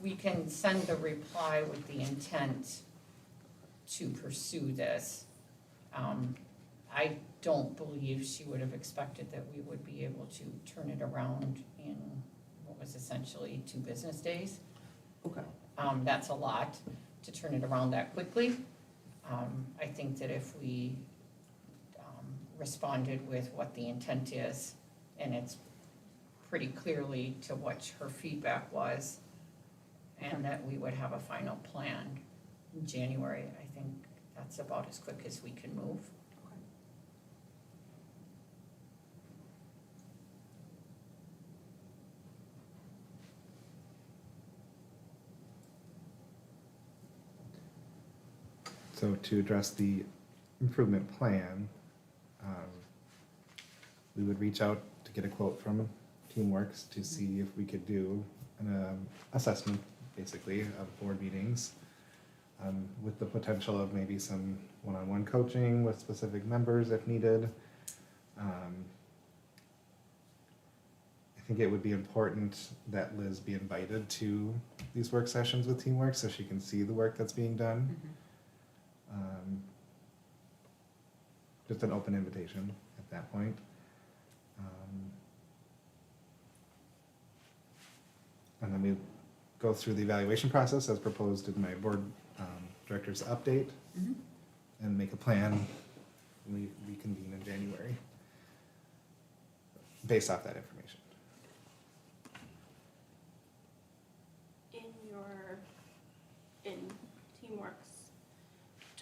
we can send the reply with the intent to pursue this. I don't believe she would have expected that we would be able to turn it around in what was essentially 2 business days. Okay. That's a lot to turn it around that quickly. I think that if we responded with what the intent is, and it's pretty clearly to what her feedback was, and that we would have a final plan in January, I think that's about as quick as we can move. So to address the improvement plan, we would reach out to get a quote from Teamworks to see if we could do an assessment, basically, of board meetings, with the potential of maybe some one-on-one coaching with specific members if needed. I think it would be important that Liz be invited to these work sessions with Teamworks so she can see the work that's being done. Just an open invitation at that point. And then we go through the evaluation process as proposed in my board director's update and make a plan. We reconvene in January based off that information.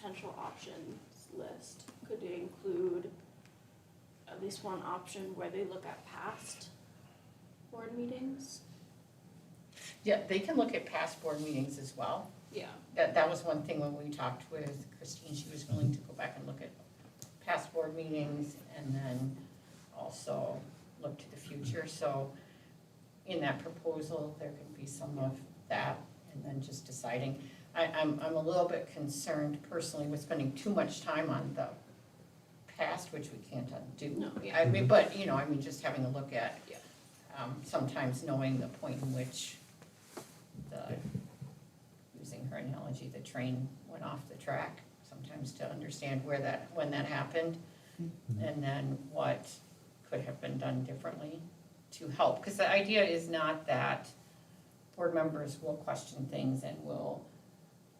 potential options list, could it include at least one option where they look at past board meetings? Yeah, they can look at past board meetings as well. Yeah. That was one thing when we talked with Christine, she was willing to go back and look at past board meetings and then also look to the future. So in that proposal, there could be some of that and then just deciding. I'm a little bit concerned personally with spending too much time on the past, which we can't undo. No, yeah. I mean, but, you know, I mean, just having a look at, Yeah. sometimes knowing the point in which using her analogy, the train went off the track, sometimes to understand when that happened, and then what could have been done differently to help. Because the idea is not that board members will question things and will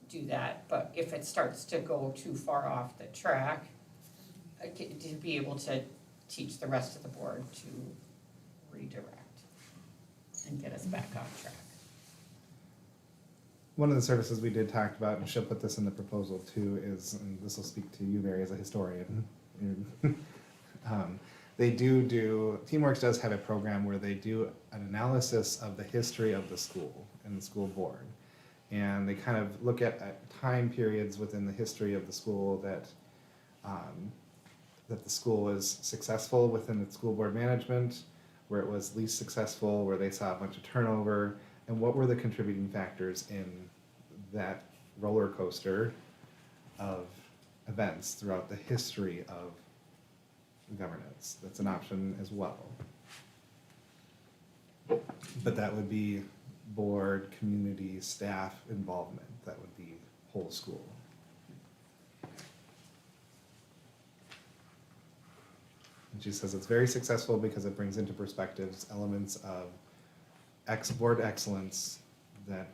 do that, but if it starts to go too far off the track, to be able to teach the rest of the board to redirect and get us back on track. One of the services we did talk about, and she'll put this in the proposal too, is, and this will speak to you, Mary, as a historian. Teamworks does have a program where they do an analysis of the history of the school and the school board. And they kind of look at time periods within the history of the school that the school was successful within its school board management, where it was least successful, where they saw a bunch of turnover, and what were the contributing factors in that roller coaster of events throughout the history of governance. That's an option as well. But that would be board, community, staff involvement. That would be whole school. And she says it's very successful because it brings into perspectives elements of board excellence that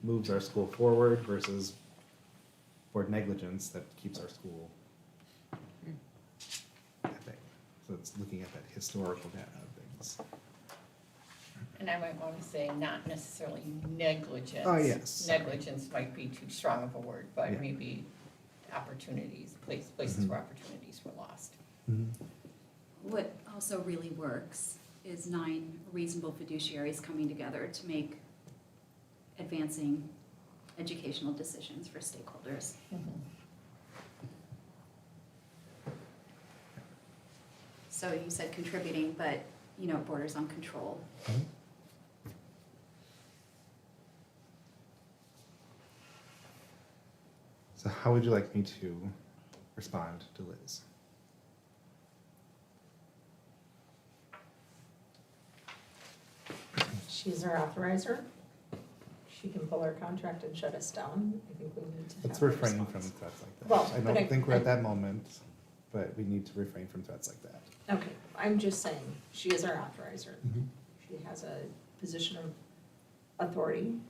moves our school forward versus board negligence that keeps our school at bay. So it's looking at that historical data of things. And I might want to say not necessarily negligence. Oh, yes. Negligence might be too strong of a word, but Yeah. maybe opportunities, places where opportunities were lost. What also really works is 9 reasonable fiduciaries coming together to make advancing educational decisions for stakeholders. So you said contributing, but, you know, it borders on control. So how would you like me to respond to Liz? She's our authorizer. She can pull our contract and shut us down. I think we need to have Let's a refrain from response. threats like that. Well, I but don't think we're at that moment, but we need to refrain from threats like that. Okay, I'm just saying, she is our authorizer. She has a position of authority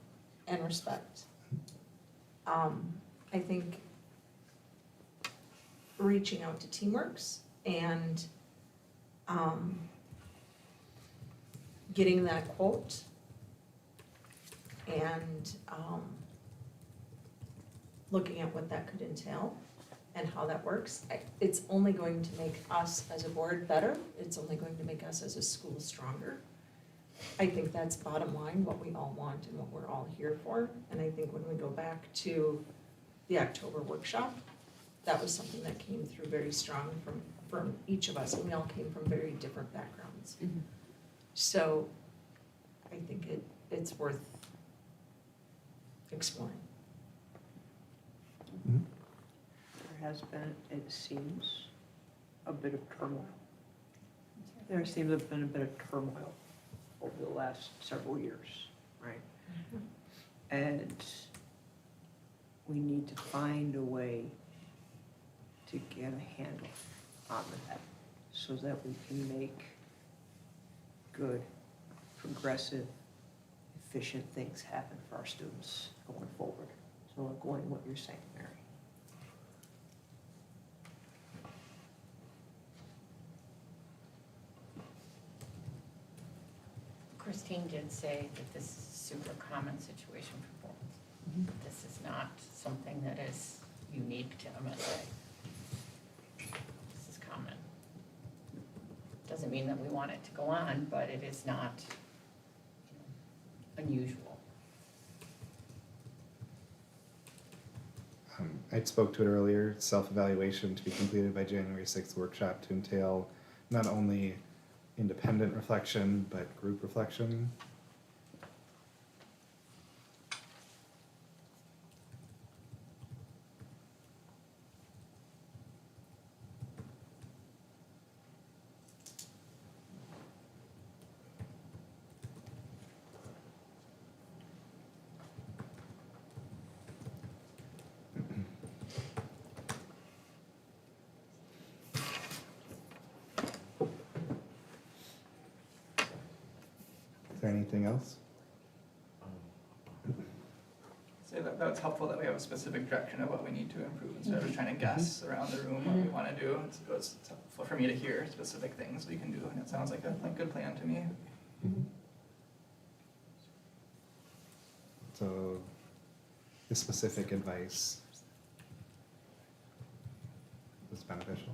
and respect. I think reaching out to Teamworks and getting that quote and looking at what that could entail and how that works, it's only going to make us as a board better. It's only going to make us as a school stronger. I think that's bottom line, what we all want and what we're all here for. And I think when we go back to the October workshop, that was something that came through very strong from each of us, and we all came from very different backgrounds. So I think it's worth exploring. There has been, it seems, a bit of turmoil. There seems to have been a bit of turmoil over the last several years, right? And we need to find a way to get a handle on that so that we can make good, progressive, efficient things happen for our students going forward. So going what you're saying, Mary. Christine did say that this is a super common situation for boards. This is not something that is unique to MSA. This is common. Doesn't mean that we want it to go on, but it is not unusual. I spoke to it earlier, self-evaluation to be completed by January 6th workshop to entail not only independent reflection, but group reflection. Is there anything else? So that's helpful that we have a specific direction of what we need to improve instead of just trying to guess around the room what we wanna do. It's helpful for me to hear specific things we can do, and it sounds like a good plan to me. So, the specific advice is beneficial.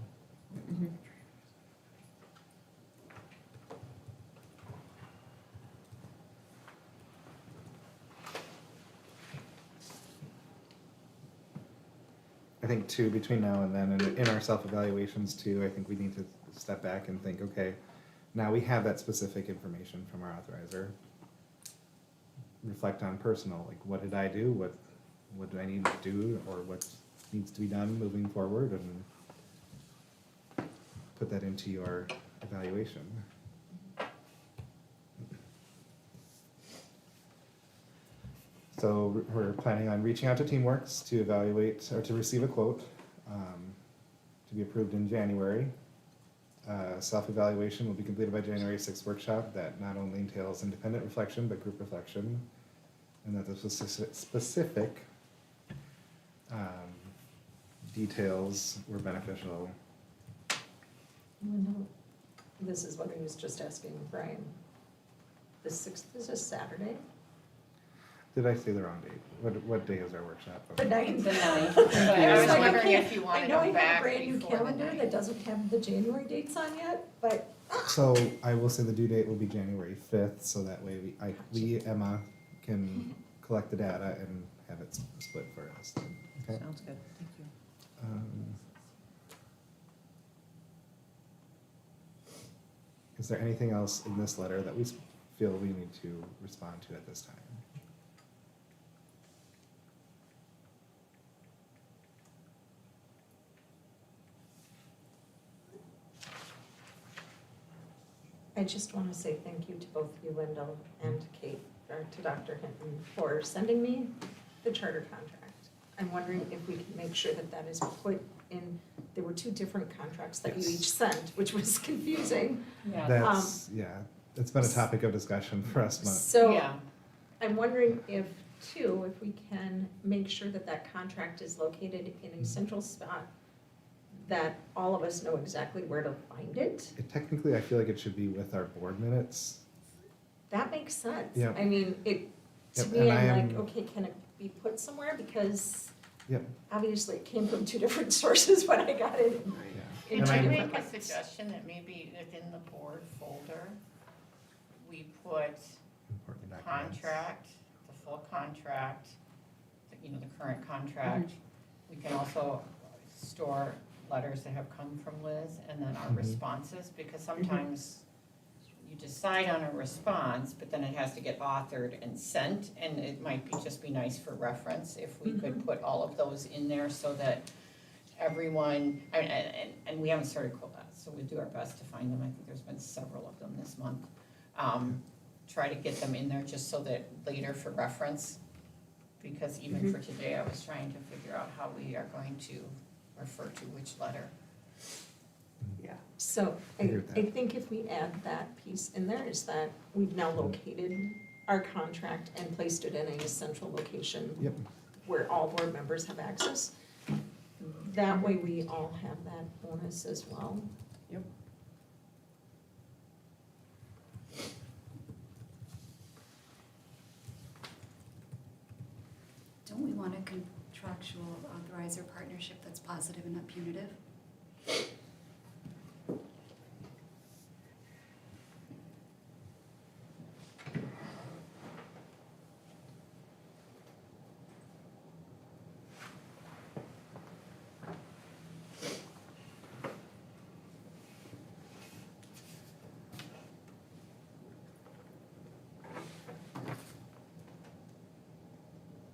I think too, between now and then, and in our self-evaluations too, I think we need to step back and think, okay, now we have that specific information from our authorizer. Reflect on personal, like what did I do, what do I need to do, or what needs to be done moving forward, and put that into your evaluation. So we're planning on reaching out to TeamWorks to evaluate, or to receive a quote, to be approved in January. Self-evaluation will be completed by January 6th workshop that not only entails independent reflection, but group reflection. And that the specific details were beneficial. This is what I was just asking Brian. The 6th is a Saturday? Did I say the wrong date? What day is our workshop? The 9th. The 9th. But I was Like, wondering okay, if you wanted I know them I have a back brand new before the calendar 9th. that doesn't have the January dates on yet, but So I will say the due date will be January 5th, so that way we, Emma, can collect the data and have it split for us. Okay? Sounds good, thank you. Is there anything else in this letter that we feel we need to respond to at this time? I just want to say thank you to both you, Linda, and Kate, or to Dr. Hinton, for sending me the charter contract. I'm wondering if we can make sure that that is put in, there were 2 different contracts that you Yes. each sent, which was confusing. Yeah. That's, yeah, it's been a topic of discussion for us, but So Yeah. I'm wondering if we can make sure that that contract is located in a central spot, that all of us know exactly where to find it. technically I feel like it should be with our board minutes. That makes sense. Yep. I mean, to Yep, me, and I I'm like, am- okay, can it be put somewhere? Because Yep. obviously it came from 2 different sources when I got it. Yeah. In Can And I I'm- make a suggestion that maybe within the board folder, we put Important the documents. contract, the full contract, the current contract. We can also store letters that have come from Liz and then our Mhm. responses, because sometimes you decide on a response, but then it has to get authored and sent, and it might just be nice for reference if we could put all of those in there so that everyone, and we haven't started, so we'll do our best to find them. I think there's been several of them this month. Try to get them in there just so that later for reference, because even for today, I was trying to figure out how we are going to refer to which letter. Yeah. So I Agree with that. think if we add that piece in there, is that we've now located our contract and placed it in a central location Yep. where all board members have access. That way we all have that bonus as well. Yep. Don't we want to contractual authorizer partnership that's positive and not punitive.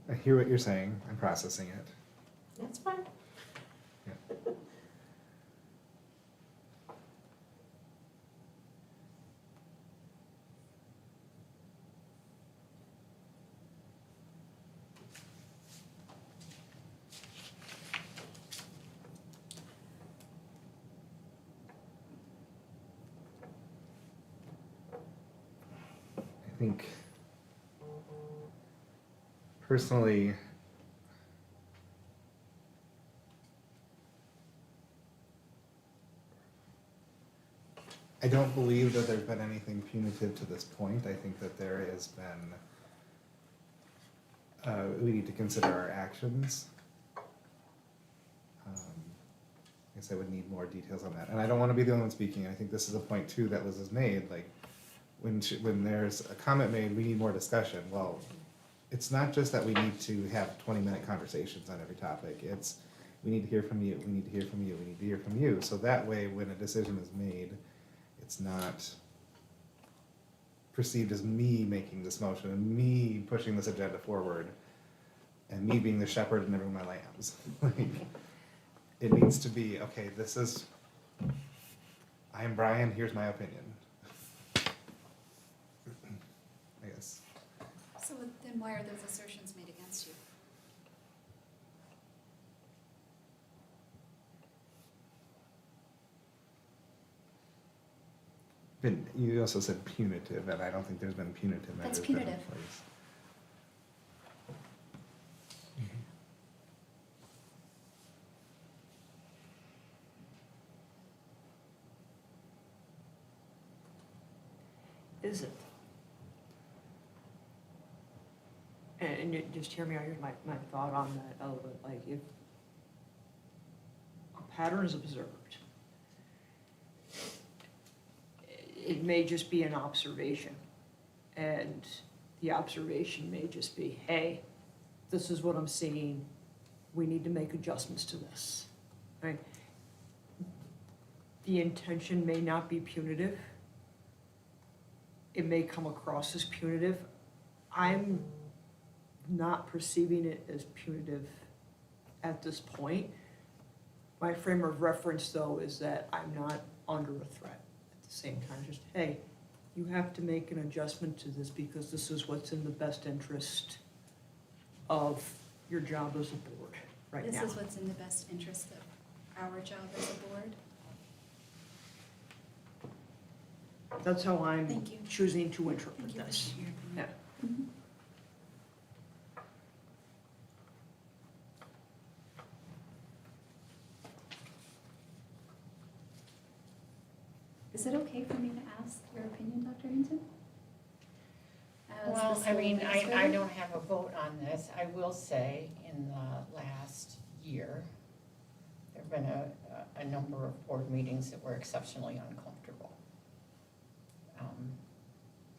I hear what you're saying. I'm processing it. That's fine. I think personally, I don't believe that there's been anything punitive to this point. I think that there has been, we need to consider our actions. I guess I would need more details on that. And I don't want to be the only one speaking. I think this is a point too that Liz has made, like, when there's a comment made, we need more discussion. Well, it's not just that we need to have 20-minute conversations on every topic. It's, we need to hear from you, we need to hear from you, we need to hear from you. So that way, when a decision is made, it's not perceived as me making this motion and me pushing this agenda forward and me being the shepherd and everyone my lambs. Like, it needs to be, okay, this is, I am Brian, here's my opinion. I guess. So then why are those assertions made against you? You also said punitive, and I don't think there's been punitive measures That's put in punitive. place. Is it? And just hear me out, here's my thought on that element, like if a pattern is observed, it may just be an observation. And the observation may just be, hey, this is what I'm seeing, we need to make adjustments to this, right? The intention may not be punitive. It may come across as punitive. I'm not perceiving it as punitive at this point. My frame of reference, though, is that I'm not under a threat at the same time. Just, hey, you have to make an adjustment to this because this is what's in the best interest of your job as a board right now. This is what's in the best interest of our job as a board. That's how I'm Thank you. choosing to interpret Thank you for this. sharing your opinion. Yeah. Mhm. Is it okay for me to ask your opinion, Dr. Hinton? As the Well, I school mean, I administrator? don't have a vote on this. I will say, in the last year, there've been a number of board meetings that were exceptionally uncomfortable.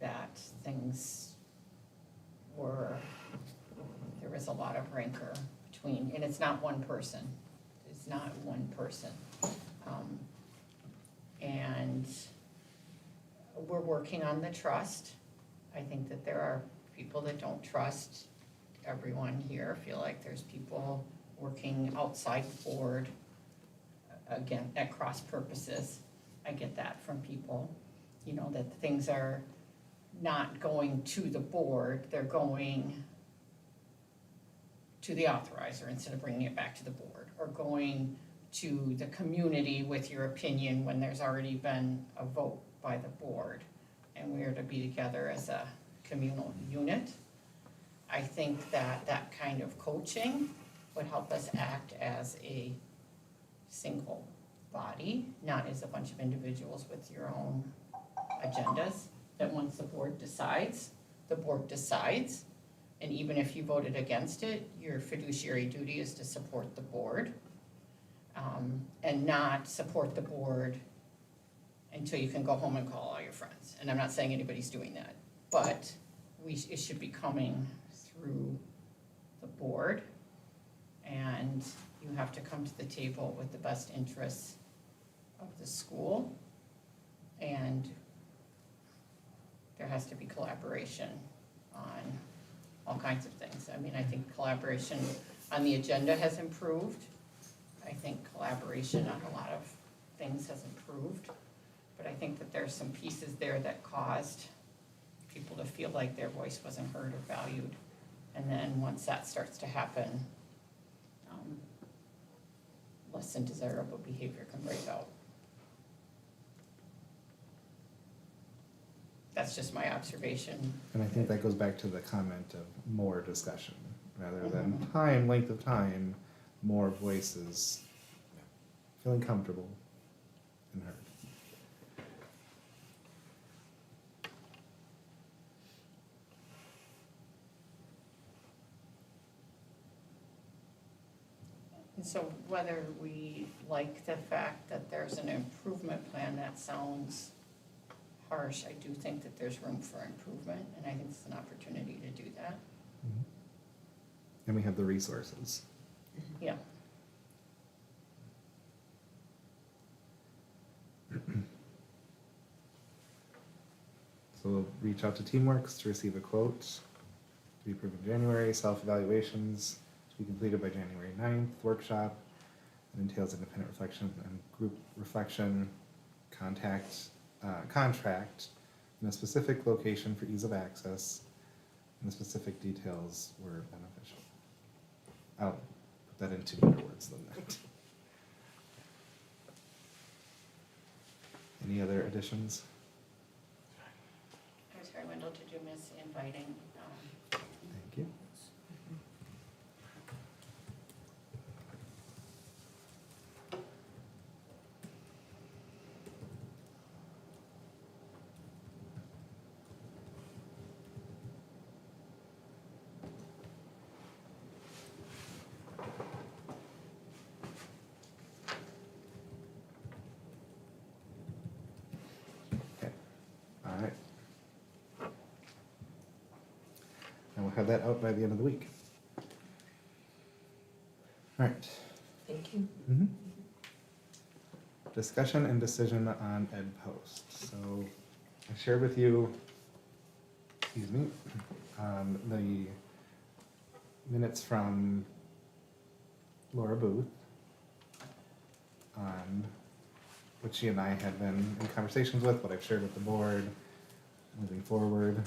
That things were, there was a lot of rancor between, and it's not one person. It's not one person. And we're working on the trust. I think that there are people that don't trust everyone here, feel like there's people working outside the board, again, at cross purposes. I get that from people, you know, that things are not going to the board, they're going to the authorizer instead of bringing it back to the board, or going to the community with your opinion when there's already been a vote by the board, and we are to be together as a communal unit. I think that that kind of coaching would help us act as a single body, not as a bunch of individuals with your own agendas, that once the board decides, And even if you voted against it, your fiduciary duty is to support the board, and not support the board until you can go home and call all your friends. And I'm not saying anybody's doing that, but it should be coming through the board. And you have to come to the table with the best interests of the school. And there has to be collaboration on all kinds of things. I mean, I think collaboration on the agenda has improved. I think collaboration on a lot of things has improved. But I think that there's some pieces there that caused people to feel like their voice wasn't heard or valued. And then once that starts to happen, less than desirable behavior can break out. That's just my observation. And I think that goes back to the comment of more discussion, rather than time, length of time, more voices, feeling comfortable and heard. And so whether we like the fact that there's an improvement plan, that sounds harsh. I do think that there's room for improvement, and I think it's an opportunity to do that. And we have the resources. Yeah. So we'll reach out to Teamworks to receive a quote to be approved in January, self-evaluations to be completed by January 9th, workshop, that entails independent reflection and group reflection, contract in a specific location for ease of access, and the specific details were beneficial. I'll put that into better words than that. Any other additions? I'm sorry, Wendell, did you miss inviting? Thank you. Okay, all right. And we'll have that out by the end of the week. All right. Thank you. Mhm. Discussion and decision on Ed Post. So I shared with you, excuse me, the minutes from Laura Booth, which she and I had been in conversations with, what I've shared with the board moving forward.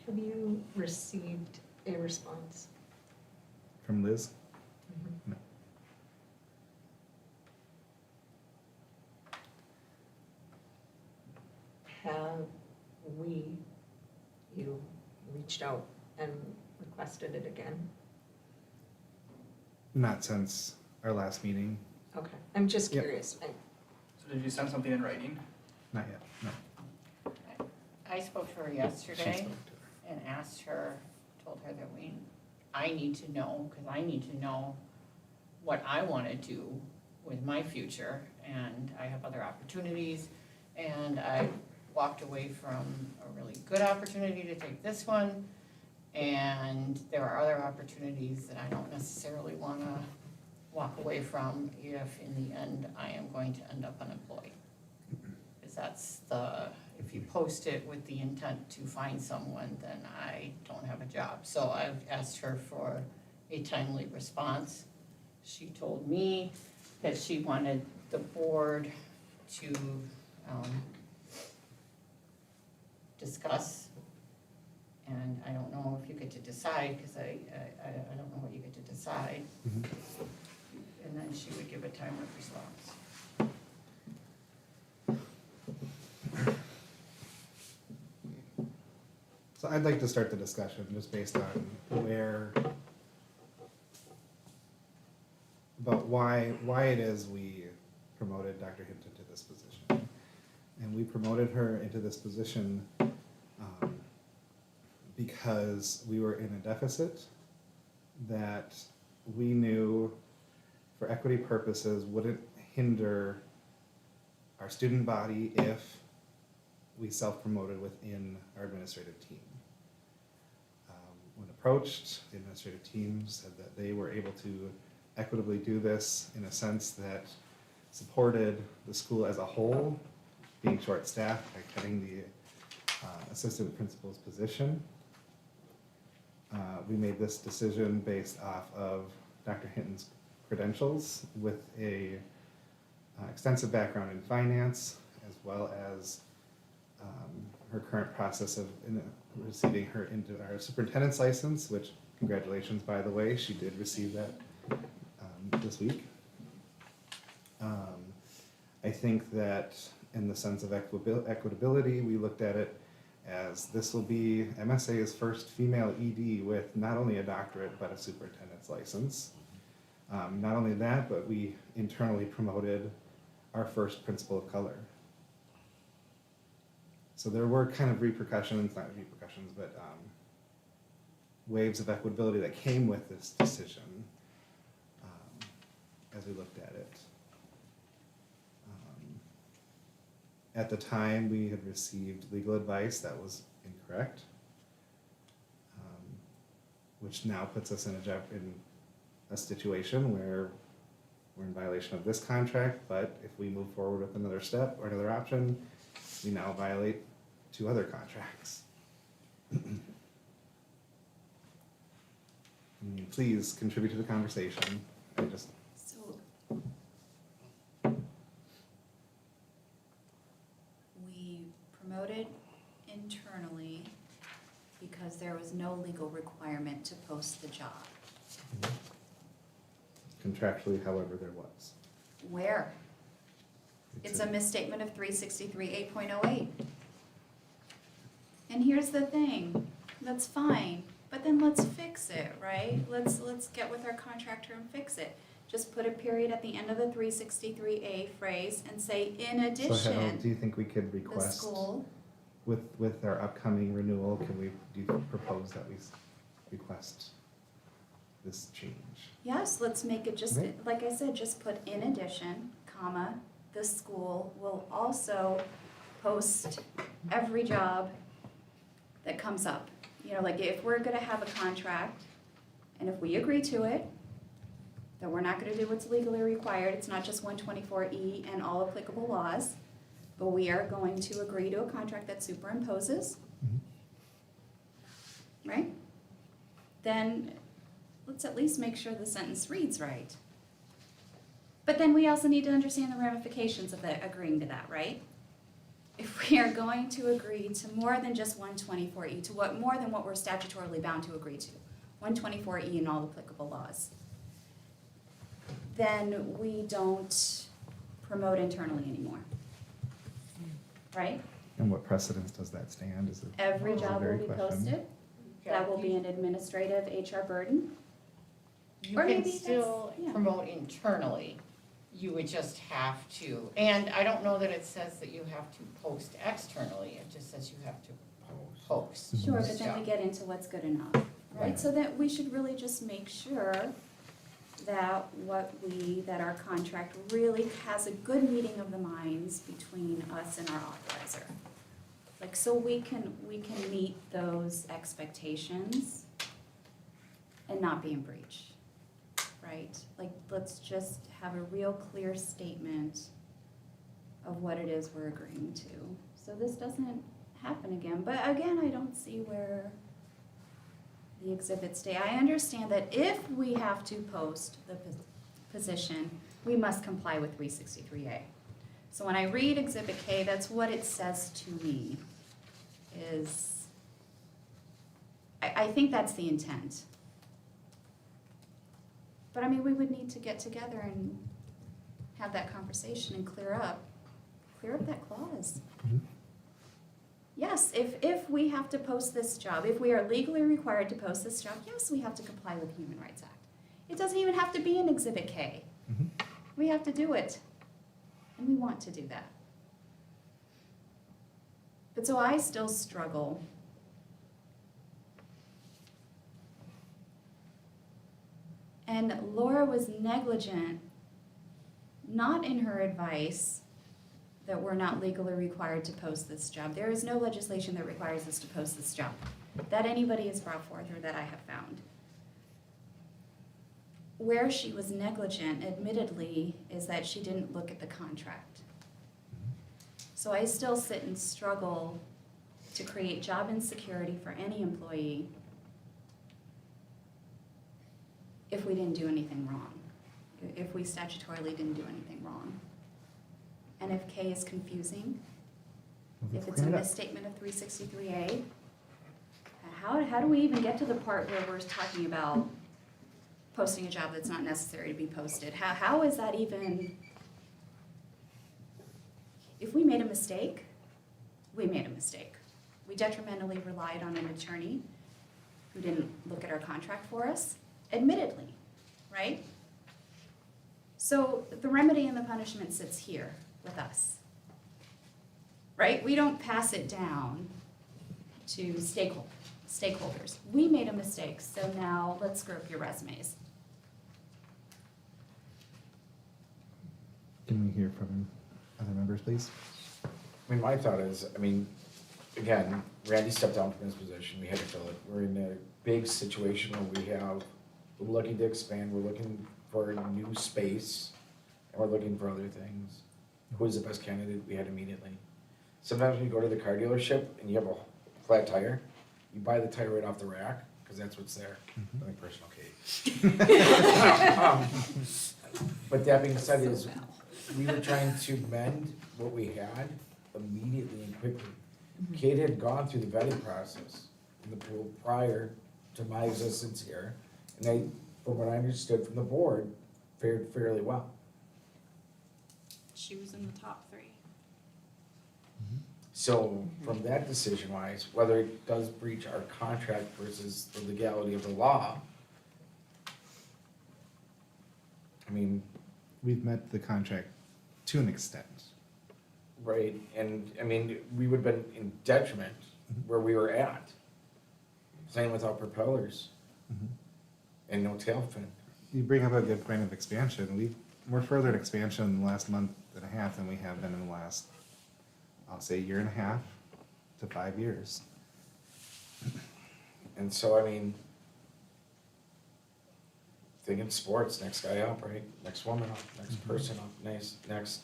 Have you received a response? From Liz? Mm-hmm. No. Have you reached out and requested it again? Not since our last meeting. Okay, I'm just Yep. curious. So did you send something in writing? Not yet, no. I spoke to her She yesterday spoke to her. and asked her, told her that I need to know, because I need to know what I wanna do with my future, and I have other opportunities, and I walked away from a really good opportunity to take this one, and there are other opportunities that I don't necessarily wanna walk away from if in the end I am going to end up unemployed. Because that's if you post it with the intent to find someone, then I don't have a job. So I've asked her for a timely response. She told me that she wanted the board to discuss. And I don't know if you get to decide, because I don't know what you get to decide. Mhm. And then she would give a timely response. So I'd like to start the discussion just based on about why it is we promoted Dr. Hinton to this position. And we promoted her into this position because we were in a deficit that we knew for equity purposes wouldn't hinder our student body if we self-promoted within our administrative team. When approached, the administrative team said that they were able to equitably do this in a sense that supported the school as a whole, being short-staffed by cutting the assistant principal's position. We made this decision based off of Dr. Hinton's credentials with a extensive background in finance, as well as her current process of receiving her into our superintendent's license, which, congratulations, by the way, she did receive that this week. I think that in the sense of equitability, we looked at it as this will be MSA's first female ED with not only a doctorate, but a superintendent's license. Not only that, but we internally promoted our first principal of color. So there were kind of repercussions, not repercussions, but waves of equitability that came with this decision as we looked at it. At the time, we had received legal advice that was incorrect, which now puts us in a situation where we're in violation of this contract, but if we move forward with another step or another option, we now violate 2 other contracts. Please contribute to the conversation. So we promoted internally because there was no legal requirement to post the job. Contractually, however, there was. Where? It's a misstatement of 363 8.08. And here's the thing, that's fine, but then let's fix it, right? Let's get with our contractor and fix it. Just put a period at the end of the 363A phrase and say, in So Heather, addition, do you think we could the request, school. with our upcoming renewal, do you propose that we request this change? Yes, let's make it just, Right. like I said, just put in addition, comma, the school will also post every job that comes up. You know, like if we're gonna have a contract, and if we agree to it, that we're not gonna do what's legally required, it's not just 124E and all applicable laws, but we are going to agree to a contract that superimposes, right? Then let's at least make sure the sentence reads right. But then we also need to understand the ramifications of that, agreeing to that, right? If we are going to agree to more than just 124E, to more than what we're statutorily bound to agree to, 124E and all applicable laws, then we don't promote internally anymore, right? And what precedence does that stand? Is it? Every is a job will very be question. posted, that will be an administrative HR burden. You Or can maybe that's- still yeah. promote internally, you would just have to, and I don't know that it says that you have to post externally, it just says you have to post. Sure, this but then we job. get into what's good enough, right? So that we should really just make sure that our contract really has a good meeting of the minds between us and our authorizer. Like, so we can meet those expectations and not be in breach, right? Like, let's just have a real clear statement of what it is we're agreeing to. So this doesn't happen again, but again, I don't see where the exhibits stay. I understand that if we have to post the position, we must comply with 363A. So when I read Exhibit K, that's what it says to me, is, I think that's the intent. But I mean, we would need to get together and have that conversation and clear up that clause. Mhm. Yes, if we have to post this job, if we are legally required to post this job, yes, we have to comply with the Human Rights Act. It doesn't even have to be in Exhibit K. Mhm. We have to do it, and we want to do that. But so I still struggle. And Laura was negligent, not in her advice that we're not legally required to post this job. There is no legislation that requires us to post this job, that anybody has brought forth or that I have found. Where she was negligent, admittedly, is that she didn't look at the contract. So I still sit and struggle to create job insecurity for any employee if we didn't do anything wrong, if we statutorily didn't do anything wrong. And if K is confusing, Well, if let's it's a clean it up. misstatement of 363A, how do we even get to the part where we're talking about posting a job that's not necessary to be posted? How is that even? If we made a mistake, we made a mistake. We detrimentally relied on an attorney who didn't look at our contract for us, admittedly, right? So the remedy and the punishment sits here with us, right? We don't pass it down to stakeholders. We made a mistake, so now let's screw up your resumes. Can we hear from other members, please? I mean, my thought is, I mean, again, Randy stepped down from his position, we had to fill it. We're in a big situation where we're looking to expand, we're looking for a new space, and we're looking for other things. Who is the best candidate? We had immediately. Sometimes when you go to the car dealership and you have a flat tire, you buy the tire right off the rack, because that's what's there. My personal case. But that being said is, we were trying to mend what we had immediately and quickly. Kate had gone through the vetting process in the pool prior to my existence here, and they, from what I understood from the board, fared fairly well. She was in the top 3. So from that decision wise, whether it does breach our contract versus the legality of the law, I mean, We've met the contract to an extent. right, and I mean, we would have been in detriment where we were at. Same without propellers and no tail fin. You bring up a good point of expansion. We're further in expansion in the last month and a half than we have been in the last, I'll say, year and a half to 5 years. And so, I mean, thinking sports, next guy up, right? Next woman up, next person up, next.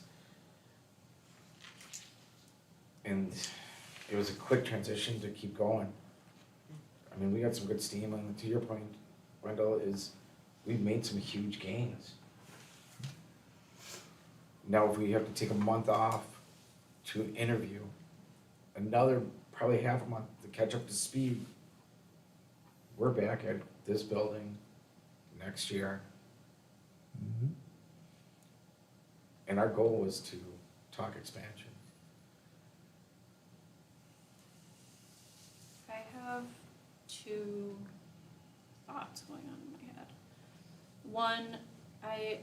And it was a quick transition to keep going. I mean, we got some good steam, and to your point, Wendell, is we've made some huge gains. Now, if we have to take a month off to interview, another probably half a month to catch up to speed, we're back at this building next year. Mhm. And our goal was to talk expansion. I have 2 thoughts going on in my head. One, I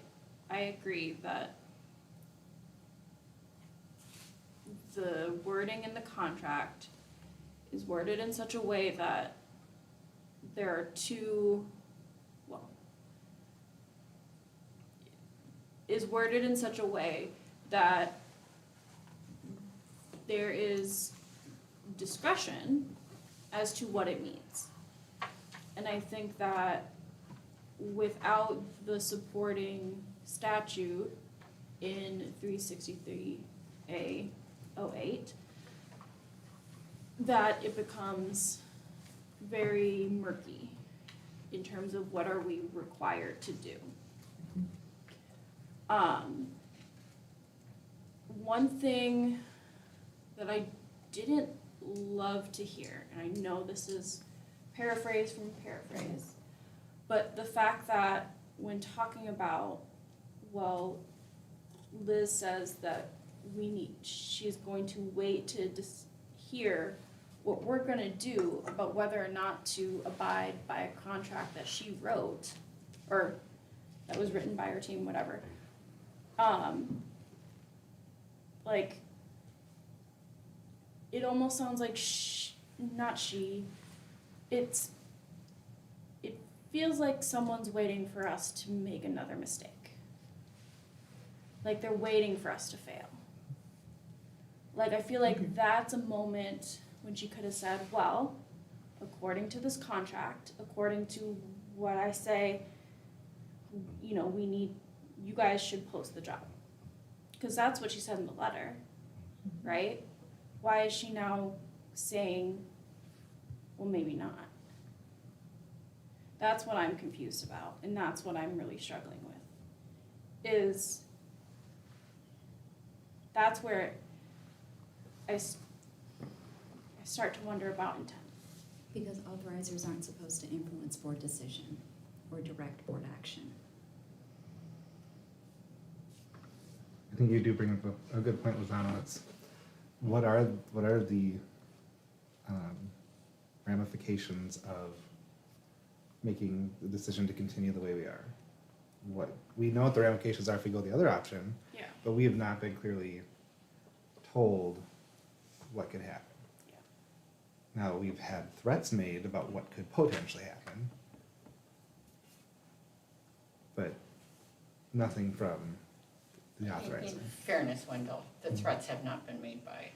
agree that the wording in the contract is worded in such a way that there are 2, well, is worded in such a way that there is discretion as to what it means. And I think that without the supporting statute in 363A08, that it becomes very murky in terms of what are we required to do. One thing that I didn't love to hear, and I know this is paraphrase from paraphrase, but the fact that when talking about, well, Liz says that she's going to wait to hear what we're gonna do about whether or not to abide by a contract that she wrote, or that was written by her team, whatever. Like, it almost sounds like it feels like someone's waiting for us to make another mistake. Like they're waiting for us to fail. Like I feel like that's a moment when she could have said, well, according to this contract, according to what I say, you know, you guys should post the job. Because that's what she said in the letter, right? Why is she now saying, well, maybe not? That's what I'm confused about, and that's what I'm really struggling with. That's where I start to wonder about intent. Because authorizers aren't supposed to influence board decision or direct board action. I think you do bring up a good point, Lozano. It's what are the ramifications of making the decision to continue the way we are? What we know what the ramifications are if we go the other option, Yeah. but we have not been clearly told what could happen. Yeah. Now we've had threats made about what could potentially happen, but nothing from the authorizer. In fairness, Wendell, the threats have not been made by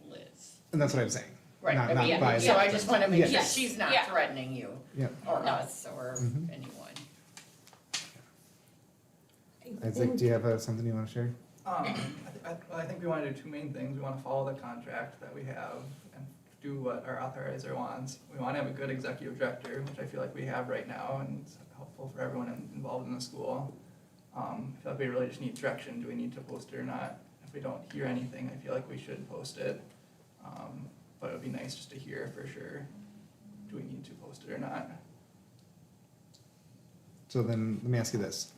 Liz. And that's what I'm saying. Right, Not yeah, by so the- I just wanna make sure Yes. she's not Yeah. threatening you Yeah. or us or Mhm. anyone. Isaac, do you have something you want to share? I think we want to do two main things. We want to follow the contract that we have and do what our authorizer wants. We want to have a good executive director, which I feel like we have right now, and it's helpful for everyone involved in the school. I feel like we really just need direction. Do we need to post it or not? If we don't hear anything, I feel like we should post it. But it would be nice just to hear for sure, do we need to post it or not? So then, let me ask you this.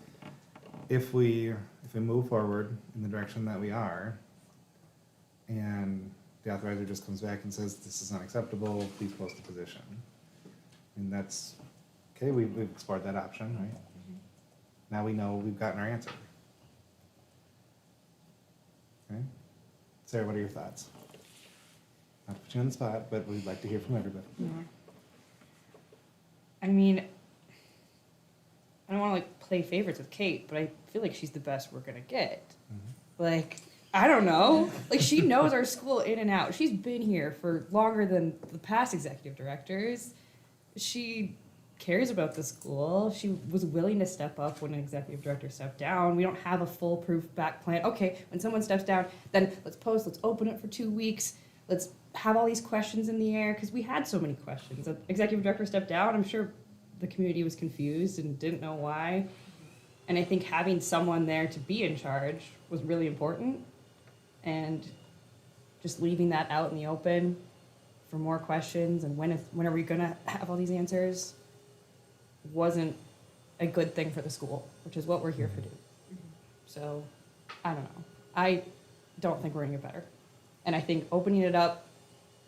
If we move forward in the direction that we are, and the authorizer just comes back and says, this is unacceptable, please post the position. And that's, okay, we've explored that option, right? Now we know we've gotten our answer. Okay? Sarah, what are your thoughts? Not to put you on the spot, but we'd like to hear from everybody. Yeah. I mean, I don't want to like play favorites with Kate, but I feel like she's the best we're gonna get. Like, I don't know. Like, she knows our school in and out. She's been here for longer than the past executive directors. She cares about the school. She was willing to step up when an executive director stepped down. We don't have a foolproof back plan. Okay, when someone steps down, then let's open it for 2 weeks. Let's have all these questions in the air, because we had so many questions. The executive director stepped down. I'm sure the community was confused and didn't know why. And I think having someone there to be in charge was really important. And just leaving that out in the open for more questions and when are we gonna have all these answers wasn't a good thing for the school, which is what we're here to do. So, I don't know. I don't think we're gonna get better. And I think opening it up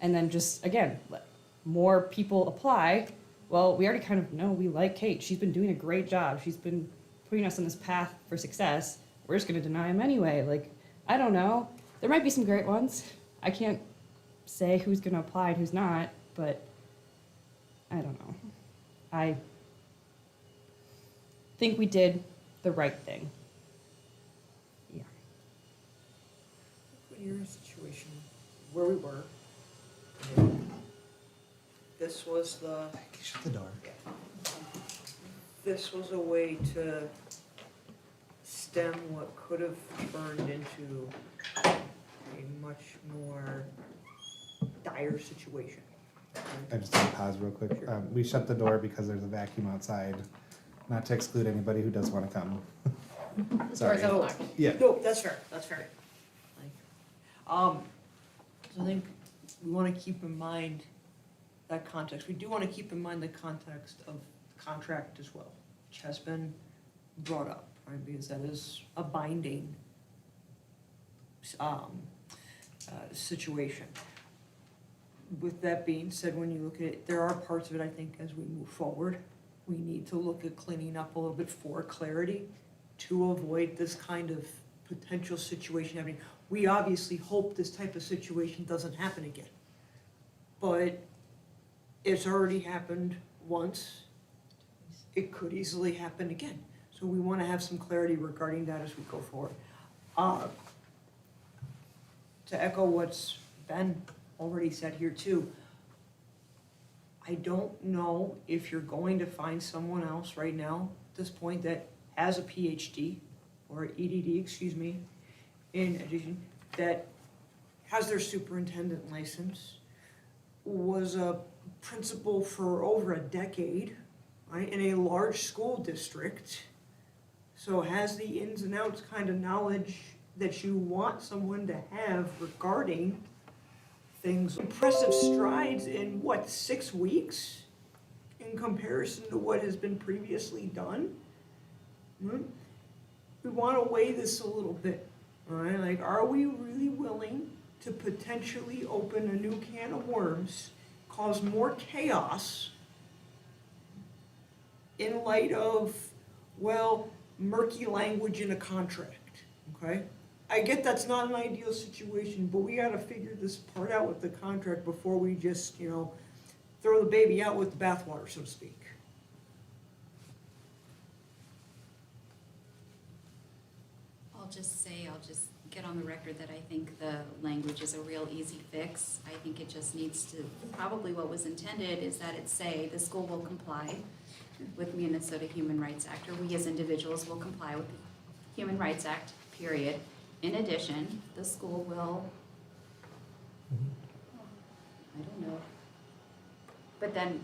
and then just, again, let more people apply. Well, we already kind of know we like Kate. She's been doing a great job. She's been putting us on this path for success. We're just gonna deny him anyway. Like, I don't know. There might be some great ones. I can't say who's gonna apply and who's not, but I don't know. I think we did the right thing. here a situation where we were. And this was Shut the door. this was a way to stem what could have turned into a much more dire situation. I just want to pause real quick. We shut the door because there's a vacuum outside, not to exclude anybody who does want to come. The Sorry. door's unlocked. Yeah. No, that's fair, that's fair. So I think we wanna keep in mind that context. We do wanna keep in mind the context of the contract as well, which has been brought up, right? Because that is a binding situation. With that being said, when you look at it, there are parts of it, I think, as we move forward, we need to look at cleaning up a little bit for clarity to avoid this kind of potential situation happening. We obviously hope this type of situation doesn't happen again. But it's already happened once. It could easily happen again. So we want to have some clarity regarding that as we go forward. To echo what's been already said here too, I don't know if you're going to find someone else right now at this point that has a PhD or EDD, excuse me, in addition, that has their superintendent license, was a principal for over a decade, right, in a large school district, so has the ins and outs kind of knowledge that you want someone to have regarding things. Impressive strides in, 6 weeks in comparison to what has been previously done? We want to weigh this a little bit. All right, like, are we really willing to potentially open a new can of worms, cause more chaos in light of, well, murky language in a contract, okay? I get that's not an ideal situation, but we gotta figure this part out with the contract before we just, throw the baby out with the bathwater, so to speak. I'll just get on the record that I think the language is a real easy fix. I think it just needs to, probably what was intended is that it say the school will comply with Minnesota Human Rights Act, or we as individuals will comply with the Human Rights Act, period. In addition, the school will, I don't know, but then,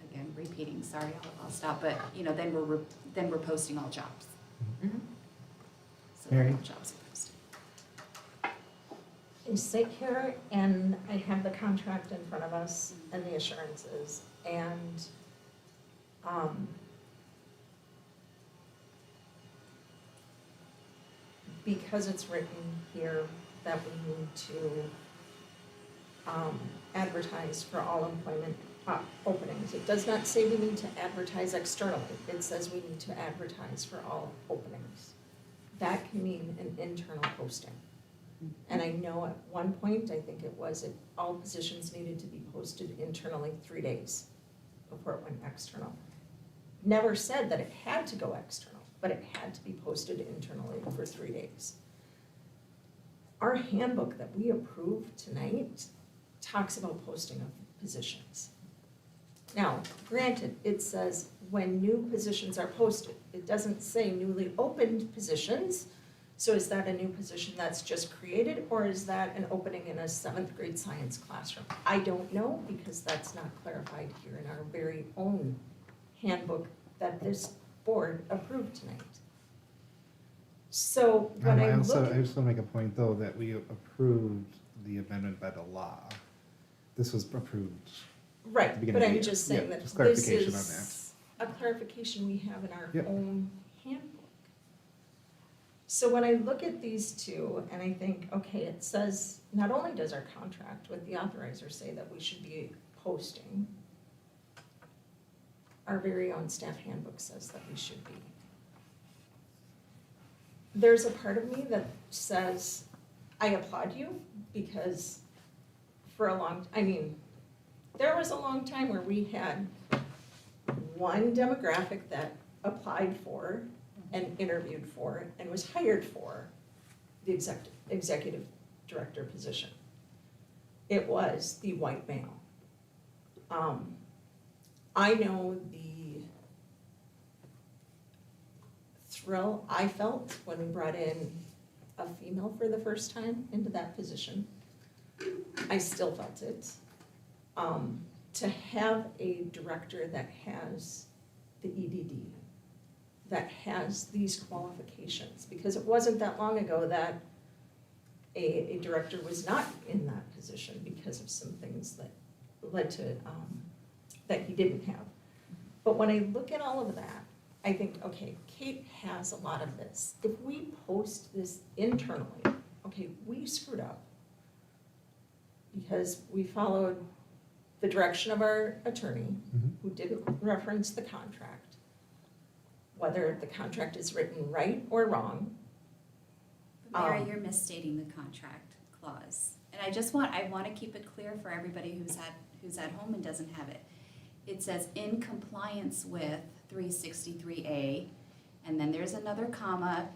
again, repeating, sorry, I'll stop, but, then we're posting all jobs. Mm-hmm. So Mary? all jobs are posted. I sit here and I have the contract in front of us and the assurances, and, because it's written here that we need to advertise for all employment openings. It does not say we need to advertise externally. It says we need to advertise for all openings. That can mean an internal posting. And I know at one point, I think it was, all positions needed to be posted internally 3 days before it went external. Never said that it had to go external, but it had to be posted internally for 3 days. Our handbook that we approved tonight talks about posting of positions. Now, granted, it says when new positions are posted. It doesn't say newly opened positions. So is that a new position that's just created, or is that an opening in a 7th grade science classroom? I don't know, because that's not clarified here in our very own handbook that this board approved tonight. So when I I look just at, want to make a point, though, that we approved the amendment by the law. This was approved. right, beginning but of the I'm year. just saying Yeah, that just this clarification on is a clarification we have in our Yep. own handbook. So when I look at these two, and I think, okay, it says, not only does our contract with the authorizer say that we should be posting, our very own staff handbook says that we should be. There's a part of me that says, I applaud you, because for a long, there was a long time where we had one demographic that applied for and interviewed for and was hired for the executive director position. It was the white male. I know the thrill I felt when we brought in a female for the first time into that position. I still felt it. To have a director that has the EDD, that has these qualifications, because it wasn't that long ago that a director was not in that position because of some things that led to, that he didn't have. But when I look at all of that, I think, okay, Kate has a lot of this. If we post this internally, okay, we screwed up because we followed the direction of our attorney, who didn't reference the contract, whether the contract is written right or wrong. But Mary, you're misstating the contract clause. And I want to keep it clear for everybody who's at home and doesn't have it. It says in compliance with 363A, and then there's another comma,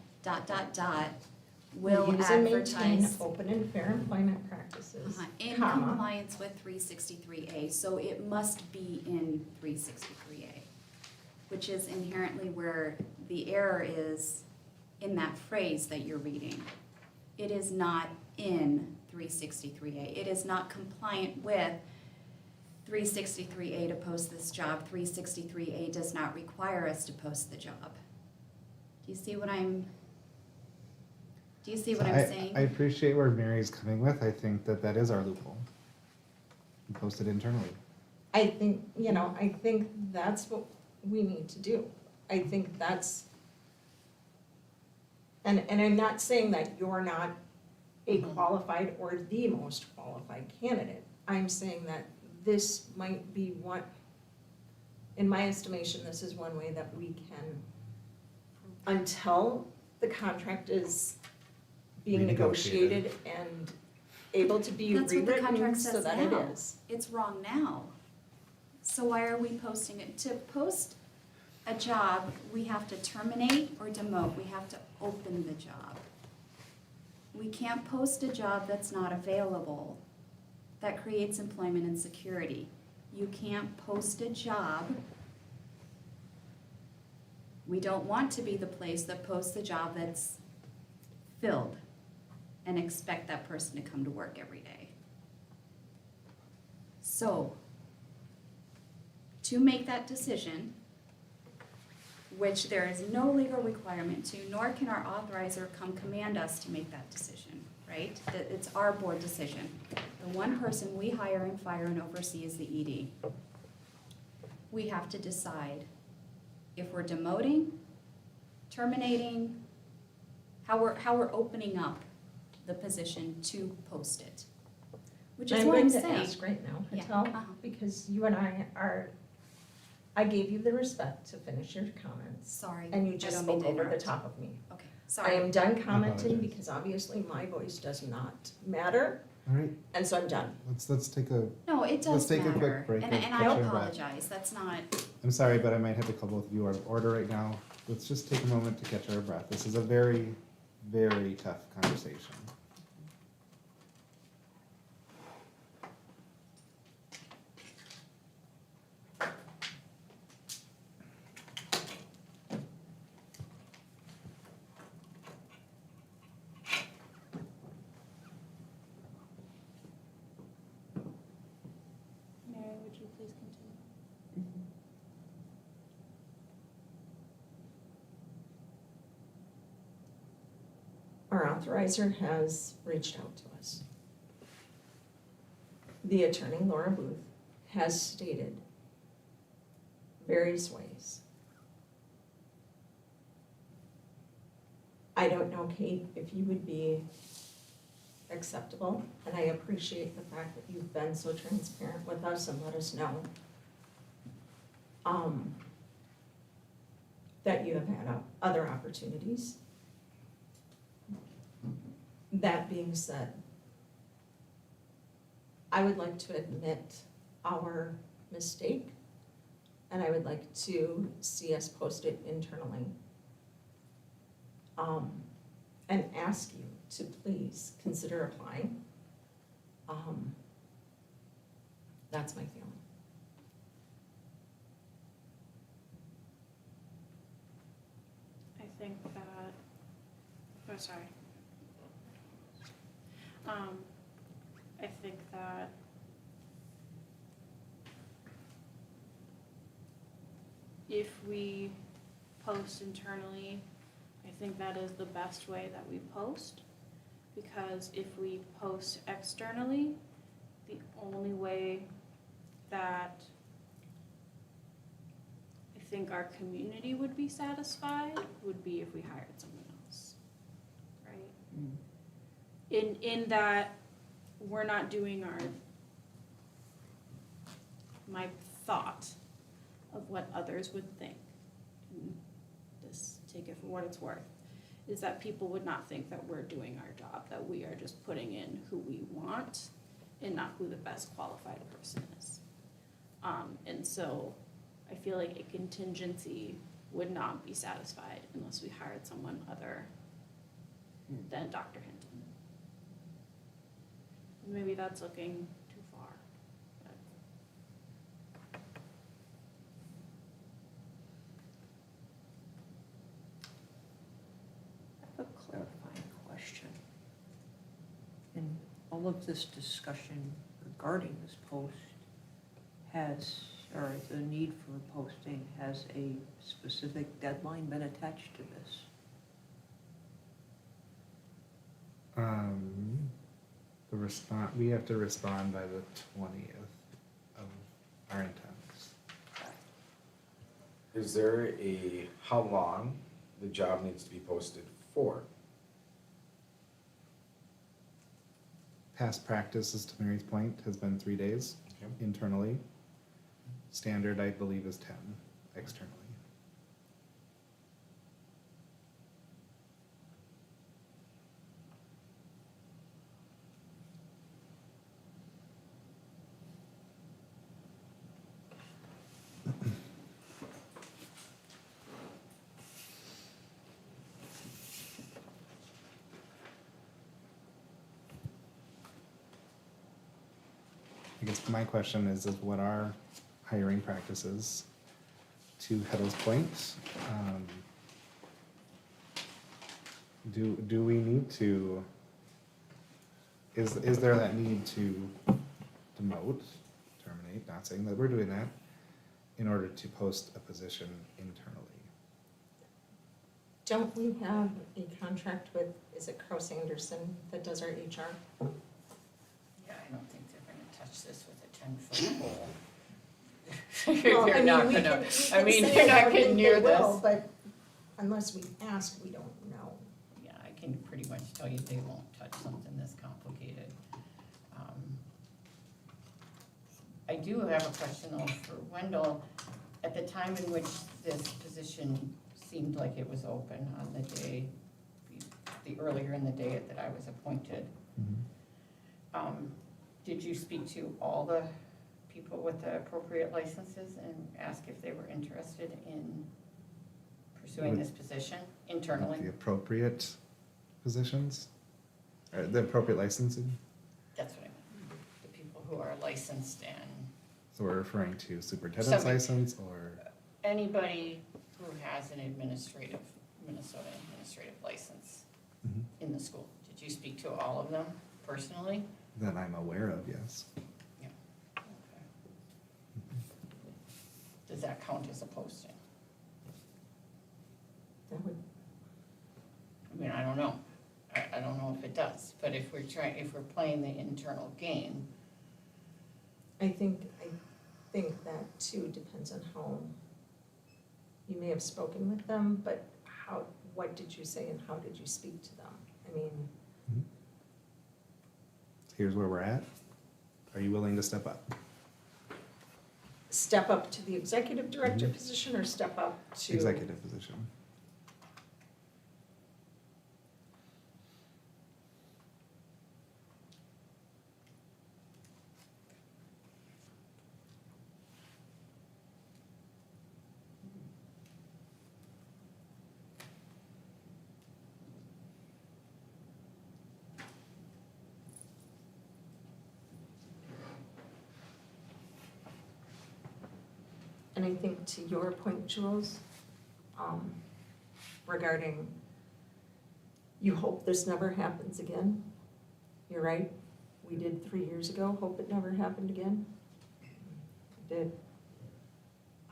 will Use and maintain advertise. open and fair employment practices, In comma. compliance with 363A, so it must be in 363A, which is inherently where the error is in that phrase that you're reading. It is not in 363A. It is not compliant with 363A to post this job. 363A does not require us to post the job. Do you see what I'm saying? I appreciate where Mary's coming with. I think that that is our loophole. We post it internally. I think, I think that's what we need to do. I think that's, and I'm not saying that you're not a qualified or the most qualified candidate. I'm saying that this might be one, in my estimation, this is one way that we can, until the contract is being negotiated and able to be That's what the rewritten contract so says that it now. is. It's wrong now. So why are we posting it? To post a job, we have to terminate or demote. We have to open the job. We can't post a job that's not available. That creates employment insecurity. You can't post a job. We don't want to be the place that posts a job that's filled and expect that person to come to work every day. So, to make that decision, which there is no legal requirement to, nor can our authorizer come command us to make that decision, right? That it's our board decision. The one person we hire and fire and oversee is the ED. We have to decide if we're demoting, terminating, how we're opening up the position to post it. Which is what I'm going saying. to ask right now, Yeah, Patel, uh-huh. because you and I gave you the respect to finish your comments, Sorry. and you I just don't mean spoke to over the interrupt. top of me. Okay, I sorry. am done commenting apologize. because obviously my voice does not matter, All right, and so I'm done. let's take a, No, it Let's does take a quick matter. break And and I catch our breath. apologize. That's not, I'm sorry, but I might have to call both of you out of order right now. Let's just take a moment to catch our breath. This is a very, very tough conversation. Mary, would you please continue? Our authorizer has reached out to us. The attorney, Laura Booth, has stated various ways. I don't know, Kate, if you would be acceptable, and I appreciate the fact that you've been so transparent with us and let us know that you have had other opportunities. That being said, I would like to admit our mistake, and I would like to see us post it internally. And ask you to please consider applying. That's my feeling. I think that, oh, sorry. I think that if we post internally, I think that is the best way that we post. Because if we post externally, the only way that I think our community would be satisfied would be if we hired someone else, right? In that, we're not doing my thought of what others would think. And this, take it for what it's worth, is that people would not think that we're doing our job, that we are just putting in who we want and not who the best qualified person is. And so I feel like a contingency would not be satisfied unless we hired someone other than Dr. Hinton. Maybe that's looking too far. But I have a clarifying question. In all of this discussion regarding this post, or the need for posting, has a specific deadline been attached to this? We have to respond by the 20th of our intents. Is there how long the job needs to be posted for? Past practices, to Mary's point, has been 3 days Okay. internally. Standard, I believe, is 10 externally. I guess my question is what are hiring practices? To Heddle's point, do we need to, is there that need to demote, terminate, not saying that we're doing that, in order to post a position internally? Don't we have a contract with, is it Crow Anderson that does our HR? Yeah, I don't think they're gonna touch this with a 10-foot pole. Well, They're I mean, not we gonna, can- we I can mean, say you're I not don't getting think near they this. will, but unless we ask, we don't know. Yeah, I can pretty much tell you they won't touch something this complicated. I do have a question though for Wendell. At the time in which this position seemed like it was open on the day, the earlier in the day that I was appointed, did you speak to all the people with the appropriate licenses and ask if they were interested in pursuing this position internally? The appropriate positions, or the appropriate licensing? That's what I mean, the people who are licensed and So we're referring to superintendent's Somebody- license or? anybody who has an Minnesota administrative license Mhm. in the school. Did you speak to all of them personally? That I'm aware of, yes. Does that count as a posting? That would, I mean, I don't know. I don't know if it does, but if we're playing the internal game, I think that too depends on how, you may have spoken with them, but what did you say and how did you speak to them? I mean, Here's where we're at. Are you willing to step up? step up to the executive director position or step up to? Executive position. And I think to your point, Jules, regarding, you hope this never happens again. You're right, we did 3 years ago, hope it never happened again. It did.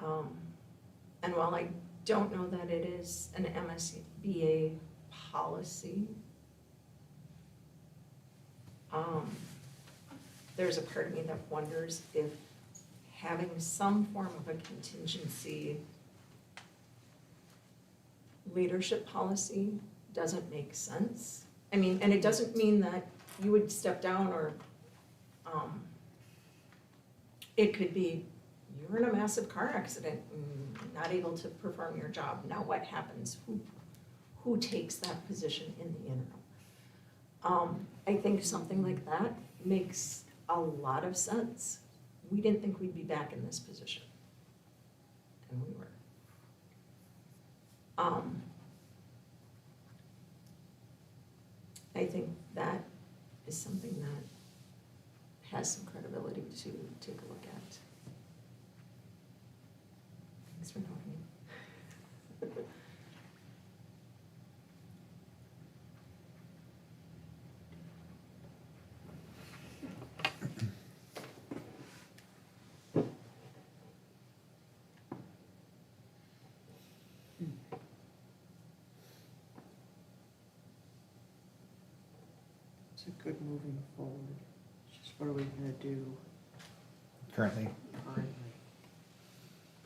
And while I don't know that it is an MSBA policy, there's a part of me that wonders if having some form of a contingency leadership policy doesn't make sense. I mean, and it doesn't mean that you would step down or, it could be, you were in a massive car accident and not able to perform your job. Now what happens? Who takes that position in the interim? I think something like that makes a lot of sense. We didn't think we'd be back in this position. And we were. I think that is something that has some credibility to take a look at. Thanks for noting. It's a good moving forward. It's just what are we gonna do Currently, currently?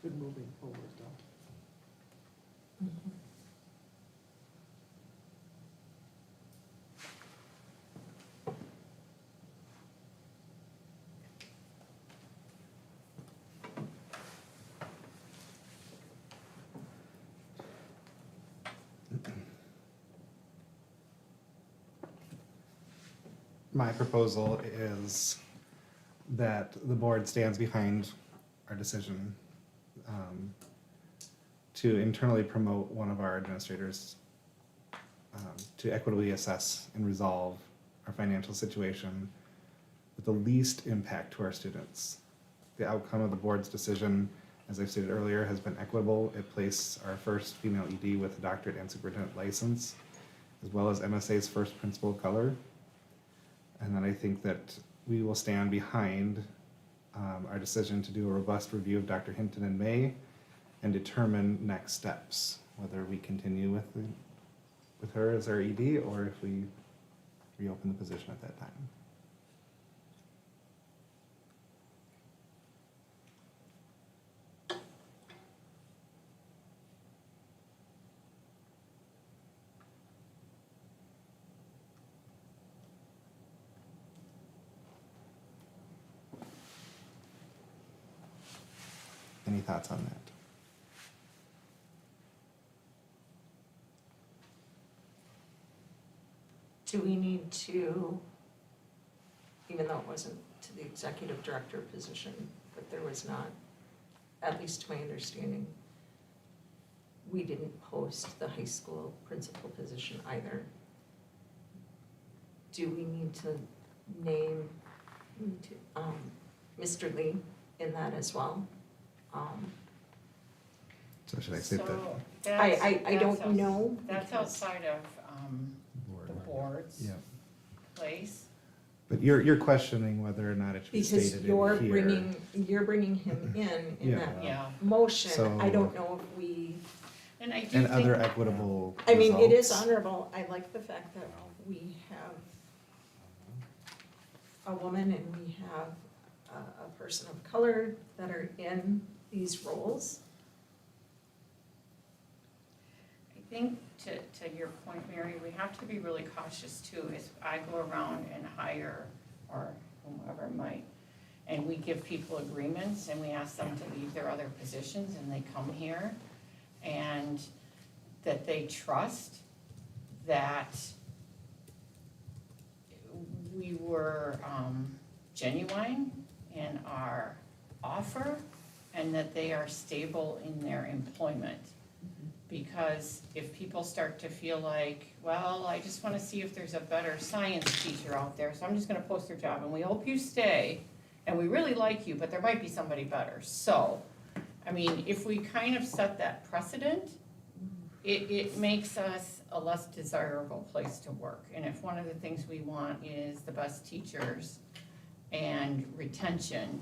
Good moving forward though. Mhm. my proposal is that the board stands behind our decision to internally promote one of our administrators to equitably assess and resolve our financial situation with the least impact to our students. The outcome of the board's decision, as I stated earlier, has been equitable. It placed our first female ED with a doctorate and superintendent license, as well as MSA's first principal of color. And then I think that we will stand behind our decision to do a robust review of Dr. Hinton in May and determine next steps, whether we continue with her as our ED or if we reopen the position at that time. Any thoughts on that? Do we need to, even though it wasn't to the executive director position, but there was not, at least to my understanding, we didn't post the high school principal position either. Do we need to name Mr. Lee in that as well? So should I say that? So I that's don't know. That's because- outside of, the board's Yeah, place. but you're questioning whether or not it should be Because stated in you're here. bringing him in Yeah. that Yeah, motion. I So- don't know if we, and I do And think. other equitable I mean, it is results. honorable. I like the fact that we have a woman and we have a person of color that are in these roles. I think to your point, Mary, we have to be really cautious too, as I go around and hire, or whomever might, and we give people agreements and we ask them to leave their other positions and they come here, and that they trust that we were genuine in our offer and that they are stable in their employment. Because if people start to feel like, well, I just wanna see if there's a better science teacher out there, so I'm just gonna post their job, and we hope you stay, and we really like you, but there might be somebody better, so I mean, if we kind of set that precedent, it makes us a less desirable place to work. And if one of the things we want is the best teachers and retention,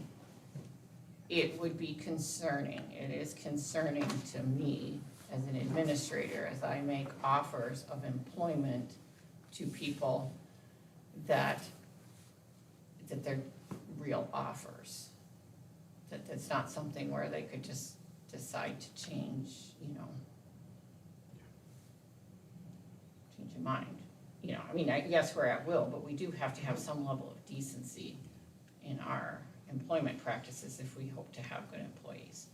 it would be concerning. It is concerning to me as an administrator, as I make offers of employment to people that they're real offers. That it's not something where they could just decide to change, change your mind. I mean, yes, we're at will, but we do have to have some level of decency in our employment practices if we hope to have good employees.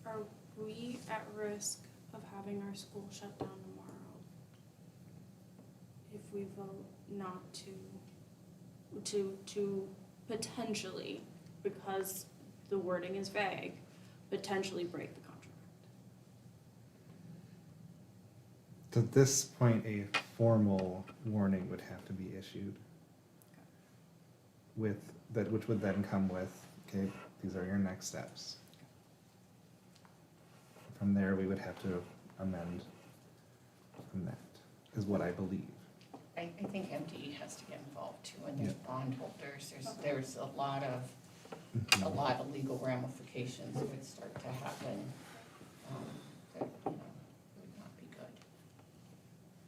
Are we at risk of having our school shut down tomorrow if we vote not to potentially, because the wording is vague, potentially break the contract? To this point, a formal warning would have to be issued with that, which would then come with, okay, these are your next steps. From there, we would have to amend from that, is what I believe. I think MDE has to get involved too, and there's bondholders, there's a lot of legal ramifications that would start to happen, that, would not be good.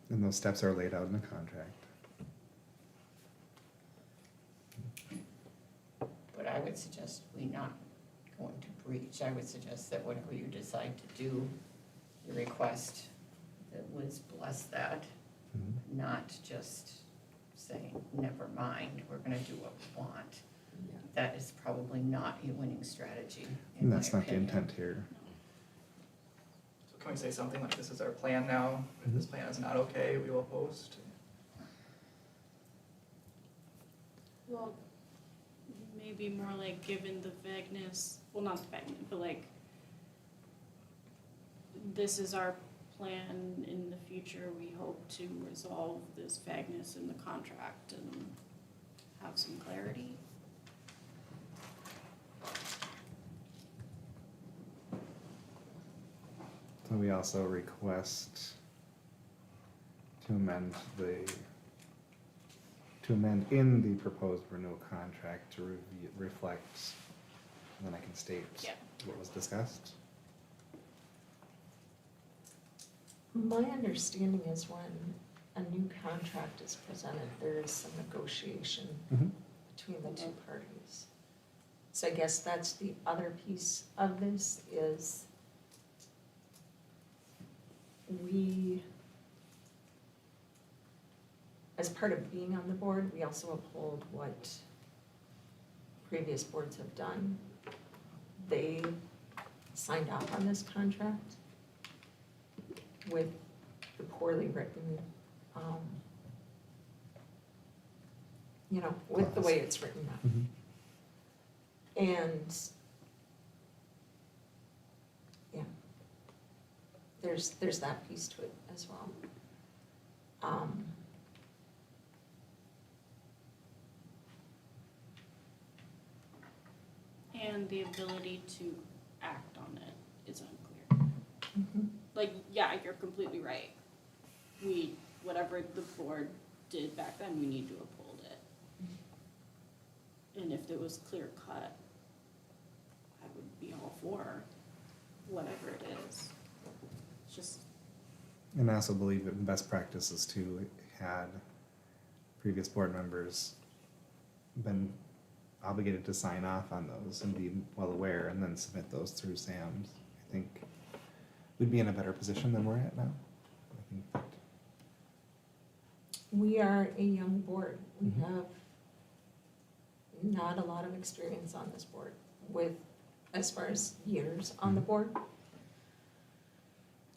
And those steps are laid out in the contract. But I would suggest we not go into breach. I would suggest that whatever you decide to do, your request, that Liz bless that, not just say, never mind, we're gonna do what we want. That is probably not a winning strategy, in And my that's not the opinion. intent here. So can we say something like, this is our plan now, if this plan is not okay, we will post? Well, maybe more like given the vagueness, well, not the vagueness, but like, this is our plan in the future, we hope to resolve this vagueness in the contract and have some clarity. So we also request to amend in the proposed renewal contract to reflect, and then I can state Yeah. what was discussed. My understanding is when a new contract is presented, there is some negotiation between the two parties. So I guess that's the other piece of this is we, as part of being on the board, we also uphold what previous boards have done. They signed off on this contract with the poorly written, with the way it's written up. And, yeah, there's that piece to it as well. And the ability to act on it is unclear. Like, yeah, you're completely right. Whatever the board did back then, we need to uphold it. And if it was clear cut, I would be all for whatever it is. It's just, And I also believe that best practices too, had previous board members been obligated to sign off on those and be well aware and then submit those through SAMs, I think we'd be in a better position than we're at now. I think that We are a young board. We have not a lot of experience on this board with, as far as years on the board.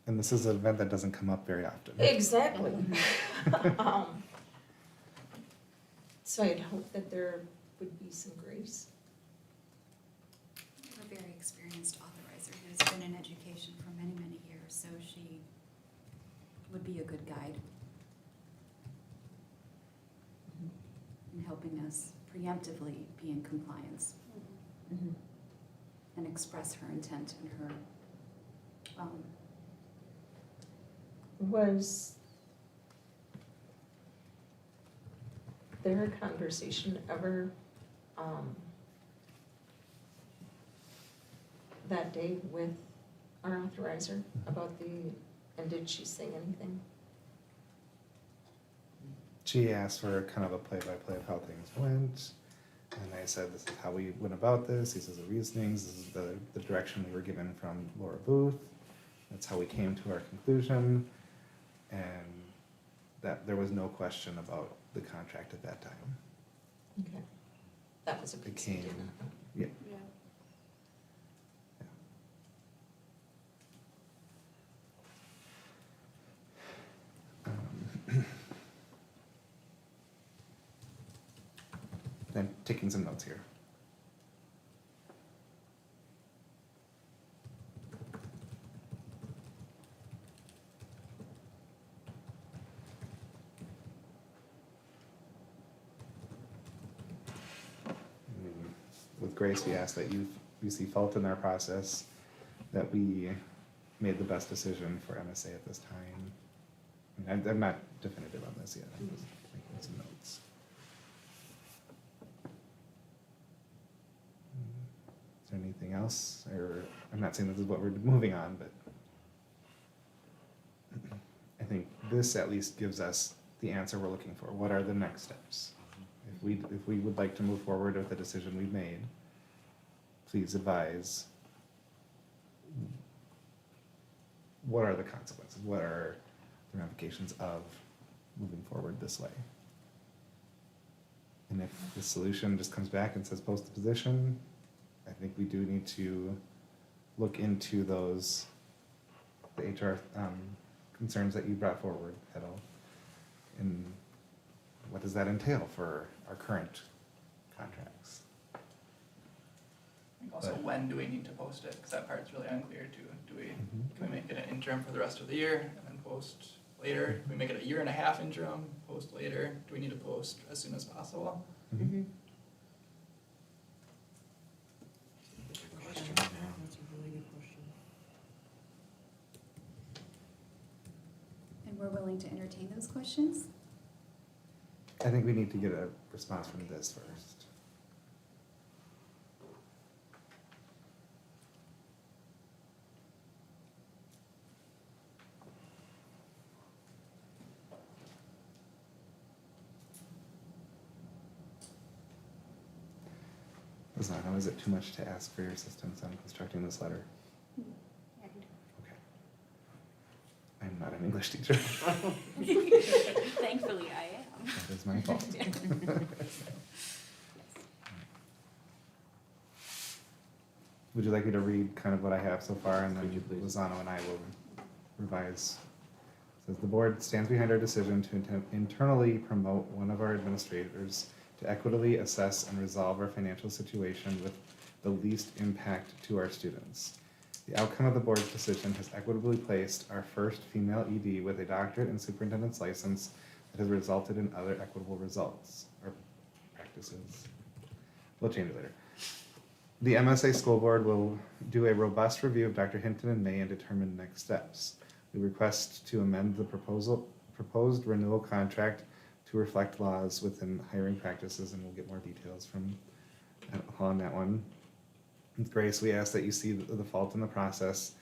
and this is an event that doesn't come up very often. Exactly. So I'd hope that there would be some grace. We have a very experienced authorizer who's been in education for many, many years, so she would be a good guide. helping us preemptively be in compliance and express her intent and her, Was there a conversation ever, that day with our authorizer about and did she say anything? She asked for kind of a play-by-play of how things went, and I said, this is how we went about this, these are the reasonings, this is the direction we were given from Laura Booth, that's how we came to our conclusion, and that there was no question about the contract at that time. Okay. That was a big Became- statement. Yeah. Yeah. I'm taking some notes here. With Grace, we ask that you see fault in our process, that we made the best decision for MSA at this time. And I'm not definitive on this yet, I'm just making some notes. Is there anything else, or, I'm not saying this is what we're moving on, but I think this at least gives us the answer we're looking for. What are the next steps? If we would like to move forward with the decision we've made, please advise what are the consequences, what are the ramifications of moving forward this way. And if the solution just comes back and says post the position, I think we do need to look into those, the HR concerns that you brought forward, Heddle. And what does that entail for our current contracts? Also, But- when do we need to post it? Because that part's really unclear too. Mhm. Can we make it an interim for the rest of the year and then post later? Can we make it a 1.5 year interim, post later? Do we need to post as soon as possible? Mhm. Good question, That's yeah. a really good question. and we're willing to entertain those questions? I think we need to get a response from this first. Lozano, is it too much to ask for your assistance on constructing this letter? Okay. I'm not an English teacher. Thankfully, I am. That is my fault. Would you like me to read kind of what I have so far, and then Could you please? Lozano and I will revise? It says, the board stands behind our decision to internally promote one of our administrators to equitably assess and resolve our financial situation with the least impact to our students. The outcome of the board's decision has equitably placed our first female ED with a doctorate and superintendent's license that has resulted in other equitable results or practices. We'll change it later. The MSA school board will do a robust review of Dr. Hinton in May and determine next steps. We request to amend the proposed renewal contract to reflect laws within hiring practices, and we'll get more details from on that one. With Grace, we ask that you see the fault in the process,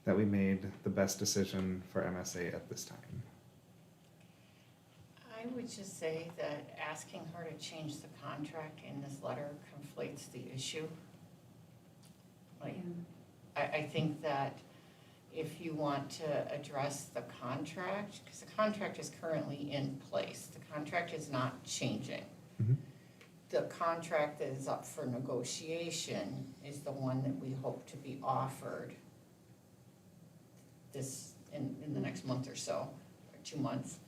that we made the best decision for MSA at this time. I would just say that asking her to change the contract in this letter conflates the issue. Like, I think that if you want to address the contract, because the contract is currently in place, the contract is not changing. Mhm. The contract that is up for negotiation is the one that we hope to be offered this, in the next month or so, or 2 months.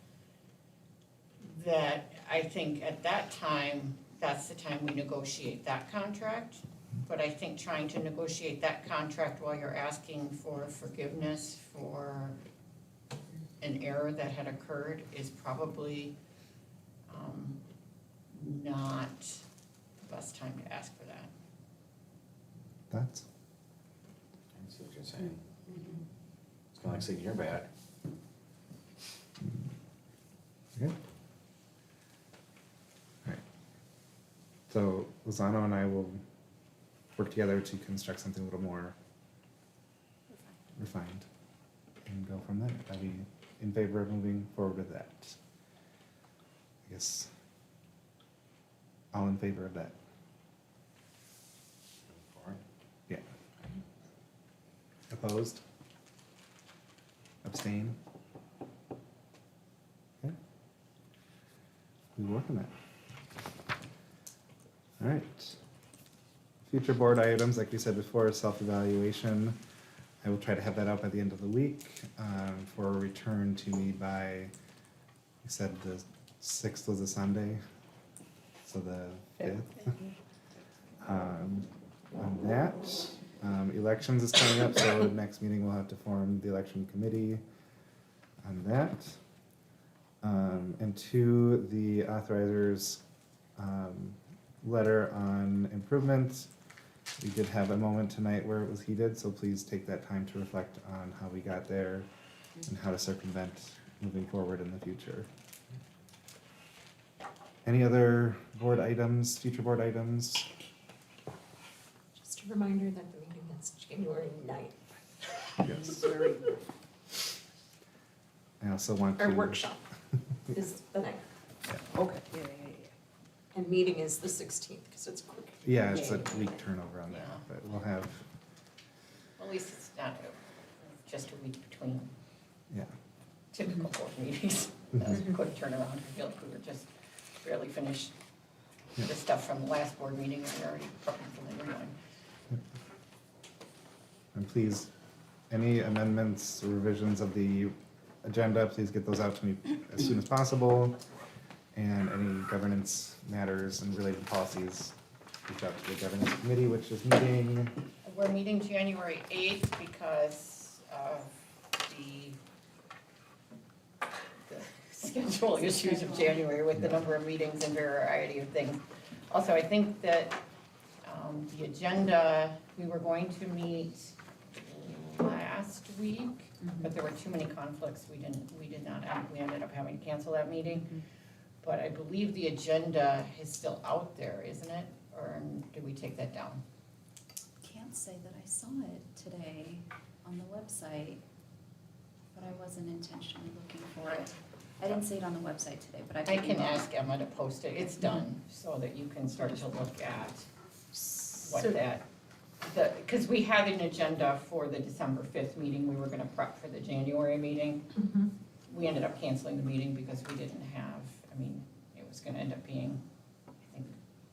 That I think at that time, that's the time we negotiate that contract. But I think trying to negotiate that contract while you're asking for forgiveness for an error that had occurred is probably not the best time to ask for that. Thoughts? I see what you're saying. It's kinda like saying you're bad. Okay. Alright. So Lozano and I will work together to construct something a little more refined and go from there. Are we in favor of moving forward with that? I guess, all in favor of that? Yeah. Opposed? Abstain? Okay. We work on that. All right. Future board items, like we said before, self-evaluation. I will try to have that out by the end of the week for a return to me by, we said the 6th was a Sunday, so the 5th. On that, elections is coming up, so next meeting we'll have to form the election committee on that. And two, the authorizers letter on improvements. We did have a moment tonight where it was heated, so please take that time to reflect on how we got there and how to circumvent moving forward in the future. Any other board items, future board items? Just a reminder that the meeting is January 9th, Yes. I also want to. our workshop is the 9th, Okay. and meeting is the 16th, because it's quick. Yeah, it's a week turnover on that, Yeah. but we'll have, At least it's not just a week between yeah. typical board meetings. That was a quick turnaround. I feel like we were just barely finished the stuff from the last board meeting and we're already prepping for the new one. And please, any amendments or revisions of the agenda, please get those out to me as soon as possible. And any governance matters and related policies, reach out to the governance committee, which is meeting. We're meeting January 8th because of the schedule issues of January with the number of meetings and variety of things. Also, I think that the agenda, we were going to meet last week, but there were too many conflicts. We ended up having to cancel that meeting. But I believe the agenda is still out there, isn't it? Or did we take that down? Can't say that I saw it today on the website, but I wasn't intentionally looking for it. I didn't see it on the website today, but I can ask Emma to post it. It's done, so that you can start to look at what So- that, because we had an agenda for the December 5th meeting. We were gonna prep for the January meeting. Mhm. We ended up canceling the meeting because we didn't have, it was gonna end up being,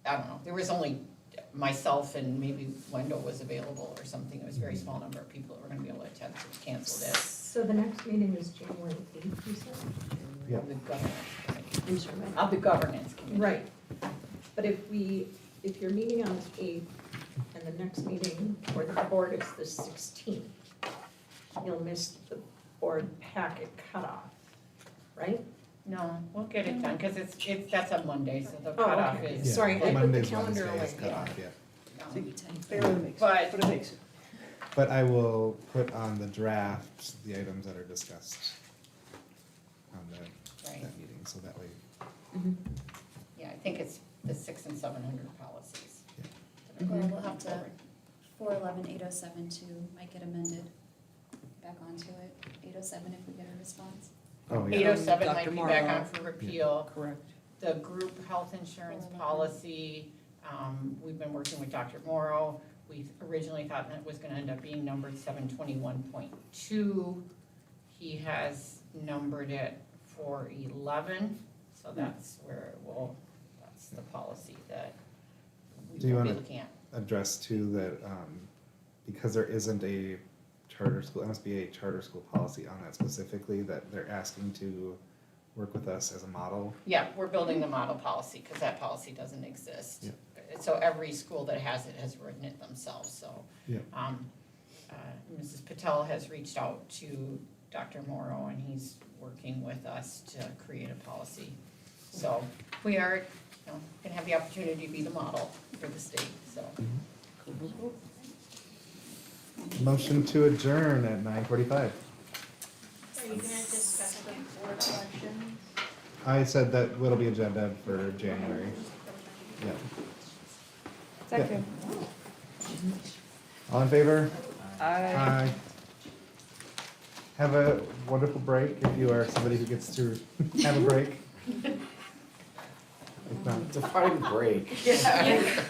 I don't know, there was only myself and maybe Wendell was available or something. It was a very small number of people that were gonna be able to attend, so we canceled it. So the next meeting is January 8th, you said? Yeah. The governance committee. I'm sorry. Of the governance committee. Right, but if you're meeting on the 8th and the next meeting for the board is the 16th, you'll miss the board packet cutoff, right? No, we'll get it done, because that's a Monday, so the Oh, cutoff okay. is. Yeah, Sorry, I put the Monday's calendar Wednesday is away, cut off, yeah. Barely makes it, But- but it makes it. But I will put on the draft the items that are discussed on Right. that meeting, so that way. Yeah, I think it's the 600 and 700 policies. Yeah. Or we'll have to, 411, 807 too, might get amended back onto it, 807 if we get a response. Oh, yeah. 807 might Dr. be back Morrow. on for repeal. Correct. The group health insurance policy, we've been working with Dr. Morrow. We originally thought that was gonna end up being numbered 721.2. He has numbered it for 11, so that's that's the policy that Do we you will be wanna- looking at. Address too that, because there isn't a charter school, MSBA charter school policy on that specifically, that they're asking to work with us as a model. Yeah, we're building the model policy, because that policy doesn't exist. Yeah. So every school that has it has written it themselves, so. Yeah. Mrs. Patel has reached out to Dr. Morrow, and he's working with us to create a policy. So we are, gonna have the opportunity to be the model for the state, so. Motion to adjourn at 9:45. Are you gonna discuss the board elections? I said that it'll be agenda for January. Yeah. Second. All in favor? Aye. Aye. Have a wonderful break if you are somebody who gets to have a break. If not, Define break. Yeah.